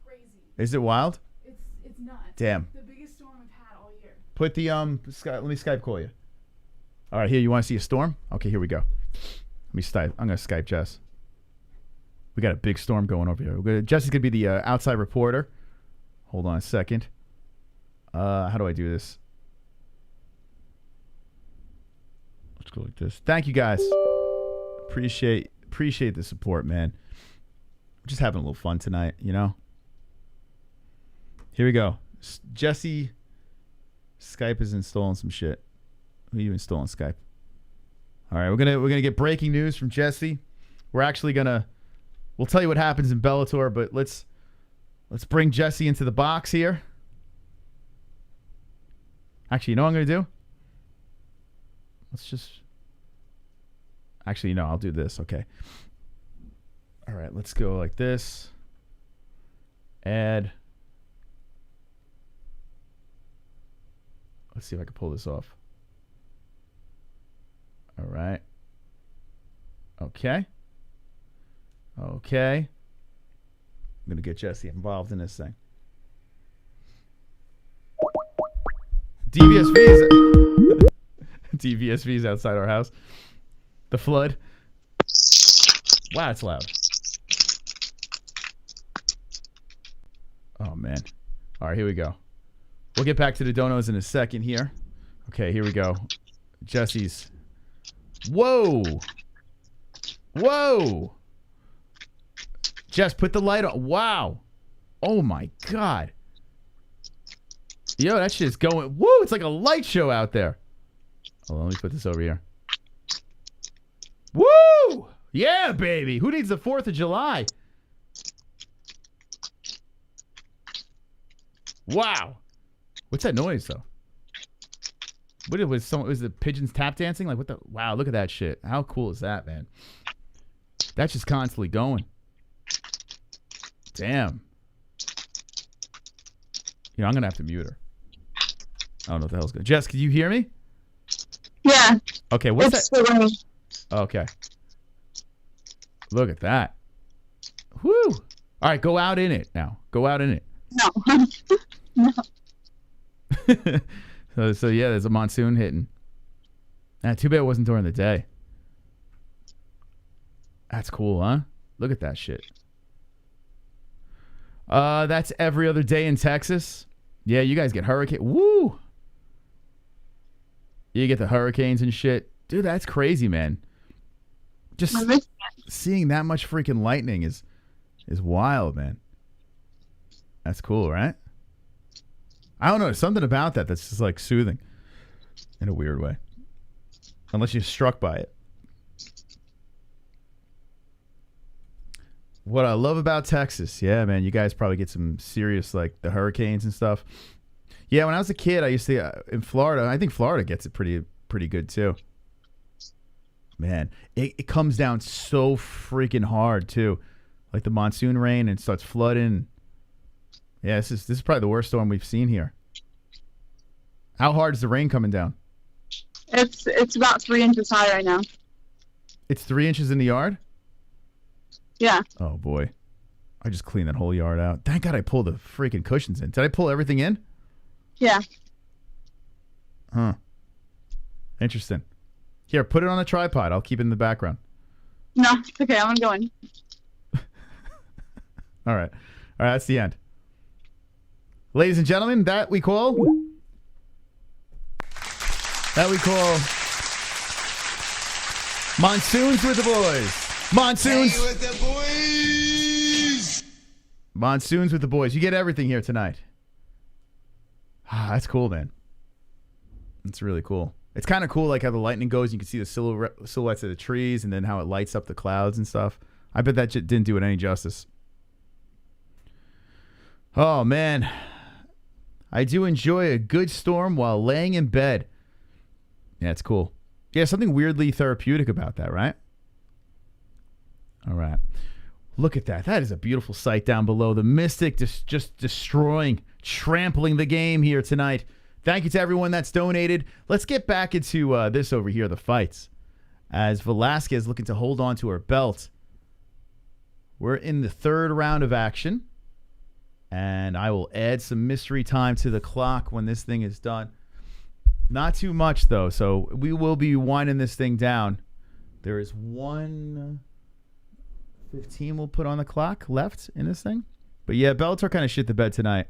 crazy. Is it wild? It's nuts. Damn. The biggest storm we've had all year. Put the let me Skype call you. All right, here, you want to see a storm? Okay, here we go. I'm going to Skype Jess. We got a big storm going over here. Jesse's going to be the outside reporter. Hold on a second. How do I do this? Let's go like this. Thank you guys. Appreciate the support, man. We're just having a little fun tonight, Here we go. Jesse, Skype is installing some shit. Who are you installing Skype? All right, we're gonna get breaking news from Jesse. We're actually we'll tell you what happens in Bellator, but let's bring Jesse into the box here. Actually, you know what I'm gonna do? I'll do this. Okay. All right, let's go like this. Add. Let's see if I can pull this off. All right. Okay. I'm going to get Jesse involved in this thing. DVSV is outside our house. The flood. Wow, it's loud. Oh, man. All right, here we go. We'll get back to the donos in a second here. Okay, here we go. Jesse's. Whoa. Jess, put the light on. Wow. Oh, my God. Yo, that shit is going. Woo, it's like a light show out there. Hold on, let me put this over here. Woo! Yeah, baby. Who needs the 4th of July? Wow. What's that noise, though? Was the pigeons tap dancing? Like, what the? Wow, look at that shit. How cool is that, man? That's just constantly going. Damn. I'm going to have to mute her. I don't know what the hell's going on. Jess, can you hear me? Yeah. Okay, what's it's that? Okay. Look at that. Woo. All right, go out in it now. Go out in it. No. No. So yeah, there's a monsoon hitting. Too bad it wasn't during the day. That's cool, huh? Look at that shit. That's every other day in Texas. Yeah, you guys get hurricane. Woo! You get the hurricanes and shit. Dude, that's crazy, man. Just seeing that much freaking lightning is wild, man. That's cool, right? I don't know. There's something about that that's just like soothing in a weird way. Unless you're struck by it. What I love about Texas, yeah, man, you guys probably get some serious, like, the hurricanes and stuff. Yeah, when I was a kid, I used to, in Florida, I think Florida gets it pretty good, too. Man, it comes down so freaking hard, too. Like the monsoon rain, and it starts flooding. Yeah, this is probably the worst storm we've seen here. How hard is the rain coming down? It's about 3 inches high right now. It's 3 inches in the yard? Yeah. Oh, boy. I just cleaned that whole yard out. Thank God I pulled the freaking cushions in. Did I pull everything in? Yeah. Huh. Interesting. Here, put it on a tripod. I'll keep it in the background. No, it's okay. I'm going. All right. That's the end. Ladies and gentlemen, that we call Monsoons with the Boys. Monsoons with the boys. Monsoons with the boys. You get everything here tonight. Ah, that's cool, man. That's really cool. It's kind of cool, like how the lightning goes. You can see the silhouettes of the trees, and then how it lights up the clouds and stuff. I bet that shit didn't do it any justice. Oh man, I do enjoy a good storm while laying in bed. Yeah, it's cool. Yeah, something weirdly therapeutic about that, right? All right. Look at that. That is a beautiful sight down below. The Mystic just destroying, trampling the game here tonight. Thank you to everyone that's donated. Let's get back into this over here, the fights. As Velasquez looking to hold on to her belt. We're in the third round of action. And I will add some mystery time to the clock when this thing is done. Not too much, though. So we will be winding this thing down. There is 1:15 we'll put on the clock left in this thing. But yeah, Bellator kind of shit the bed tonight.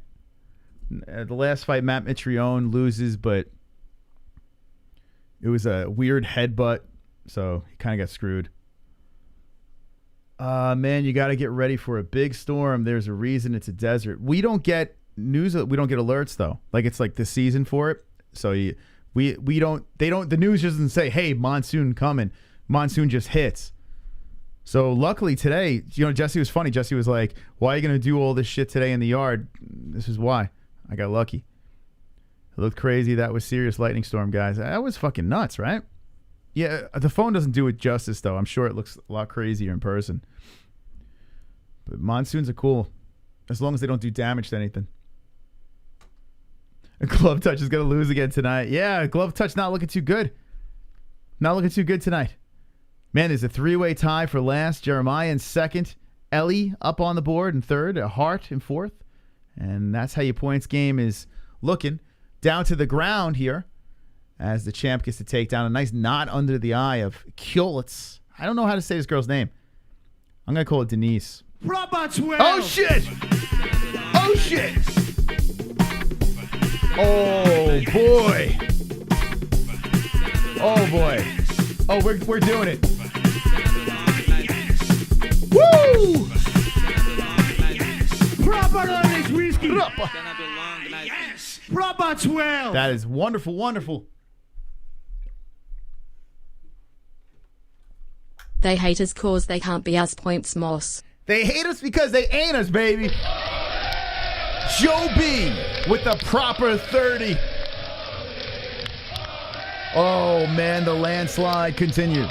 The last fight, Matt Mitrione loses, but it was a weird headbutt, so he kind of got screwed. Man, you got to get ready for a big storm. There's a reason it's a desert. We don't get news. We don't get alerts though. Like it's like the season for it. So we don't. They don't. The news doesn't say, "Hey, monsoon coming." Monsoon just hits. So luckily today, Jesse was funny. Jesse was like, "Why are you gonna do all this shit today in the yard?" This is why. I got lucky. It looked crazy. That was serious lightning storm, guys. That was fucking nuts, right? Yeah, the phone doesn't do it justice, though. I'm sure it looks a lot crazier in person. But monsoons are cool, as long as they don't do damage to anything. And Glove Touch is going to lose again tonight. Yeah, Glove Touch not looking too good. Not looking too good tonight. Man, there's a three-way tie for last. Jeremiah in second. Ellie up on the board in third. A Hart in fourth. And that's how your points game is looking. Down to the ground here as the champ gets to take down a nice knot under the eye of Kjolitz. I don't know how to say this girl's name. I'm going to call it Denise. Oh, shit! Oh, shit! Oh, boy. Oh, boy. Oh, we're doing it. Woo! Proper Irish whiskey. Yes. Proper 12. That is wonderful, wonderful. They hate us cause they can't be us, points Moss. They hate us because they ain't us, baby. Joe B with the proper 30. Oh, man, the landslide continues.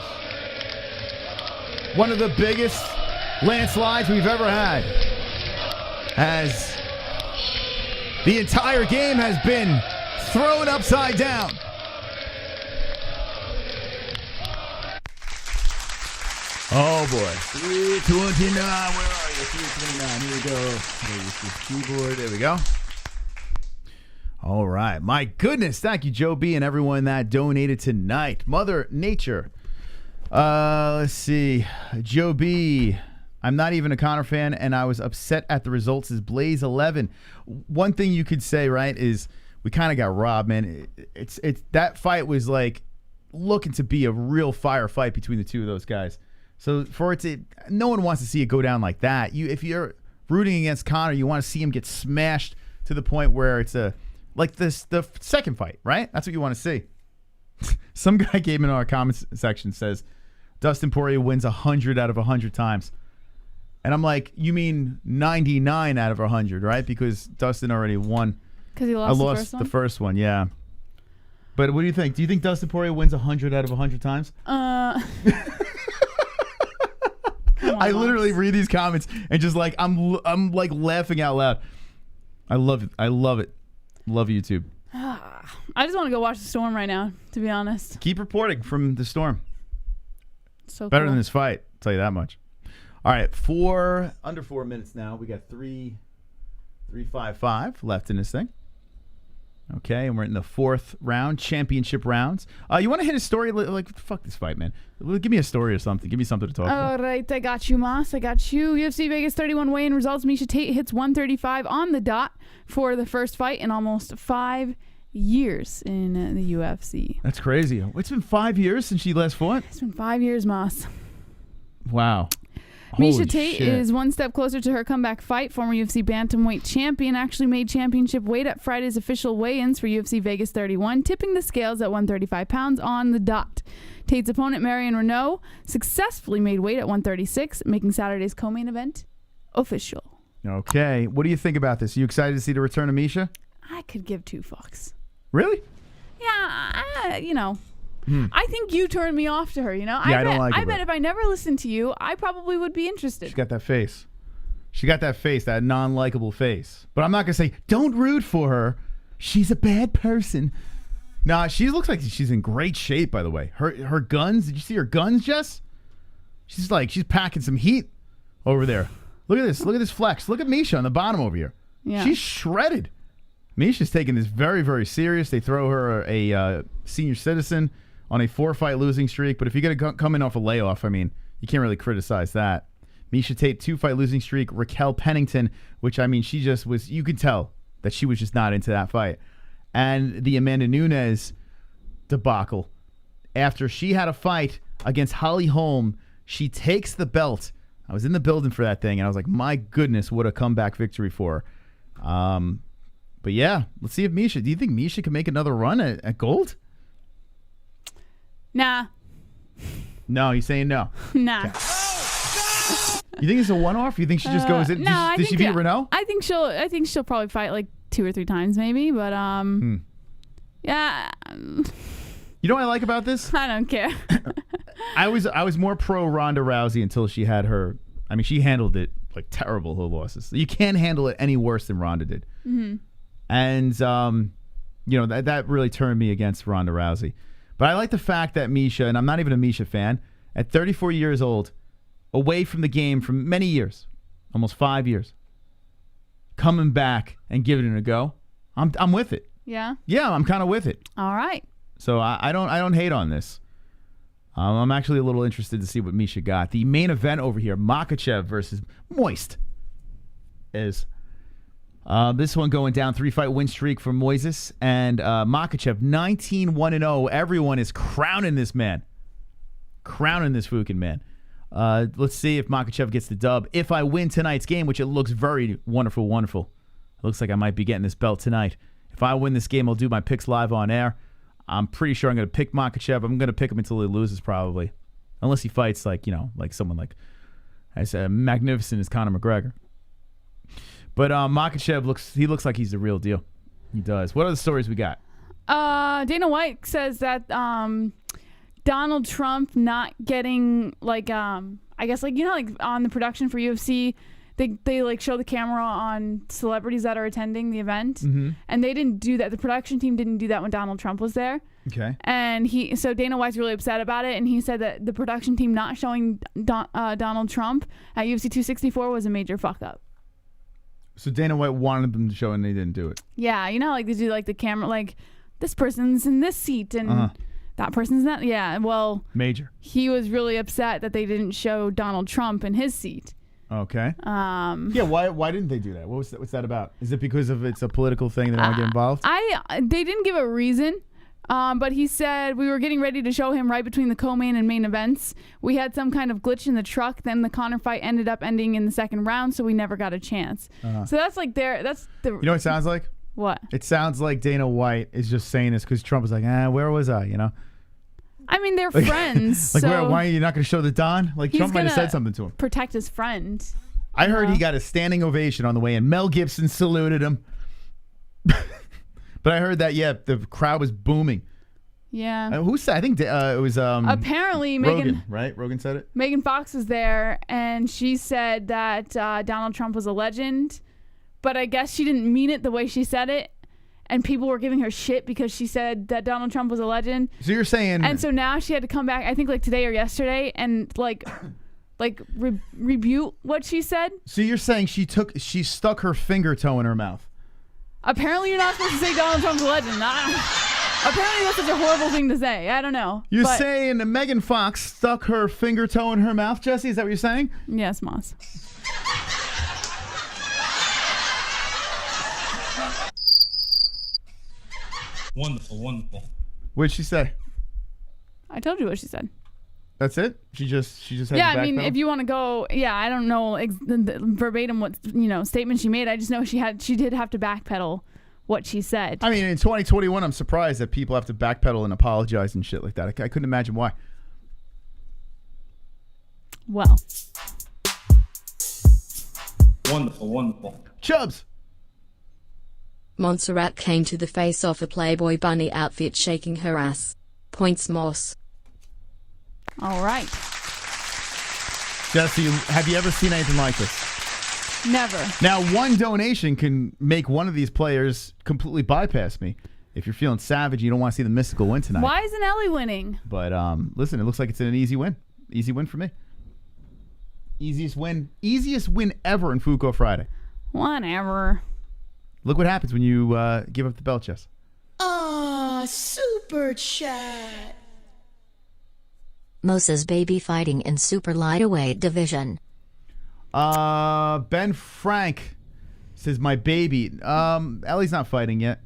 One of the biggest landslides we've ever had. As the entire game has been thrown upside down. Oh boy. 329. Where are you? 329. Here we go. There's this keyboard. There we go. All right. My goodness. Thank you, Joe B, and everyone that donated tonight. Mother Nature. Let's see. Joe B. I'm not even a Conor fan, and I was upset at the results as Blaze 11. One thing you could say, right, is we kind of got robbed, man. It's that fight was like looking to be a real fire fight between the two of those guys. So for it to, no one wants to see it go down like that. If you're rooting against Conor, you want to see him get smashed to the point where it's like the second fight, right? That's what you want to see. Some guy came in our comments section, says Dustin Poirier wins 100 out of 100 times. And I'm like, you mean 99 out of 100, right? Because Dustin already won. Because he lost the first one, yeah. But what do you think? Do you think Dustin Poirier wins 100 out of 100 times? I literally read these comments and just like I'm like laughing out loud. I love it. I love it. Love YouTube. I just want to go watch the storm right now, to be honest. Keep reporting from the storm. So better cool. than this fight, I'll tell you that much. All right, under 4 minutes now. We got 3:55 left in this thing. Okay, and we're in the fourth round, championship rounds. You want to hit a story? Like, fuck this fight, man. Give me a story or something. Give me something to talk about. All right, I got you, Moss. I got you. UFC Vegas 31 weigh-in results. Miesha Tate hits 135 on the dot for the first fight in almost 5 years in the UFC. That's crazy. It's been 5 years since she last fought? It's been 5 years, Moss. Wow. Miesha Tate is one step closer to her comeback fight. Former UFC bantamweight champion actually made championship weight at Friday's official weigh-ins for UFC Vegas 31, tipping the scales at 135 pounds on the dot. Tate's opponent, Marion Renault, successfully made weight at 136, making Saturday's co-main event official. Okay. What do you think about this? Are you excited to see the return of Miesha? I could give two fucks. Really? Yeah, you know. I think you turned me off to her, you know? Yeah, I don't like her. I bet if I never listened to you, I probably would be interested. She got that face. She got that face, that non-likable face. But I'm not going to say, don't root for her. She's a bad person. Nah, she looks like she's in great shape, by the way. Her guns, did you see her guns, Jess? She's packing some heat over there. Look at this. Look at this flex. Look at Miesha on the bottom over here. Yeah. She's shredded. Miesha's taking this very, very serious. They throw her a senior citizen on a 4-fight losing streak. But if you're going to come in off a layoff, I mean, you can't really criticize that. Miesha Tate, 2-fight losing streak. Raquel Pennington, which, I mean, she just was, you could tell that she was just not into that fight. And the Amanda Nunes debacle. After she had a fight against Holly Holm, she takes the belt. I was in the building for that thing, and I was like, my goodness, what a comeback victory for her. But yeah, let's see if Miesha, do you think Miesha can make another run at gold? Nah. No, he's saying no. Nah. Okay. You think it's a one-off? You think she just goes in? No, did she beat Renault? I think she'll probably fight like 2 or 3 times maybe, but yeah. You know what I like about this? I don't care. I was more pro Ronda Rousey until she had her. I mean, she handled it like terrible, her losses. You can't handle it any worse than Ronda did. Mm-hmm. And you know, that really turned me against Ronda Rousey. But I like the fact that Miesha, and I'm not even a Miesha fan, at 34 years old, away from the game for many years, almost 5 years, coming back and giving it a go. I'm with it. Yeah? Yeah, I'm kind of with it. All right. So I don't hate on this. I'm actually a little interested to see what Miesha got. The main event over here, Makhachev versus Moist, is this one going down, 3-fight win streak for Moises. And Makhachev, 19-1-0. Everyone is crowning this man. Crowning this fucking man. Let's see if Makhachev gets the dub. If I win tonight's game, which it looks very wonderful. It looks like I might be getting this belt tonight. If I win this game, I'll do my picks live on air. I'm pretty sure I'm going to pick Makhachev. I'm going to pick him until he loses, probably. Unless he fights like someone like as magnificent as Conor McGregor. But Makhachev looks like he's the real deal. He does. What other stories we got? Dana White says that Donald Trump not getting like I guess like, you know, like on the production for UFC, they like show the camera on celebrities that are attending the event, and they didn't do that. The production team didn't do that when Donald Trump was there. Okay. And so Dana White's really upset about it, and he said that the production team not showing Donald Trump at UFC 264 was a major fuck up. So Dana White wanted them to show, and they didn't do it. Yeah, you know, like they do like the camera, like this person's in this seat and that person's in that. Yeah, well, major. He was really upset that they didn't show Donald Trump in his seat. Okay. Yeah. Why didn't they do that? What's that about? Is it because of it's a political thing they don't get involved? They didn't give a reason. But he said we were getting ready to show him right between the co-main and main events. We had some kind of glitch in the truck. Then the Conor fight ended up ending in the second round, so we never got a chance. So that's like that's the. You know what it sounds like? What? It sounds like Dana White is just saying this because Trump was like, where was I? You know. I mean, they're friends. Like, so why are you not going to show the Don? Like, Trump might have said something to him. Protect his friend. I heard he got a standing ovation on the way in. Mel Gibson saluted him. But I heard that, the crowd was booming. Yeah. Who said? I think it was apparently Rogan, Megan. right? Rogan said it. Megan Fox was there, and she said that Donald Trump was a legend, but I guess she didn't mean it the way she said it, and people were giving her shit because she said that Donald Trump was a legend. So you're saying? And so now she had to come back. I think like today or yesterday, and rebuke what she said. So you're saying she stuck her finger toe in her mouth? Apparently, you're not supposed to say Donald Trump's a legend. Apparently, that's such a horrible thing to say. I don't know. You're saying that Megan Fox stuck her finger toe in her mouth, Jesse? Is that what you're saying? Yes, Moss. Wonderful, wonderful. What'd she say? I told you what she said. That's it? She just had I mean, if you want to go, I don't know verbatim what statement she made. I just know she did have to backpedal what she said. I mean, in 2021, I'm surprised that people have to backpedal and apologize and shit like that. I couldn't imagine why. Well. Wonderful, wonderful. Chubbs. Montserrat came to the face-off a Playboy bunny outfit shaking her ass. Points Moss. All right. Jesse, have you ever seen anything like this? Never. Now, one donation can make one of these players completely bypass me. If you're feeling savage, you don't want to see the mystical win tonight. Why isn't Ellie winning? But listen, it looks like it's an easy win. Easy win for me. Easiest win ever in Fuko Friday. Whatever. Look what happens when you give up the belt, Jess. Super chat. Mosa's baby fighting in super lightweight division. Ben Frank says my baby. Ellie's not fighting yet.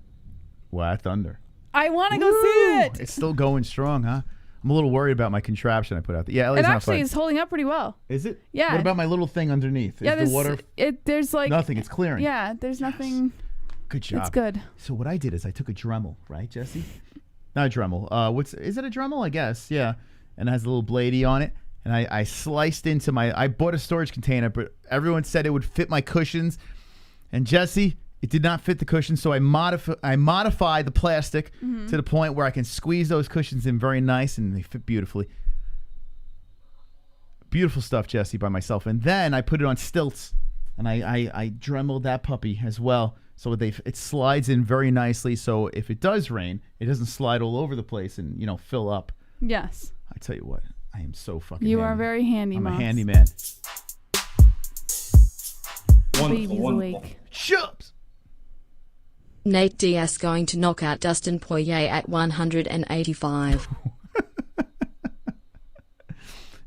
Wow, thunder. I want to go see it. It's still going strong, huh? I'm a little worried about my contraption I put out there. Yeah, Ellie's not fighting. It actually is holding up pretty well. Is it? Yeah. What about my little thing underneath? Is the water? There's like nothing. It's clearing. Yeah, there's nothing. Good job. It's good. So what I did is I took a Dremel, right, Jesse? Not a Dremel. Is it a Dremel? I guess. Yeah. And it has a little bladey on it. And I sliced into I bought a storage container, but everyone said it would fit my cushions. And Jesse, it did not fit the cushions, so I modified the plastic to the point where I can squeeze those cushions in very nice, and they fit beautifully. Beautiful stuff, Jesse, by myself. And then I put it on stilts, and I Dremeled that puppy as well, so it slides in very nicely, so if it does rain, it doesn't slide all over the place and, fill up. Yes. I tell you what, I am so fucking You handy. are very handy, I'm Moss. a handy man. Baby's wonderful. awake. Chubbs! Nate Diaz going to knock out Dustin Poirier at 185.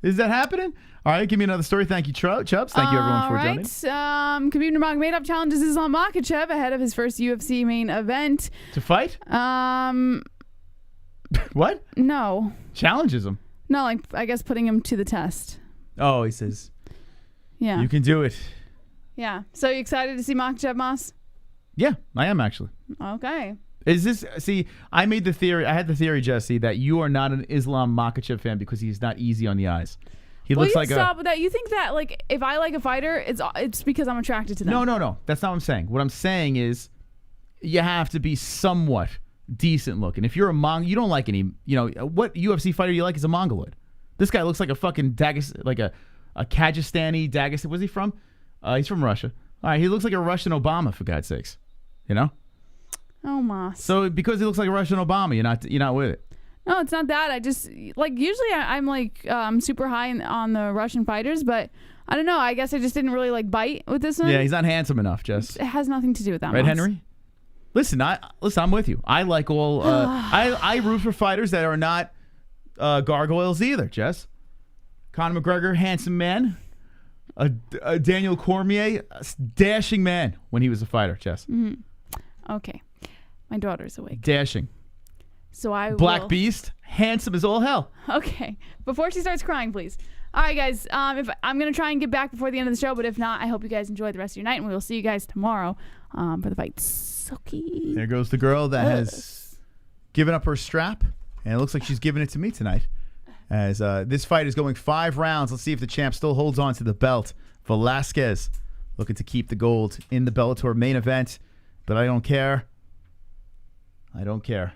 Is that happening? All right, give me another story. Thank you, Chubbs. Thank you, everyone, for joining. Khabib Nurmagomedov challenges Islam Makhachev ahead of his first UFC main event. To fight? What? No. Challenges him. No, I guess putting him to the test. Oh, he says, yeah, you can do it. Yeah. So you excited to see Makhachev, Moss? Yeah, I am actually. Okay. Is this, see, I had the theory, Jesse, that you are not an Islam Makhachev fan because he's not easy on the eyes. He looks like stop with that. You think that if I like a fighter, it's because I'm attracted to them? No. That's not what I'm saying. What I'm saying is you have to be somewhat decent looking. If you're a Mongol, you don't like any, what UFC fighter you like is a Mongoloid. This guy looks like a fucking like a Kyrgyzstani Dagestan. Where's he from? He's from Russia. All right, he looks like a Russian Obama, for God's sakes. Oh, Moss. So because he looks like a Russian Obama, you're not with it. No, it's not that. I just usually I'm super high on the Russian fighters, but I don't know. I guess I just didn't really bite with this one. Yeah, he's not handsome enough, Jess. It has nothing to do with that. Right, Moss. Henry? Listen, I'm with you. I like all. I root for fighters that are not gargoyles either, Jess. Conor McGregor, handsome man. a Daniel Cormier, a dashing man when he was a fighter, Jess. Okay. My daughter's awake. Dashing. So I Black will... Beast, handsome as all hell. Okay. Before she starts crying, please. All right, guys. If I'm going to try and get back before the end of the show, but if not, I hope you guys enjoy the rest of your night, and we will see you guys tomorrow for the fight. Sucky. There goes the girl that has given up her strap, and it looks like she's giving it to me tonight. As this fight is going 5 rounds. Let's see if the champ still holds on to the belt. Velasquez looking to keep the gold in the Bellator main event, but I don't care. I don't care.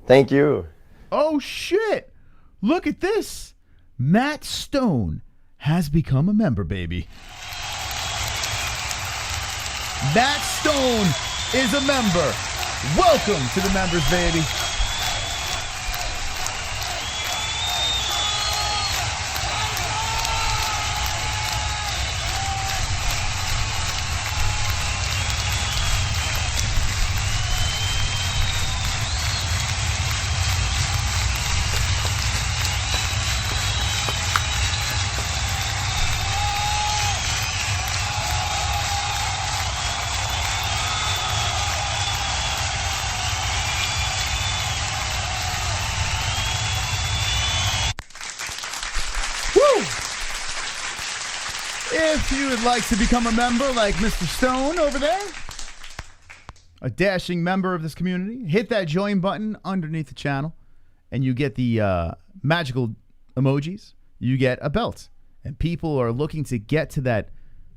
Thank you. Oh, shit. Look at this. Matt Stone has become a member, baby. Matt Stone is a member. Welcome to the members, baby. If you would like to become a member like Mr. Stone over there, a dashing member of this community, hit that join button underneath the channel, and you get the magical emojis. You get a belt. And people are looking to get to that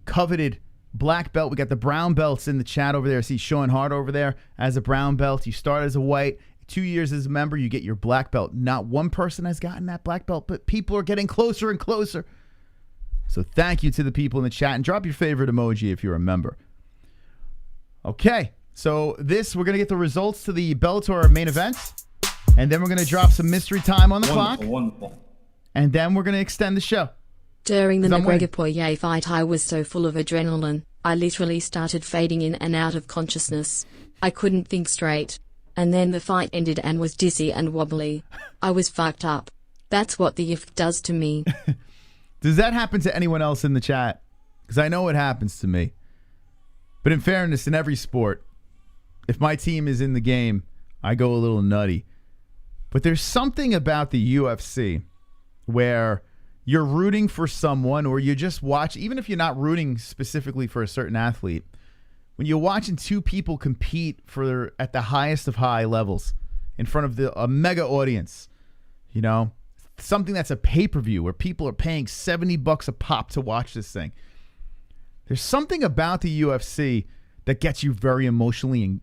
coveted black belt. We got the brown belts in the chat over there. See Sean Hart over there as a brown belt. You start as a white. 2 years as a member, you get your black belt. Not one person has gotten that black belt, but people are getting closer and closer. So thank you to the people in the chat, and drop your favorite emoji if you're a member. Okay, so we're going to get the results to the Bellator main event, and then we're going to drop some mystery time on the clock, Wonderful. and then we're going to extend the show. During the McGregor-Poirier fight, I was so full of adrenaline, I literally started fading in and out of consciousness. I couldn't think straight. And then the fight ended and was dizzy and wobbly. I was fucked up. That's what the IF does to me. Does that happen to anyone else in the chat? Because I know it happens to me. But in fairness, in every sport, if my team is in the game, I go a little nutty. But there's something about the UFC where you're rooting for someone, or you just watch, even if you're not rooting specifically for a certain athlete, when you're watching two people compete at the highest of high levels in front of a mega audience, you know, something that's a pay-per-view where people are paying $70 a pop to watch this thing. There's something about the UFC that gets you very emotionally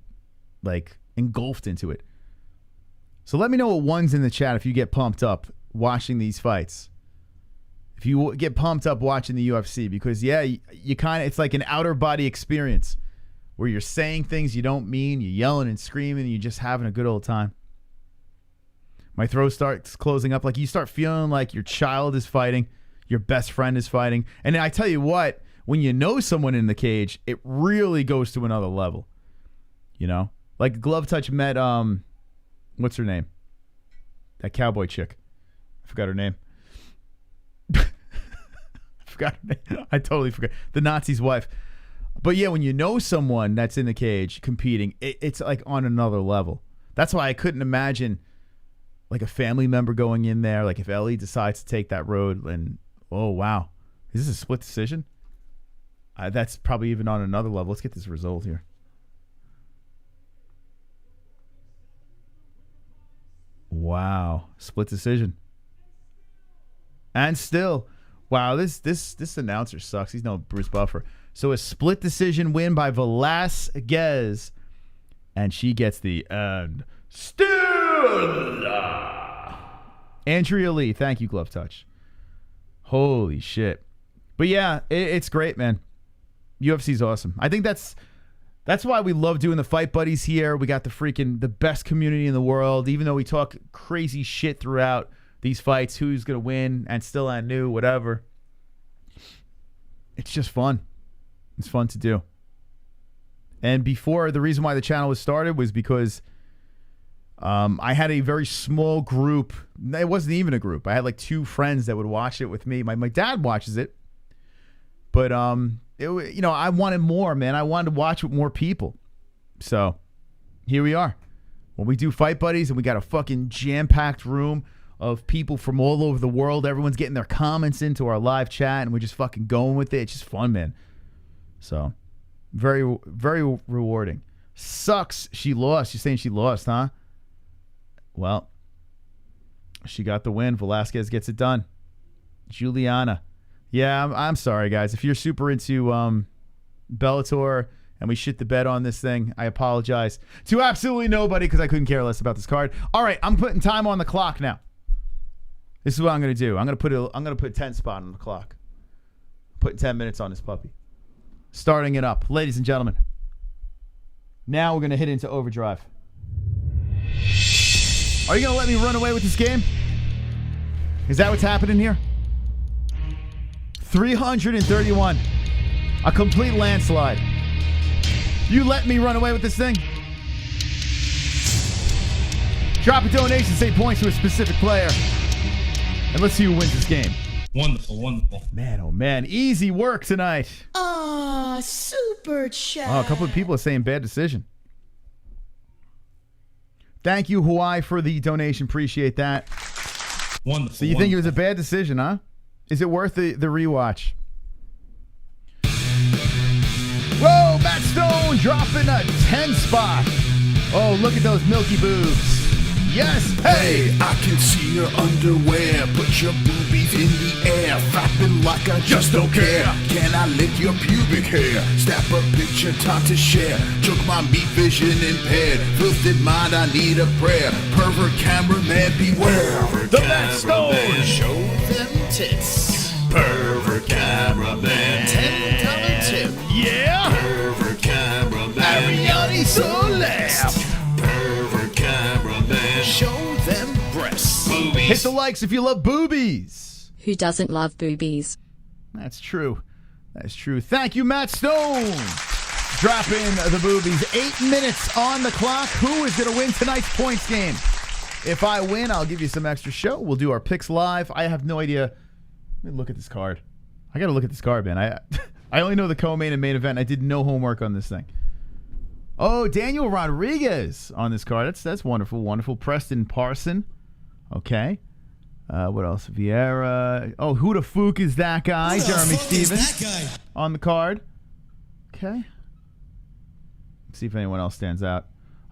engulfed into it. So let me know what one's in the chat if you get pumped up watching these fights. If you get pumped up watching the UFC, because you it's like an outer body experience where you're saying things you don't mean, you're yelling and screaming, and you're just having a good old time. My throat starts closing up. Like, you start feeling like your child is fighting, your best friend is fighting. And I tell you what, when you know someone in the cage, it really goes to another level. You know? Like, Glove Touch met, what's her name? That cowboy chick. I forgot her name. I totally forgot. The Nazi's wife. But yeah, when you know someone that's in the cage competing, it's like on another level. That's why I couldn't imagine like a family member going in there. Like if Ellie decides to take that road and, oh, wow. Is this a split decision? That's probably even on another level. Let's get this result here. Wow. Split decision. And still, wow, this announcer sucks. He's no Bruce Buffer. So a split decision win by Velasquez. And she gets the end. Still. Andrea Lee. Thank you, Glove Touch. Holy shit. But yeah, it's great, man. UFC's awesome. I think that's why we love doing the Fight Buddies here. We got the best community in the world. Even though we talk crazy shit throughout these fights, who's going to win, and still I knew, whatever. It's just fun. It's fun to do. And before, the reason why the channel was started was because I had a very small group. It wasn't even a group. I had like 2 friends that would watch it with me. My dad watches it, But I wanted more, man. I wanted to watch with more people. So here we are. When we do Fight Buddies and we got a fucking jam-packed room of people from all over the world, everyone's getting their comments into our live chat and we're just fucking going with it. It's just fun, man. So very, very rewarding. Sucks she lost. You're saying she lost, huh? Well, she got the win. Velasquez gets it done. Juliana. Yeah, I'm sorry, guys. If you're super into Bellator and we shit the bed on this thing, I apologize to absolutely nobody because I couldn't care less about this card. All right, I'm putting time on the clock now. This is what I'm going to do. I'm going to put 10 spot on the clock. Putting 10 minutes on this puppy. Starting it up. Ladies and gentlemen. Now we're going to hit into overdrive. Are you going to let me run away with this game? Is that what's happening here? 331. A complete landslide. You let me run away with this thing? Drop a donation, say points to a specific player. And let's see who wins this game. Wonderful, wonderful. Man, oh man. Easy work tonight. Ah, super chat. Oh, a couple of people are saying bad decision. Thank you, Hawaii, for the donation. Appreciate that. Wonderful. So you think it was a bad decision, huh? Is it worth the rewatch? Whoa, Matt Stone dropping a 10 spot. Oh, look at those milky boobs. Yes, hey! I can see your underwear. Put your boobies in the air. Flapping like I just don't care. Can I lick your pubic hair? Snap a picture, time to share. Took my meat vision impaired. Filthy mind, I need a prayer. Pervert cameraman, beware. The Matt Stone. Show them tits. Pervert cameraman. $10 tip. Yeah! Pervert cameraman. Ariel Celeste. Pervert cameraman. Show them breasts. Boobies. Hit the likes if you love boobies. Who doesn't love boobies? That's true. That's true. Thank you, Matt Stone. Drop in the boobies. 8 minutes on the clock. Who is going to win tonight's points game? If I win, I'll give you some extra show. We'll do our picks live. I have no idea. Let me look at this card. I got to look at this card, man. I only know the co-main and main event. I did no homework on this thing. Oh, Daniel Rodriguez on this card. That's wonderful, wonderful. Preston Parson. Okay. What else? Vieira. Oh, who the fuck is that guy? Jeremy Stevens on the card. Okay. Let's see if anyone else stands out.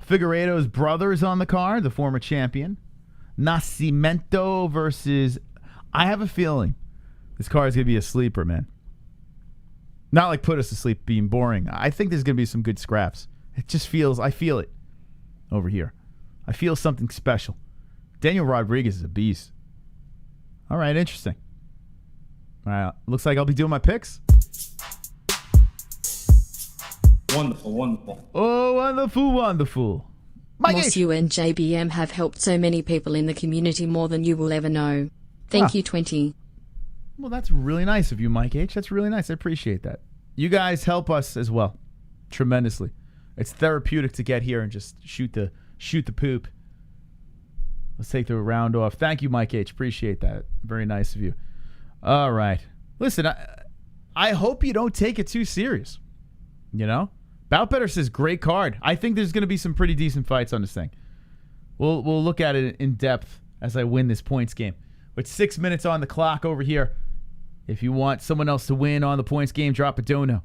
Figueiredo's brother is on the card, the former champion. Nascimento versus... I have a feeling this card is going to be a sleeper, man. Not like put us to sleep being boring. I think there's going to be some good scraps. It just feels... I feel it over here. I feel something special. Daniel Rodriguez is a beast. All right, interesting. All right, looks like I'll be doing my picks. Wonderful, wonderful. Oh, wonderful, wonderful. Moss, you and JBM have helped so many people in the community more than you will ever know. Thank you, 20. Well, that's really nice of you, Mike H. That's really nice. I appreciate that. You guys help us as well, tremendously. It's therapeutic to get here and just shoot the poop. Let's take the round off. Thank you, Mike H. Appreciate that. Very nice of you. All right. Listen, I hope you don't take it too serious. You know? Bout Better says great card. I think there's going to be some pretty decent fights on this thing. We'll look at it in depth as I win this points game. With 6 minutes on the clock over here, if you want someone else to win on the points game, drop a dono.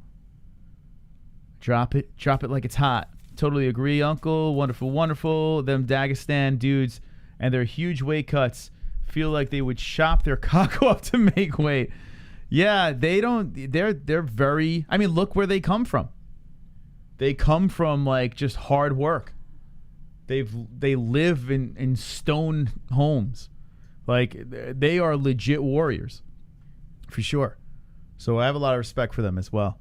Drop it like it's hot. Totally agree, Uncle. Wonderful, wonderful. Them Dagestan dudes and their huge weight cuts feel like they would chop their cock off to make weight. Yeah, they don't. They're very. I mean, look where they come from. They come from like just hard work. They live in stone homes. Like they are legit warriors, for sure. So I have a lot of respect for them as well.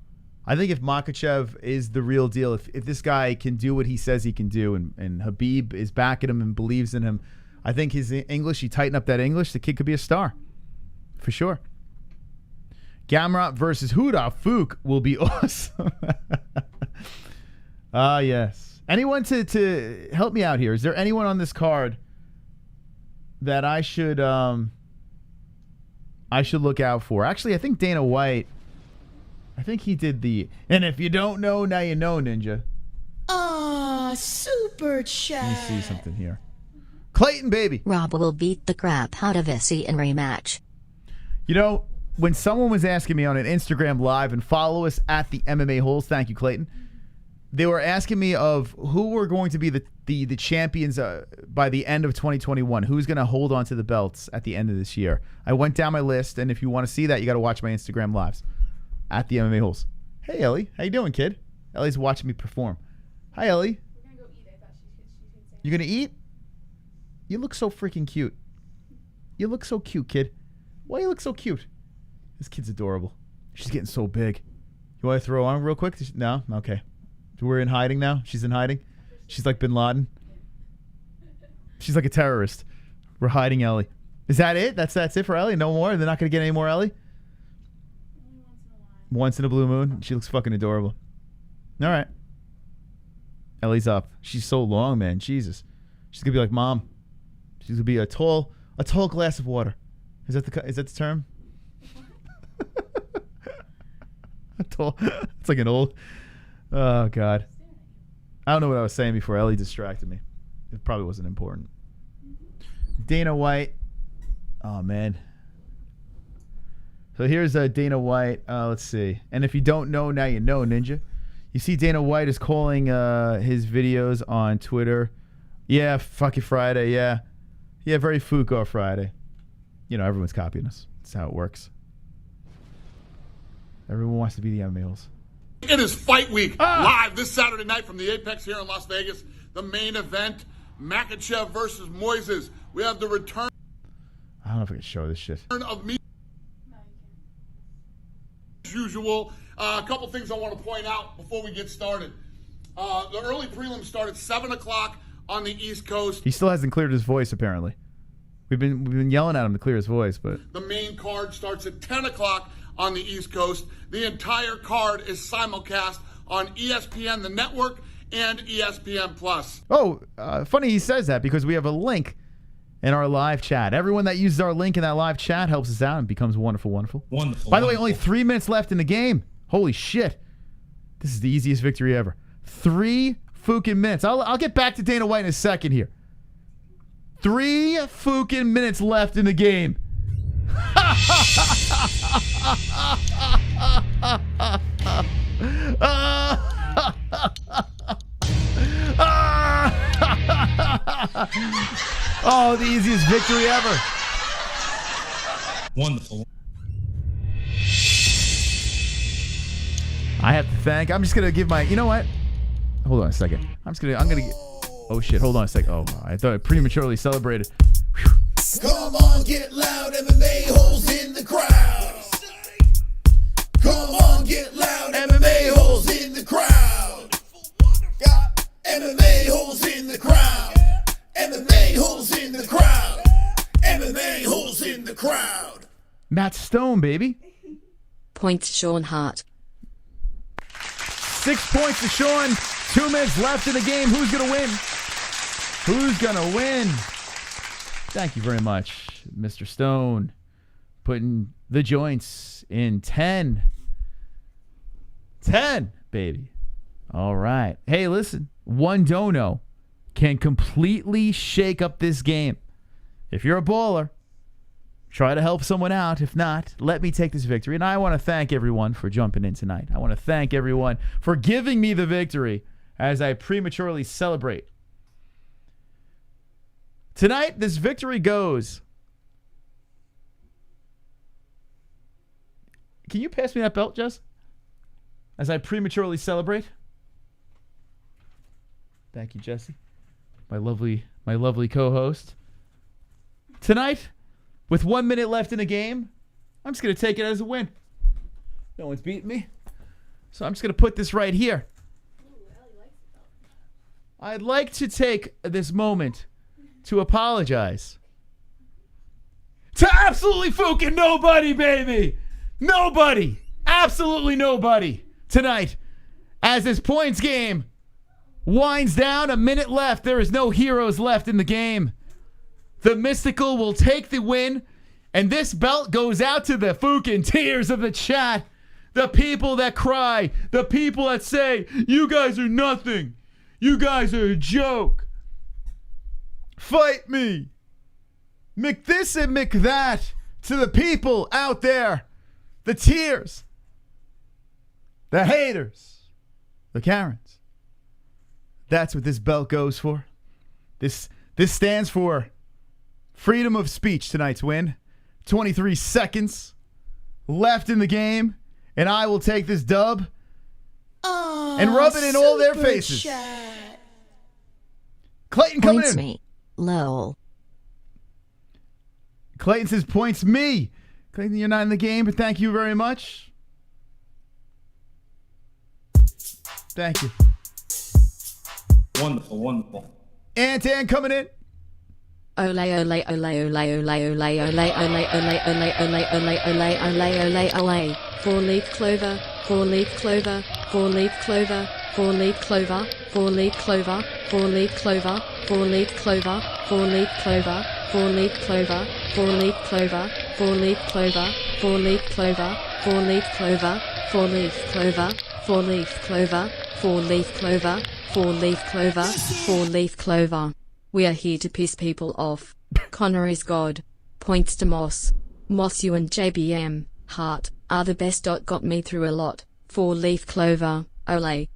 I think if Makhachev is the real deal, if this guy can do what he says he can do, and Khabib is backing him and believes in him, I think his English, he tighten up that English, the kid could be a star. For sure. Gamrot versus Huda Fook will be awesome. Yes. Anyone to help me out here? Is there anyone on this card that I should look out for? Actually, I think Dana White I think he did the. And if you don't know, now you know, Ninja. Ah, super chat. Let me see something here. Clayton, baby. Rob will beat the crap out of Izzy in rematch. You know, when someone was asking me on an Instagram live, and follow us at the MMA-Holes, thank you, Clayton. They were asking me of who were going to be the champions by the end of 2021. Who's going to hold on to the belts at the end of this year? I went down my list, and if you want to see that, you got to watch my Instagram lives at the MMA-Holes. Hey, Ellie. How you doing, kid? Ellie's watching me perform. Hi, Ellie. We're gonna go eat. I thought she could say. You going to eat? You look so freaking cute. You look so cute, kid. Why you look so cute? This kid's adorable. She's getting so big. You want to throw on real quick? No? Okay. We're in hiding now? She's in hiding? She's like Bin Laden? She's like a terrorist. We're hiding Ellie. Is that it? That's it for Ellie? No more? They're not going to get any more Ellie? Once in a blue moon? She looks fucking adorable. All right. Ellie's up. She's so long, man. Jesus. She's going to be like Mom. She's going to be a tall glass of water. Is that the term? It's like an old. Oh God. I don't know what I was saying before. Ellie distracted me. It probably wasn't important. Dana White. Oh man. So here's Dana White. Let's see. And if you don't know, now you know, Ninja. You see Dana White is calling his videos on Twitter. Yeah, fuck it Friday. Yeah, very Fuko Friday. You know, everyone's copying us. That's how it works. Everyone wants to be the MMA-Holes. It is Fight Week, live this Saturday night from the Apex here in Las Vegas. The main event, Makhachev versus Moises. We have the return. I don't know if I can show this shit. Of me. As usual, a couple things I want to point out before we get started. The early prelims start at 7 o'clock on the East Coast. He still hasn't cleared his voice, apparently. We've been yelling at him to clear his voice, but the main card starts at 10 o'clock on the East Coast. The entire card is simulcast on ESPN, the network, and ESPN Plus. Oh, funny he says that because we have a link in our live chat. Everyone that uses our link in that live chat helps us out and becomes wonderful. Wonderful. By the way, only 3 minutes left in the game. Holy shit. This is the easiest victory ever. 3 fucking minutes. I'll get back to Dana White in a second here. 3 fucking minutes left in the game. Oh, the easiest victory ever. Wonderful. I have to thank. I'm just gonna give my. You know what? Hold on a second. I'm gonna. Oh shit! Hold on a second. Oh, I thought I prematurely celebrated. Whew. Come on, get loud, MMA-Holes in the crowd. Come on, get loud, MMA-Holes in the crowd. Got MMA-Holes in the crowd. MMA-Holes in the crowd. MMA-Holes in the crowd. Matt Stone, baby. Points Sean Hart. 6 points to Sean. 2 minutes left in the game. Who's gonna win? Who's gonna win? Thank you very much, Mr. Stone. Putting the joints in 10. 10, baby. All right. Hey, listen. One dono can completely shake up this game. If you're a baller, try to help someone out. If not, let me take this victory. And I want to thank everyone for jumping in tonight. I want to thank everyone for giving me the victory as I prematurely celebrate. Tonight, this victory goes. Can you pass me that belt, Jess? As I prematurely celebrate. Thank you, Jesse. My lovely co-host. Tonight, with 1 minute left in the game, I'm just going to take it as a win. No one's beating me. So I'm just going to put this right here. I'd like to take this moment to apologize to absolutely fucking nobody, baby. Nobody. Absolutely nobody tonight. As this points game winds down, a minute left. There is no heroes left in the game. The Mystical will take the win, and this belt goes out to the fucking tears of the chat. The people that cry. The people that say, you guys are nothing. You guys are a joke. Fight me. Mick this and Mick that to the people out there. The tears. The haters. The Karens. That's what this belt goes for. This stands for freedom of speech. Tonight's win. 23 seconds left in the game, and I will take this dub and rub it in all their faces. Chat. Clayton coming Points in. me. Lol. Clayton says points me. Clayton, you're not in the game, but thank you very much. Thank you. Wonderful, wonderful. Antan coming in. Ole ole ole ole ole ole ole ole ole ole ole ole ole ole ole. 4-leaf clover, 4-leaf clover, 4-leaf clover, 4-leaf clover, 4-leaf clover, 4-leaf clover, 4-leaf clover, 4-leaf clover, 4-leaf clover, 4-leaf clover, 4-leaf clover, 4-leaf clover, 4-leaf clover, 4-leaf clover, 4-leaf clover, 4-leaf clover, 4-leaf clover, 4-leaf clover. We are here to piss people off. Conor is God. Points to Moss. Moss, you and JBM, Hart, are the best. Got me through a lot. 4-leaf clover, ole.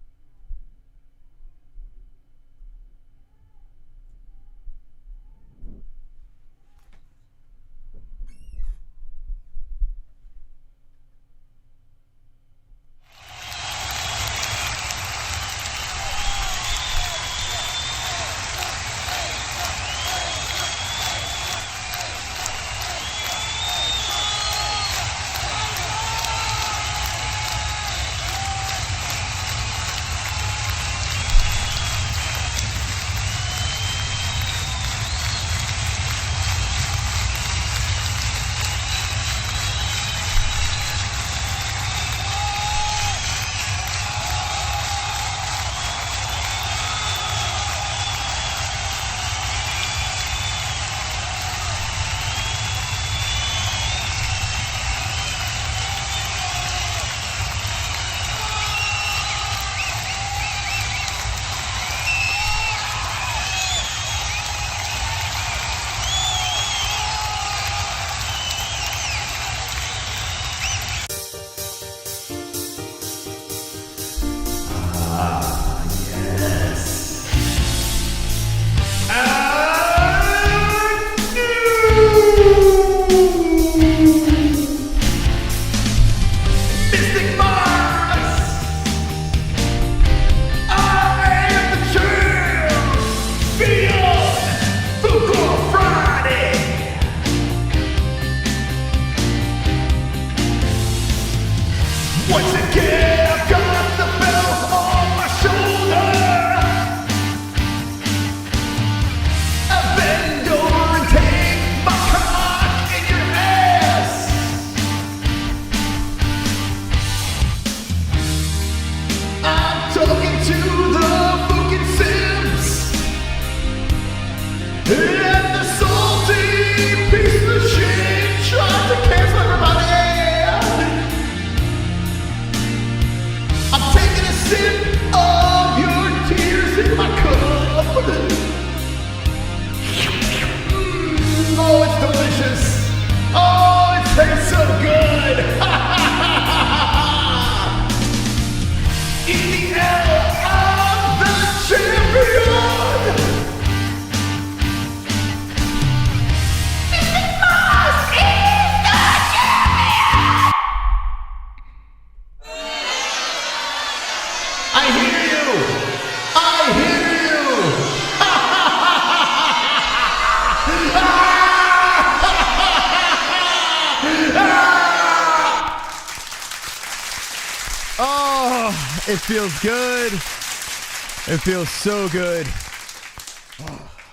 It feels good. It feels so good.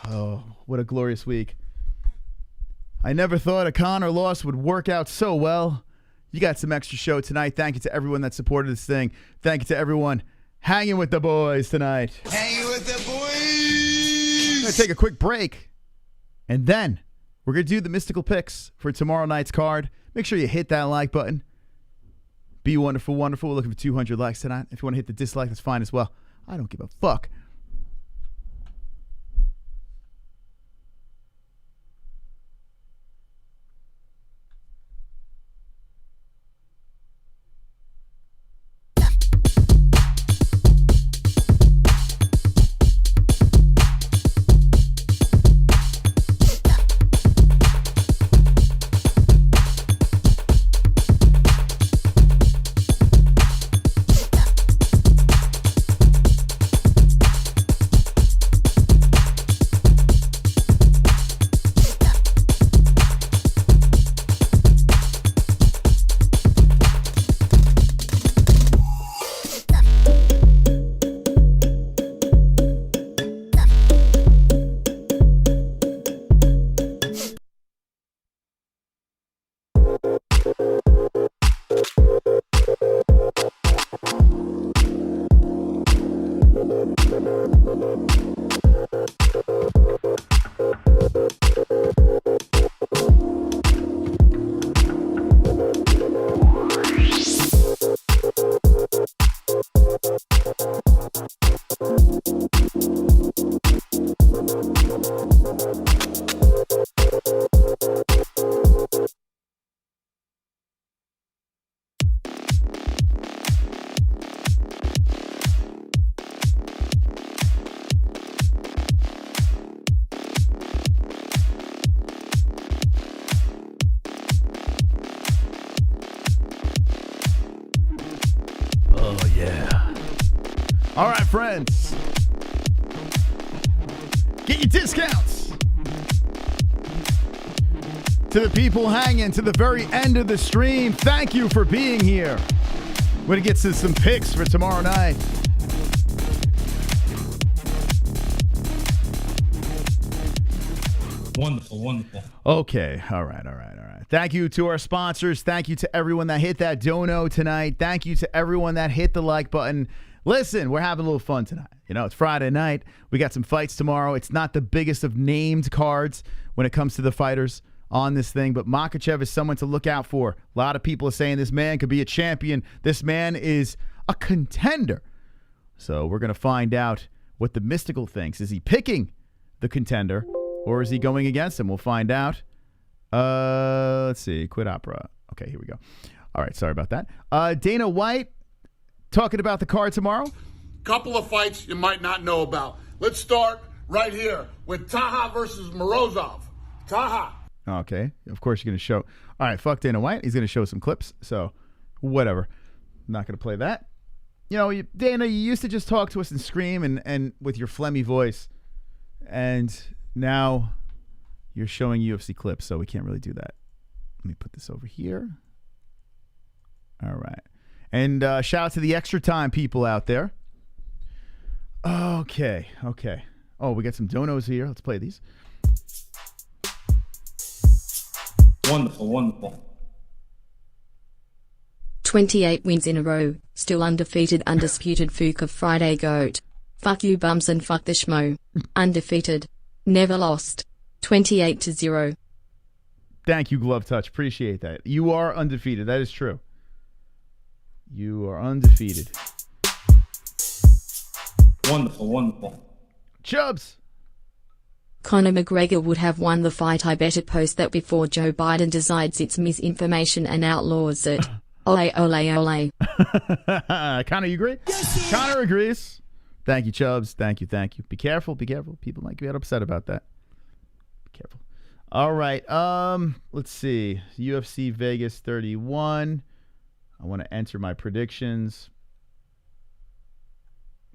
Oh, what a glorious week. I never thought a Conor loss would work out so well. You got some extra show tonight. Thank you to everyone that supported this thing. Thank you to everyone hanging with the boys tonight. Hanging with the boys. I'm going to take a quick break. And then we're going to do the mystical picks for tomorrow night's card. Make sure you hit that like button. Be wonderful, wonderful. We're looking for 200 likes tonight. If you want to hit the dislike, that's fine as well. I don't give a fuck. All right, friends. Get your discounts. To the people hanging to the very end of the stream, thank you for being here. We're going to get to some picks for tomorrow night. Wonderful, wonderful. Okay, all right. Thank you to our sponsors. Thank you to everyone that hit that dono tonight. Thank you to everyone that hit the like button. Listen, we're having a little fun tonight. You know, it's Friday night. We got some fights tomorrow. It's not the biggest of named cards when it comes to the fighters on this thing, but Makhachev is someone to look out for. A lot of people are saying this man could be a champion. This man is a contender. So we're going to find out what the Mystical thinks. Is he picking the contender or is he going against him? We'll find out. Let's see. Quit opera. Okay, here we go. All right, sorry about that. Dana White talking about the card tomorrow. Couple of fights you might not know about. Let's start right here with Taha versus Morozov. Taha. Okay, of course you're going to show. All right, fuck Dana White. He's going to show some clips, so whatever. Not going to play that. You know, Dana, you used to just talk to us and scream and with your phlegmy voice, and now you're showing UFC clips, so we can't really do that. Let me put this over here. All right. And shout out to the extra time people out there. Okay. Oh, we got some donos here. Let's play these. Wonderful, wonderful. 28 wins in a row, still undefeated, undisputed Fuka Friday GOAT. Fuck you bums and fuck the schmo. Undefeated. Never lost. 28-0. Thank you, Glove Touch. Appreciate that. You are undefeated. That is true. You are undefeated. Wonderful, wonderful. Chubbs. Conor McGregor would have won the fight. I better post that before Joe Biden decides it's misinformation and outlaws it. Ole, ole, ole. Conor, you agree? Yes, Conor agrees. Thank you, Chubbs. Thank you. Be careful. People might get upset about that. Be careful. All right. Let's see. UFC Vegas 31. I want to enter my predictions.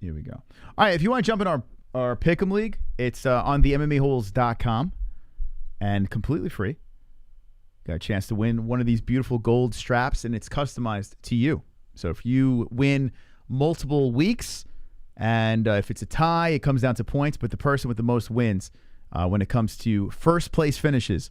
Here we go. All right, if you want to jump in our Pick'em League, it's on the MMA-Holes.com and completely free. Got a chance to win one of these beautiful gold straps, and it's customized to you. So if you win multiple weeks, and if it's a tie, it comes down to points, but the person with the most wins when it comes to first place finishes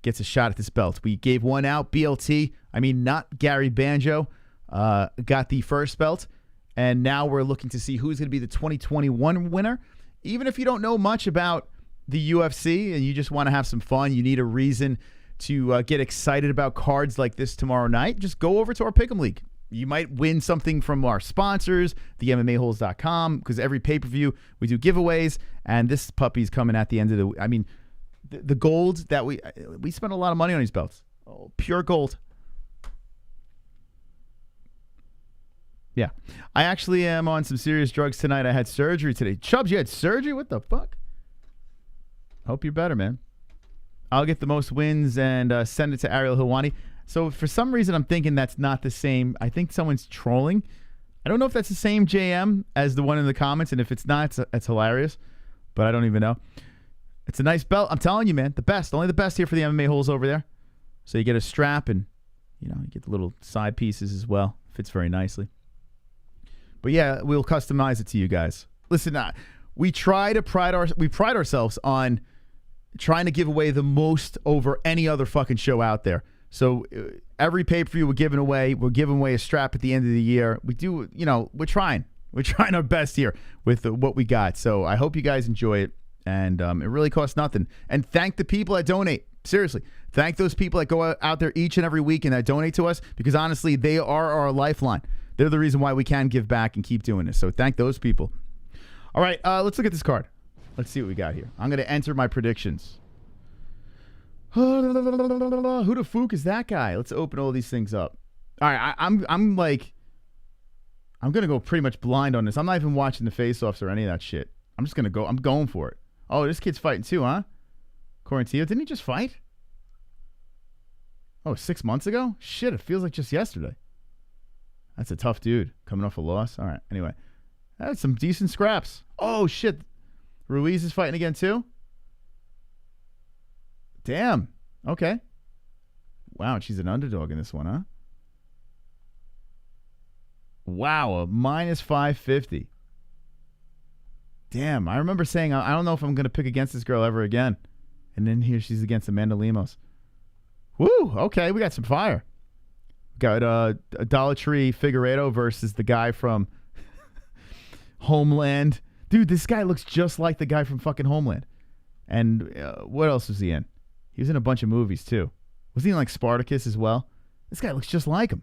gets a shot at this belt. We gave one out. BLT, not Gary Banjo, got the first belt. And now we're looking to see who's going to be the 2021 winner. Even if you don't know much about the UFC and you just want to have some fun, you need a reason to get excited about cards like this tomorrow night, just go over to our Pick'em League. you might win something from our sponsors, the MMA-Holes.com, because every pay-per-view we do giveaways, and this puppy's coming at the end of the gold that we spent a lot of money on these belts. Oh, pure gold. Yeah. I actually am on some serious drugs tonight. I had surgery today. Chubbs, you had surgery? What the fuck? Hope you're better, man. I'll get the most wins and send it to ARIEL HELWANI. So for some reason, I'm thinking that's not the same. I think someone's trolling. I don't know if that's the same JM as the one in the comments, and if it's not, it's hilarious. But I don't even know. It's a nice belt. I'm telling you, man. The best. Only the best here for the MMA Holes over there. So you get a strap and, you get the little side pieces as well. Fits very nicely. But yeah, we'll customize it to you guys. Listen, we pride ourselves on trying to give away the most over any other fucking show out there. So every pay-per-view we're giving away a strap at the end of the year. We do, we're trying our best here with what we got. So I hope you guys enjoy it, and it really costs nothing. And thank the people that donate. Seriously, thank those people that go out there each and every week and that donate to us, because honestly, they are our lifeline. They're the reason why we can give back and keep doing this. So thank those people. All right, let's look at this card. Let's see what we got here. I'm going to enter my predictions. Who the fuck is that guy? Let's open all these things up. All right, I'm going to go pretty much blind on this. I'm not even watching the face-offs or any of that shit. I'm just going to go. I'm going for it. Oh, this kid's fighting too, huh? Quarantino, didn't he just fight? Oh, 6 months ago? Shit, it feels like just yesterday. That's a tough dude coming off a loss. All right, anyway. That's some decent scraps. Oh, shit. Ruiz is fighting again, too? Damn. Okay. Wow, and she's an underdog in this one, huh? Wow, a minus 550. Damn, I remember saying, I don't know if I'm going to pick against this girl ever again. And then here she's against Amanda Lemos. Woo, okay, we got some fire. Got Dollar Tree Figueiredo versus the guy from Homeland. Dude, this guy looks just like the guy from fucking Homeland. And what else was he in? He was in a bunch of movies, too. Was he in, like, Spartacus as well? This guy looks just like him.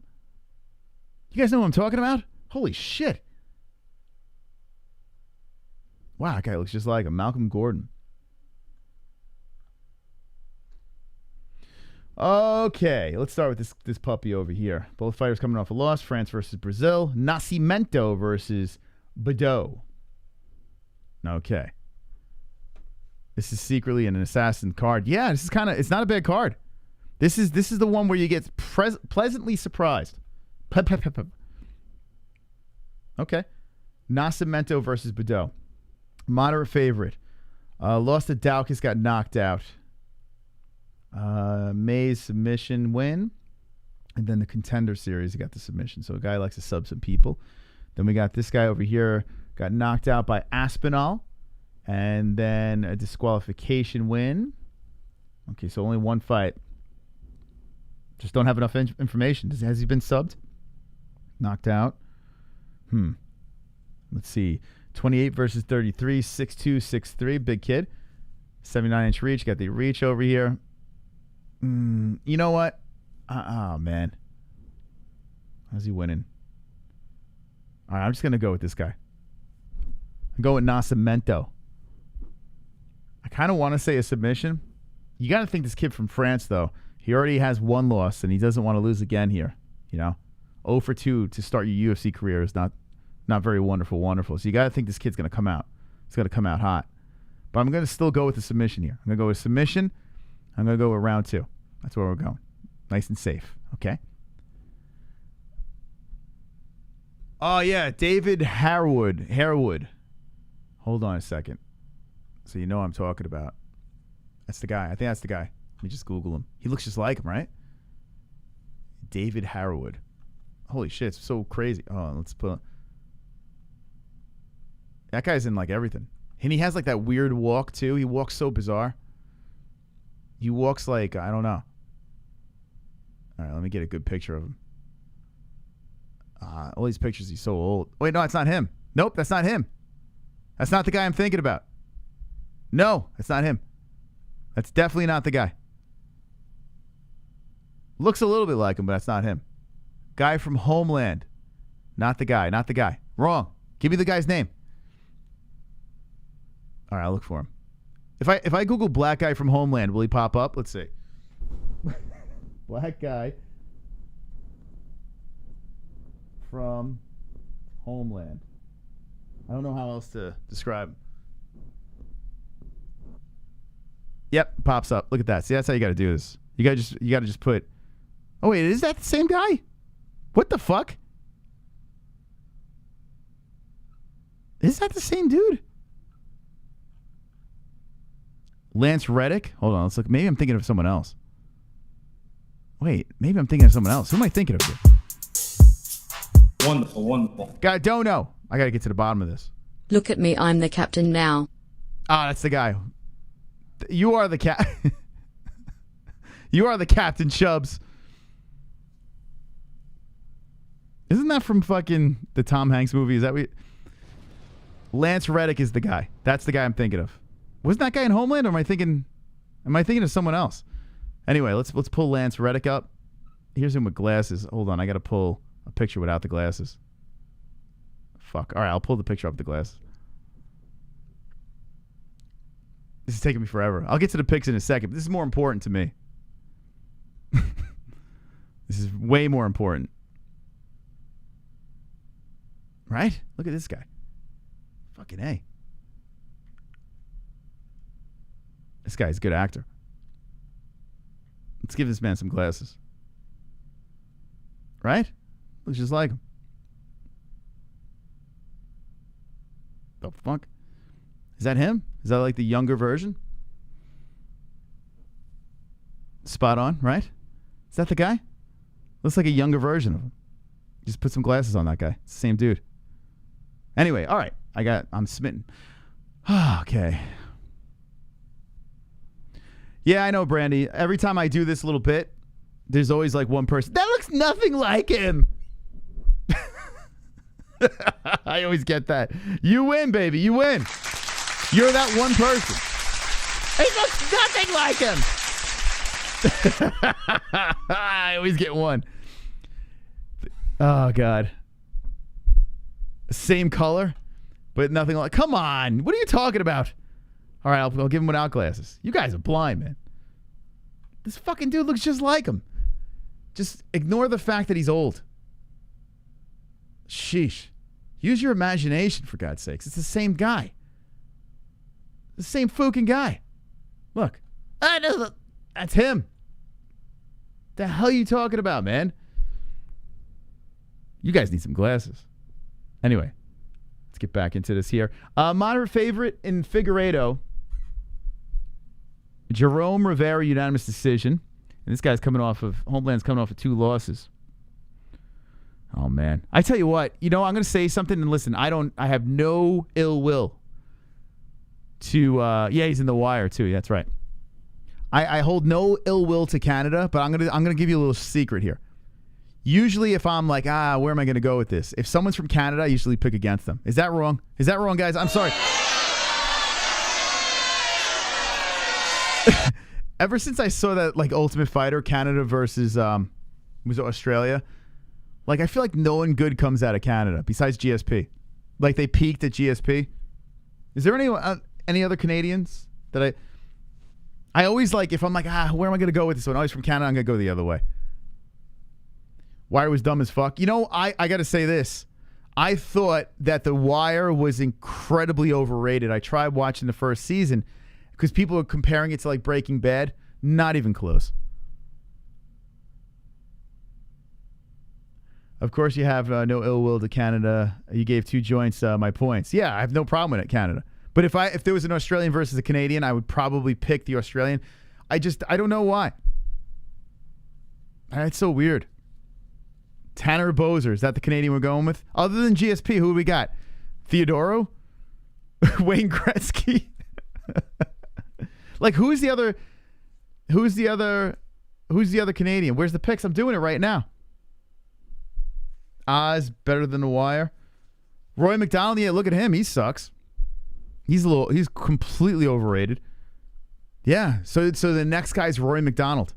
You guys know what I'm talking about? Holy shit. Wow, that guy looks just like him. Malcolm Gordon. Okay, let's start with this puppy over here. Both fighters coming off a loss. France versus Brazil. Nascimento versus Badeau. Okay. This is secretly an assassin card. Yeah, this is it's not a bad card. This is the one where you get pleasantly surprised. Okay. Nascimento versus Badeau. Moderate favorite. Lost to Daukus, got knocked out. May's submission win. And then the Contender Series, he got the submission. So a guy likes to sub some people. Then we got this guy over here, got knocked out by Aspinall. And then a disqualification win. Okay, so only one fight. Just don't have enough information. Has he been subbed? Knocked out? Let's see. 28 versus 33, 6'2", 6'3", big kid. 79-inch reach. Got the reach over here. You know what? Oh, man. How's he winning? All right, I'm just going to go with this guy. I'm going with Nascimento. I kind of want to say a submission. You got to think this kid from France, though. He already has one loss, and he doesn't want to lose again here. 0 for 2 to start your UFC career is not very wonderful. So you got to think this kid's going to come out. He's going to come out hot. But I'm going to still go with the submission here. I'm going to go with submission. I'm going to go with round 2. That's where we're going. Nice and safe. Okay? Oh, yeah. David Harewood. Hold on a second. So you know what I'm talking about. That's the guy. I think that's the guy. Let me just Google him. He looks just like him, right? David Harewood. Holy shit, it's so crazy. Oh, let's put... That guy's in, like, everything. And he has, like, that weird walk, too. He walks so bizarre. He walks like, I don't know. All right, let me get a good picture of him. All these pictures, he's so old. Wait, no, that's not him. Nope, that's not him. That's not the guy I'm thinking about. No, that's not him. That's definitely not the guy. Looks a little bit like him, but that's not him. Guy from Homeland. Not the guy. Not the guy. Wrong. Give me the guy's name. All right, I'll look for him. If I Google black guy from Homeland, will he pop up? Let's see. Black guy from Homeland. I don't know how else to describe him. Yep, pops up. Look at that. See, that's how you got to do this. You got to just put. Oh wait, is that the same guy? What the fuck? Is that the same dude? Lance Reddick? Hold on, let's look. Maybe I'm thinking of someone else. Wait, maybe I'm thinking of someone else. Who am I thinking of here? Wonderful, wonderful. God, don't know. I got to get to the bottom of this. Look at me, I'm the captain now. Ah, that's the guy. You are the cat. You are the Captain Chubbs. Isn't that from fucking the Tom Hanks movie? Is that what? Lance Reddick is the guy. That's the guy I'm thinking of. Wasn't that guy in Homeland, or am I thinking of someone else? Anyway, let's pull Lance Reddick up. Here's him with glasses. Hold on, I got to pull a picture without the glasses. Fuck. All right, I'll pull the picture up with the glasses. This is taking me forever. I'll get to the pics in a second. But this is more important to me. This is way more important. Right? Look at this guy. Fucking A. This guy's a good actor. Let's give this man some glasses. Right? Looks just like him. The fuck? Is that him? Is that like the younger version? Spot on, right? Is that the guy? Looks like a younger version of him. Just put some glasses on that guy. It's the same dude. Anyway, all right. I'm smitten. Okay. Yeah, I know, Brandy. Every time I do this little bit, there's always like one person. That looks nothing like him. I always get that. You win, baby. You win. You're that one person. He looks nothing like him. I always get one. Oh, God. Same color, but nothing like... Come on. What are you talking about? All right, I'll give him without glasses. You guys are blind, man. This fucking dude looks just like him. Just ignore the fact that he's old. Sheesh. Use your imagination, for God's sakes. It's the same guy. The same fucking guy. Look. That's him. The hell are you talking about, man? You guys need some glasses. Anyway, let's get back into this here. Moderate favorite in Figueiredo. Jerome Rivera, unanimous decision. And this guy's Homeland's coming off of 2 losses. Oh, man. I tell you what, I'm going to say something, and listen, I have no ill will to, yeah, he's in the wire too. That's right. I hold no ill will to Canada, but I'm gonna give you a little secret here. Usually if I'm like, where am I going to go with this? If someone's from Canada, I usually pick against them. Is that wrong? Is that wrong, guys? I'm sorry. Ever since I saw that like Ultimate Fighter, Canada versus was it Australia? Like I feel like no one good comes out of Canada besides GSP. Like they peaked at GSP. Is there any other Canadians that I always like if I'm like, where am I going to go with this one? Always from Canada, I'm going to go the other way. Wire was dumb as fuck. I got to say this. I thought that The Wire was incredibly overrated. I tried watching the first season because people are comparing it to like Breaking Bad. Not even close. Of course, you have no ill will to Canada. You gave 2 joints my points. Yeah, I have no problem with it, Canada. But if there was an Australian versus a Canadian, I would probably pick the Australian. I don't know why. It's so weird. Tanner Bozer, is that the Canadian we're going with? Other than GSP, who do we got? Theodoro? Wayne Gretzky? Like who's the other Canadian? Where's the picks? I'm doing it right now. Oz better than The Wire. Roy McDonald, yeah, look at him. He sucks. He's completely overrated. Yeah. So the next guy's Roy McDonald.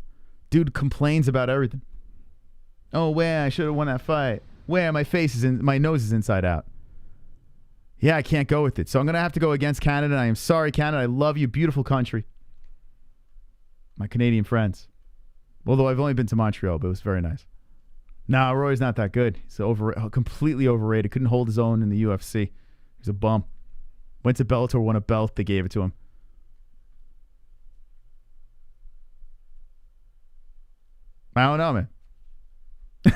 Dude complains about everything. Oh, where I should have won that fight. Where my nose is inside out. Yeah, I can't go with it. So I'm going to have to go against Canada. I am sorry, Canada. I love you. Beautiful country. My Canadian friends. Although I've only been to Montreal, but it was very nice. No, Roy's not that good. He's completely overrated. Couldn't hold his own in the UFC. He's a bum. Went to Bellator, won a belt. They gave it to him. I don't know, man.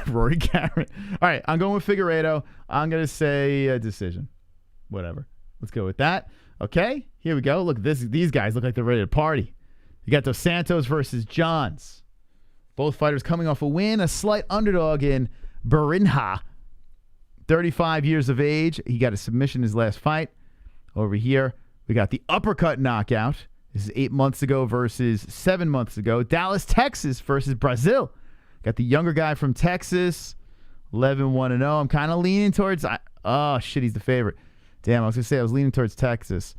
Rory Cameron. All right, I'm going with Figueiredo. I'm going to say a decision. Whatever. Let's go with that. Okay, here we go. Look, these guys look like they're ready to party. You got Dos Santos versus Johns. Both fighters coming off a win, a slight underdog in Barinha. 35 years of age. He got a submission in his last fight. Over here, we got the uppercut knockout. This is 8 months ago versus 7 months ago. Dallas, Texas versus Brazil. Got the younger guy from Texas. 11-1-0. I'm kind of leaning towards... Oh, shit, he's the favorite. Damn, I was going to say I was leaning towards Texas.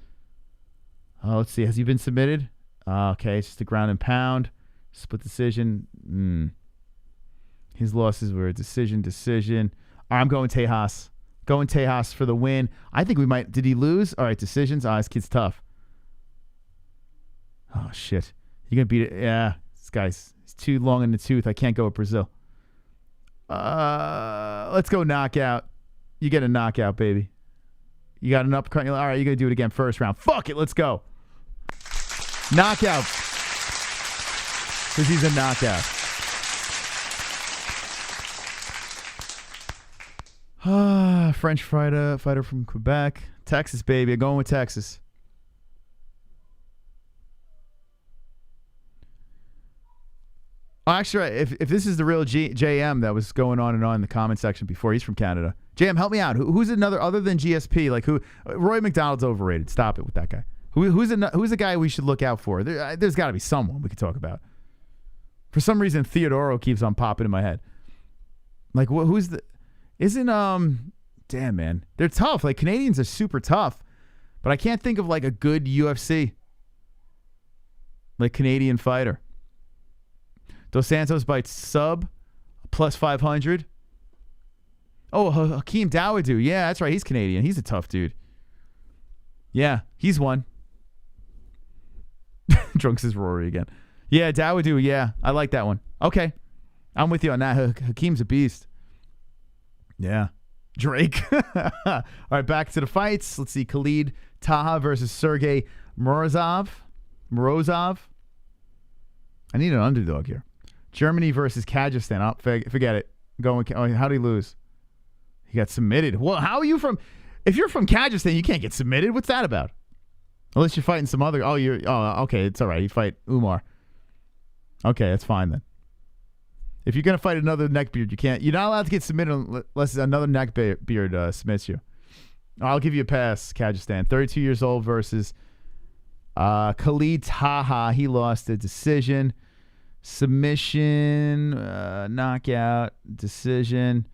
Oh, let's see. Has he been submitted? Okay, it's just a ground and pound. Split decision. His losses were a decision. I'm going Tejas. Going Tejas for the win. I think we might... Did he lose? All right, decisions. This kid's tough. Oh, shit. You're going to beat it. Yeah, this guy's too long in the tooth. I can't go with Brazil. Let's go knockout. You get a knockout, baby. You got an uppercut. All right, you're going to do it again first round. Fuck it. Let's go. Knockout. Because he's a knockout. French fighter from Quebec. Texas, baby. I'm going with Texas. Actually, if this is the real JM that was going on and on in the comment section before, he's from Canada. JM, help me out. Who's another other than GSP? Like who? Roy McDonald's overrated. Stop it with that guy. Who's a guy we should look out for? There's got to be someone we could talk about. For some reason, Theodoro keeps on popping in my head. Like who's the? Isn't Damn, man, they're tough. Like Canadians are super tough, but I can't think of like a good UFC like Canadian fighter. Dos Santos bites sub plus 500. Oh, Hakeem Dawodu. Yeah, that's right. He's Canadian. He's a tough dude. Yeah, he's one. Drunks is Rory again. Yeah, Dawodu. Yeah, I like that one. Okay, I'm with you on that. Hakeem's a beast. Yeah. Drake. All right, back to the fights. Let's see. Khalid Taha versus Sergey Morozov. I need an underdog here. Germany versus Kazakhstan. Oh, forget it. How did he lose? He got submitted. Well, how are you from... If you're from Kazakhstan, you can't get submitted. What's that about? Unless you're fighting some other... okay. It's all right. You fight Umar. Okay, that's fine then. If you're going to fight another neckbeard, you can't... You're not allowed to get submitted unless another neckbeard submits you. I'll give you a pass, Kazakhstan. 32 years old versus Khalid Taha. He lost a decision. Submission, knockout, decision.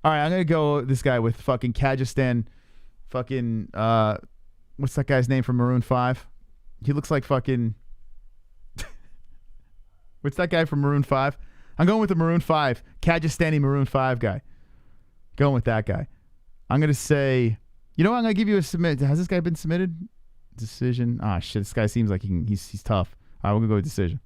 All right, I'm going to go this guy with fucking Kazakhstan. Fucking, what's that guy's name from Maroon 5? He looks like fucking... What's that guy from Maroon 5? I'm going with the Maroon 5. Kazakhstani Maroon 5 guy. Going with that guy. I'm going to say... You know what? I'm going to give you a submit. Has this guy been submitted? Decision. Shit. This guy seems like he's tough. All right, we're going to go with decision.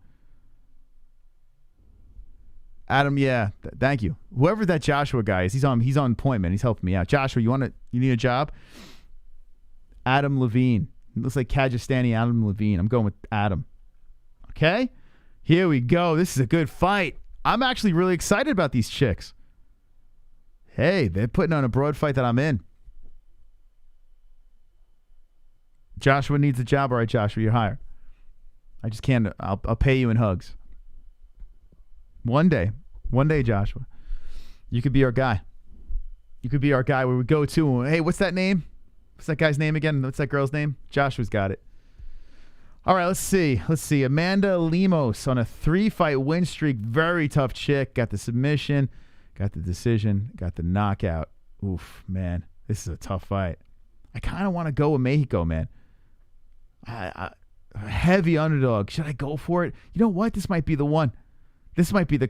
Adam, yeah, thank you. Whoever that Joshua guy is, he's on point, man. He's helping me out. Joshua, you need a job? Adam Levine. It looks like Kazakhstani Adam Levine. I'm going with Adam. Okay? Here we go. This is a good fight. I'm actually really excited about these chicks. Hey, they're putting on a broad fight that I'm in. Joshua needs a job. All right, Joshua, you're hired. I just can't. I'll pay you in hugs. One day, Joshua, you could be our guy. You could be our guy where we go to. Hey, what's that name? What's that guy's name again? What's that girl's name? Joshua's got it. All right, let's see. Amanda Lemos on a 3-fight win streak. Very tough chick. Got the submission, got the decision, got the knockout. Oof, man. This is a tough fight. I kind of want to go with Mexico, man. A heavy underdog. Should I go for it? You know what? This might be the one. This might be the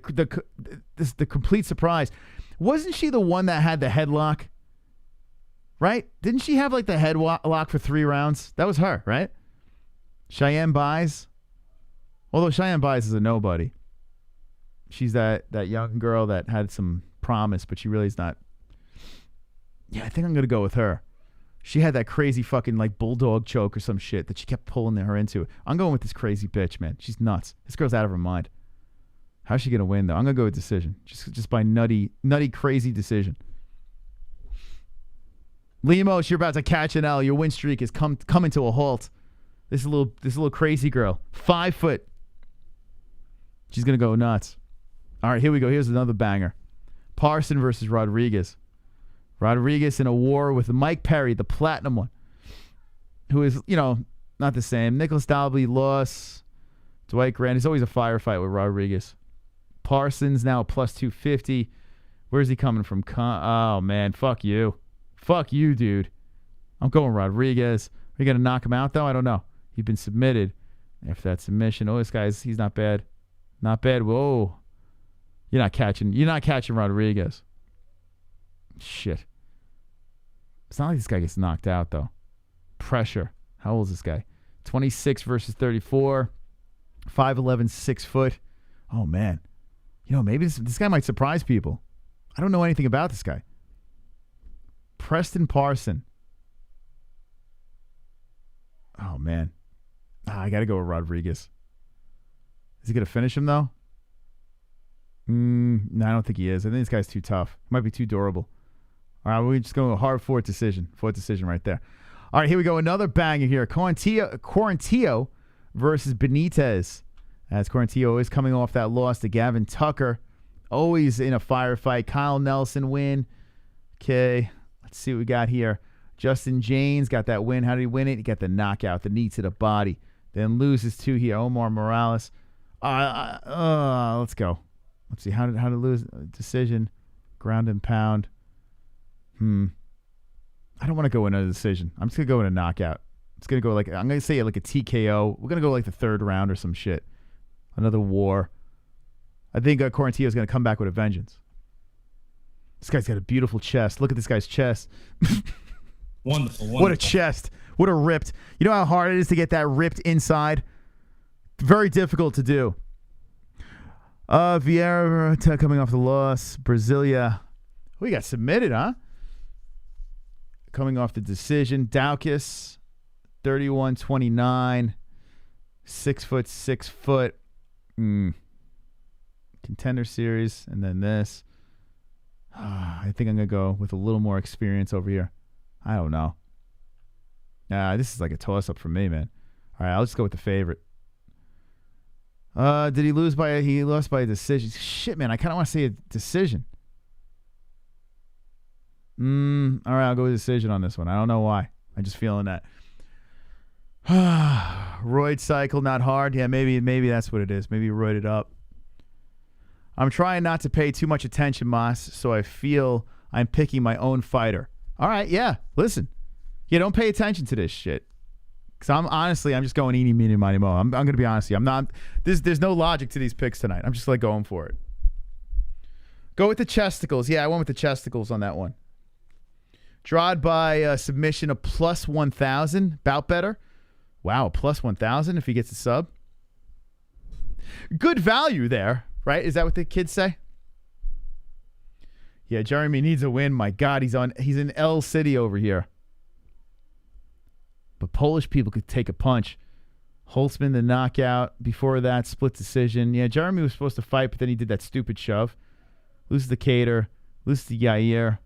complete surprise. Wasn't she the one that had the headlock? Right? Didn't she have like the headlock for 3 rounds? That was her, right? Cheyenne Buys. Although Cheyenne Buys is a nobody. She's that young girl that had some promise, but she really is not. Yeah, I think I'm going to go with her. She had that crazy fucking like bulldog choke or some shit that she kept pulling her into. I'm going with this crazy bitch, man. She's nuts. This girl's out of her mind. How's she going to win, though? I'm going to go with decision. Just by nutty, crazy decision. Lemos, you're about to catch an L. Your win streak is coming to a halt. This little crazy girl. 5 foot. She's going to go nuts. All right, here we go. Here's another banger. Parson versus Rodriguez. Rodriguez in a war with Mike Perry, the platinum one, who is, not the same. Nicholas Dalby lost. Dwight Grant. He's always a firefight with Rodriguez. Parsons now plus 250. Where's he coming from? Oh, man. Fuck you. Fuck you, dude. I'm going Rodriguez. Are you going to knock him out, though? I don't know. He's been submitted. If that's submission. Oh, he's not bad. Not bad. Whoa. You're not catching Rodriguez. Shit. It's not like this guy gets knocked out, though. Pressure. How old is this guy? 26 versus 34. 5'11", 6 foot. Oh, man. Maybe this guy might surprise people. I don't know anything about this guy. Preston Parson. Oh, man. I got to go with Rodriguez. Is he going to finish him, though? No, I don't think he is. I think this guy's too tough. He might be too durable. All right, we're just going to a hard fourth decision. Fourth decision right there. All right, here we go. Another banger here. Quarantillo versus Benitez. As Quarantillo is coming off that loss to Gavin Tucker. Always in a firefight. Kyle Nelson win. Okay, let's see what we got here. Justin James got that win. How did he win it? He got the knockout, the knee to the body. Then loses 2 here. Omar Morales. Let's go. Let's see. How did lose? Decision. Ground and pound. I don't want to go another decision. I'm just going to go in a knockout. It's going to go I'm going to say like a TKO. We're going to go like the 3rd round or some shit. Another war. I think Quarantillo is going to come back with a vengeance. This guy's got a beautiful chest. Look at this guy's chest. Wonderful. What a chest. What a ripped. You know how hard it is to get that ripped inside? Very difficult to do. Vieira coming off the loss. Brasilia. We got submitted, huh? Coming off the decision. Daukus. 31-29. 6 foot, 6 foot. Contender series. And then this. I think I'm going to go with a little more experience over here. I don't know. This is like a toss-up for me, man. All right, I'll just go with the favorite. Did he lose by he lost by a decision? Shit, man, I kind of want to say a decision. All right, I'll go with decision on this one. I don't know why. I'm just feeling that. Roid cycle, not hard. Yeah, maybe that's what it is. Maybe you roided up. I'm trying not to pay too much attention, Moss, so I feel I'm picking my own fighter. All right, yeah, listen. Yeah, don't pay attention to this shit. Because I'm just going eeny, meeny, miny, mo. I'm going to be honest with you. I'm not, there's no logic to these picks tonight. I'm just going for it. Go with the chesticles. Yeah, I went with the chesticles on that one. Drawed by submission of plus 1,000. Bout better. Wow, plus 1,000 if he gets a sub. Good value there, right? Is that what the kids say? Yeah, Jeremy needs a win. My God, he's in L City over here. But Polish people could take a punch. Holtzman, the knockout. Before that, split decision. Yeah, Jeremy was supposed to fight, but then he did that stupid shove. Loses the Cater. Loses to Yair.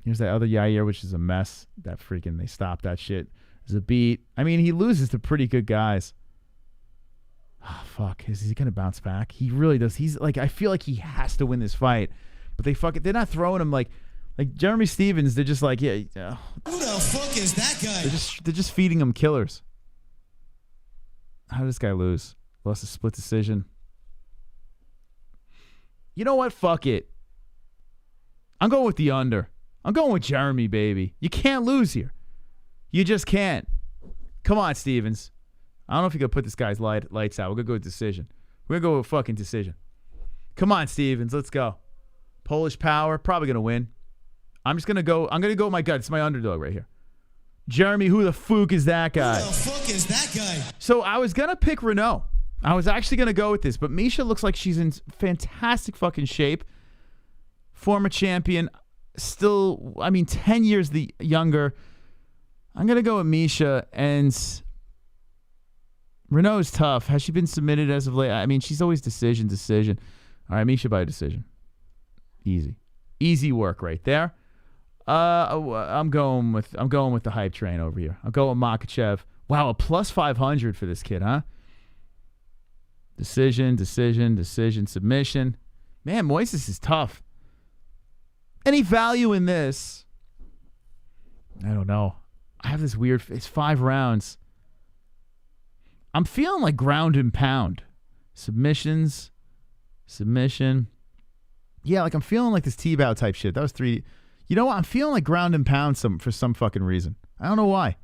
Here's that other Yair, which is a mess. That freaking, they stopped that shit. There's a beat. I mean, he loses to pretty good guys. Oh, fuck. Is he going to bounce back? He really does. He's like, I feel like he has to win this fight. But they're not throwing him like Jeremy Stevens. They're just like, yeah. Who the fuck is that guy? They're just feeding him killers. How did this guy lose? Lost a split decision. You know what? Fuck it. I'm going with the under. I'm going with Jeremy, baby. You can't lose here. You just can't. Come on, Stevens. I don't know if you could put this guy's lights out. We're going to go with decision. We're going to go with fucking decision. Come on, Stevens. Let's go. Polish Power. Probably going to win. I'm going to go with my gut. It's my underdog right here. Jeremy, who the fuck is that guy? Who the fuck is that guy? So I was going to pick Renault. I was actually going to go with this, but Miesha looks like she's in fantastic fucking shape. Former champion. Still, 10 years the younger. I'm going to go with Miesha, and Renault's tough. Has she been submitted as of late? She's always decision. All right, Miesha by decision. Easy work right there. I'm going with the hype train over here. I'll go with Makhachev. Wow, a plus 500 for this kid, huh? Decision, submission. Man, Moises is tough. Any value in this? I don't know. I have this weird... It's 5 rounds. I'm feeling like ground and pound. Submission. Yeah, like I'm feeling like this T-bow type shit. That was 3... You know what? I'm feeling like ground and pound for some fucking reason. I don't know why.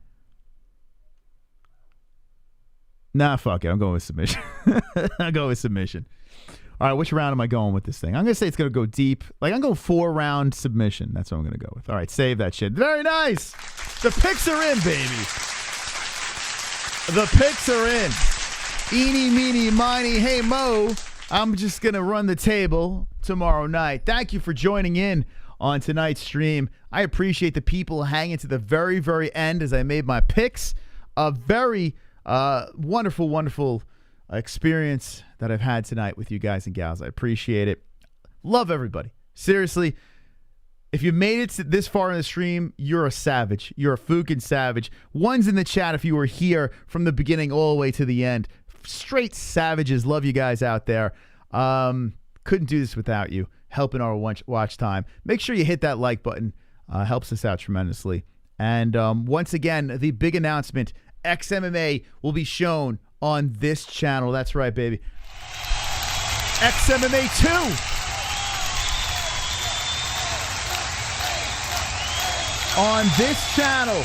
Nah, fuck it. I'm going with submission. I'll go with submission. All right, which round am I going with this thing? I'm going to say it's going to go deep. Like, I'm going 4-round submission. That's what I'm going to go with. All right, save that shit. Very nice. The picks are in, baby. The picks are in. Eeny, meeny, miny, hey, Mo. I'm just going to run the table tomorrow night. Thank you for joining in on tonight's stream. I appreciate the people hanging to the very, very end as I made my picks. A very wonderful experience that I've had tonight with you guys and gals. I appreciate it. Love everybody. Seriously, if you made it this far in the stream, you're a savage. You're a fucking savage. One's in the chat if you were here from the beginning all the way to the end. Straight savages. Love you guys out there. Couldn't do this without you. Helping our watch time. Make sure you hit that like button. Helps us out tremendously. And once again, the big announcement, XMMA will be shown on this channel. That's right, baby. XMMA 2. On this channel.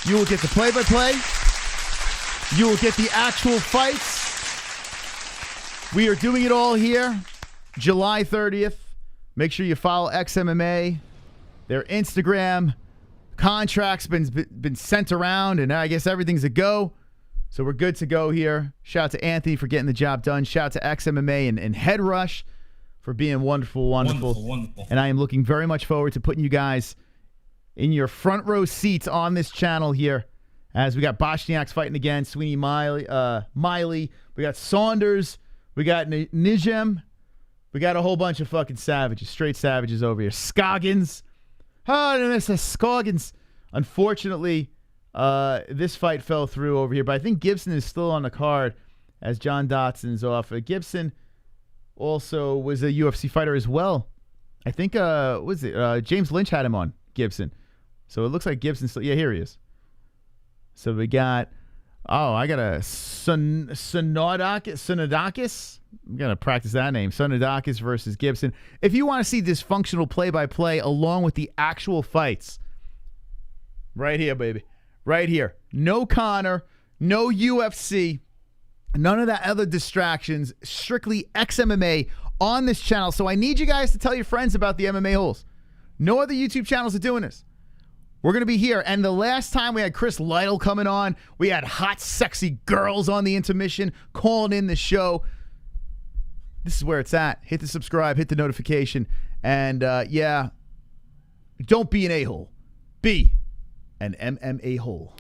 You will get the play-by-play. You will get the actual fights. We are doing it all here. July 30th. Make sure you follow XMMA. Their Instagram contract's been sent around, and I guess everything's a go. So we're good to go here. Shout out to Anthony for getting the job done. Shout out to XMMA and Head Rush for being wonderful. And I am looking very much forward to putting you guys in your front row seats on this channel here, as we got Boshniak's fighting again, Sweeney Miley. We got Saunders. We got Nijem. We got a whole bunch of fucking savages, straight savages over here. Scoggins. Oh, and this is Scoggins. Unfortunately, this fight fell through over here, but I think Gibson is still on the card as John Dotson's off. Gibson also was a UFC fighter as well. I think, James Lynch had him on, Gibson. So it looks like Gibson still, yeah, here he is. So we got, I got a Sonodakis. I'm going to practice that name. Sonodakis versus Gibson. If you want to see this functional play-by-play along with the actual fights, right here, baby. Right here. No Conor, no UFC, none of that other distractions. Strictly XMMA on this channel. So I need you guys to tell your friends about the MMA-Holes. No other YouTube channels are doing this. We're going to be here. And the last time we had Chris Lytle coming on, we had hot, sexy girls on the intermission calling in the show. This is where it's at. Hit the subscribe, hit the notification. And, yeah, don't be an a-hole. Be an MMA hole.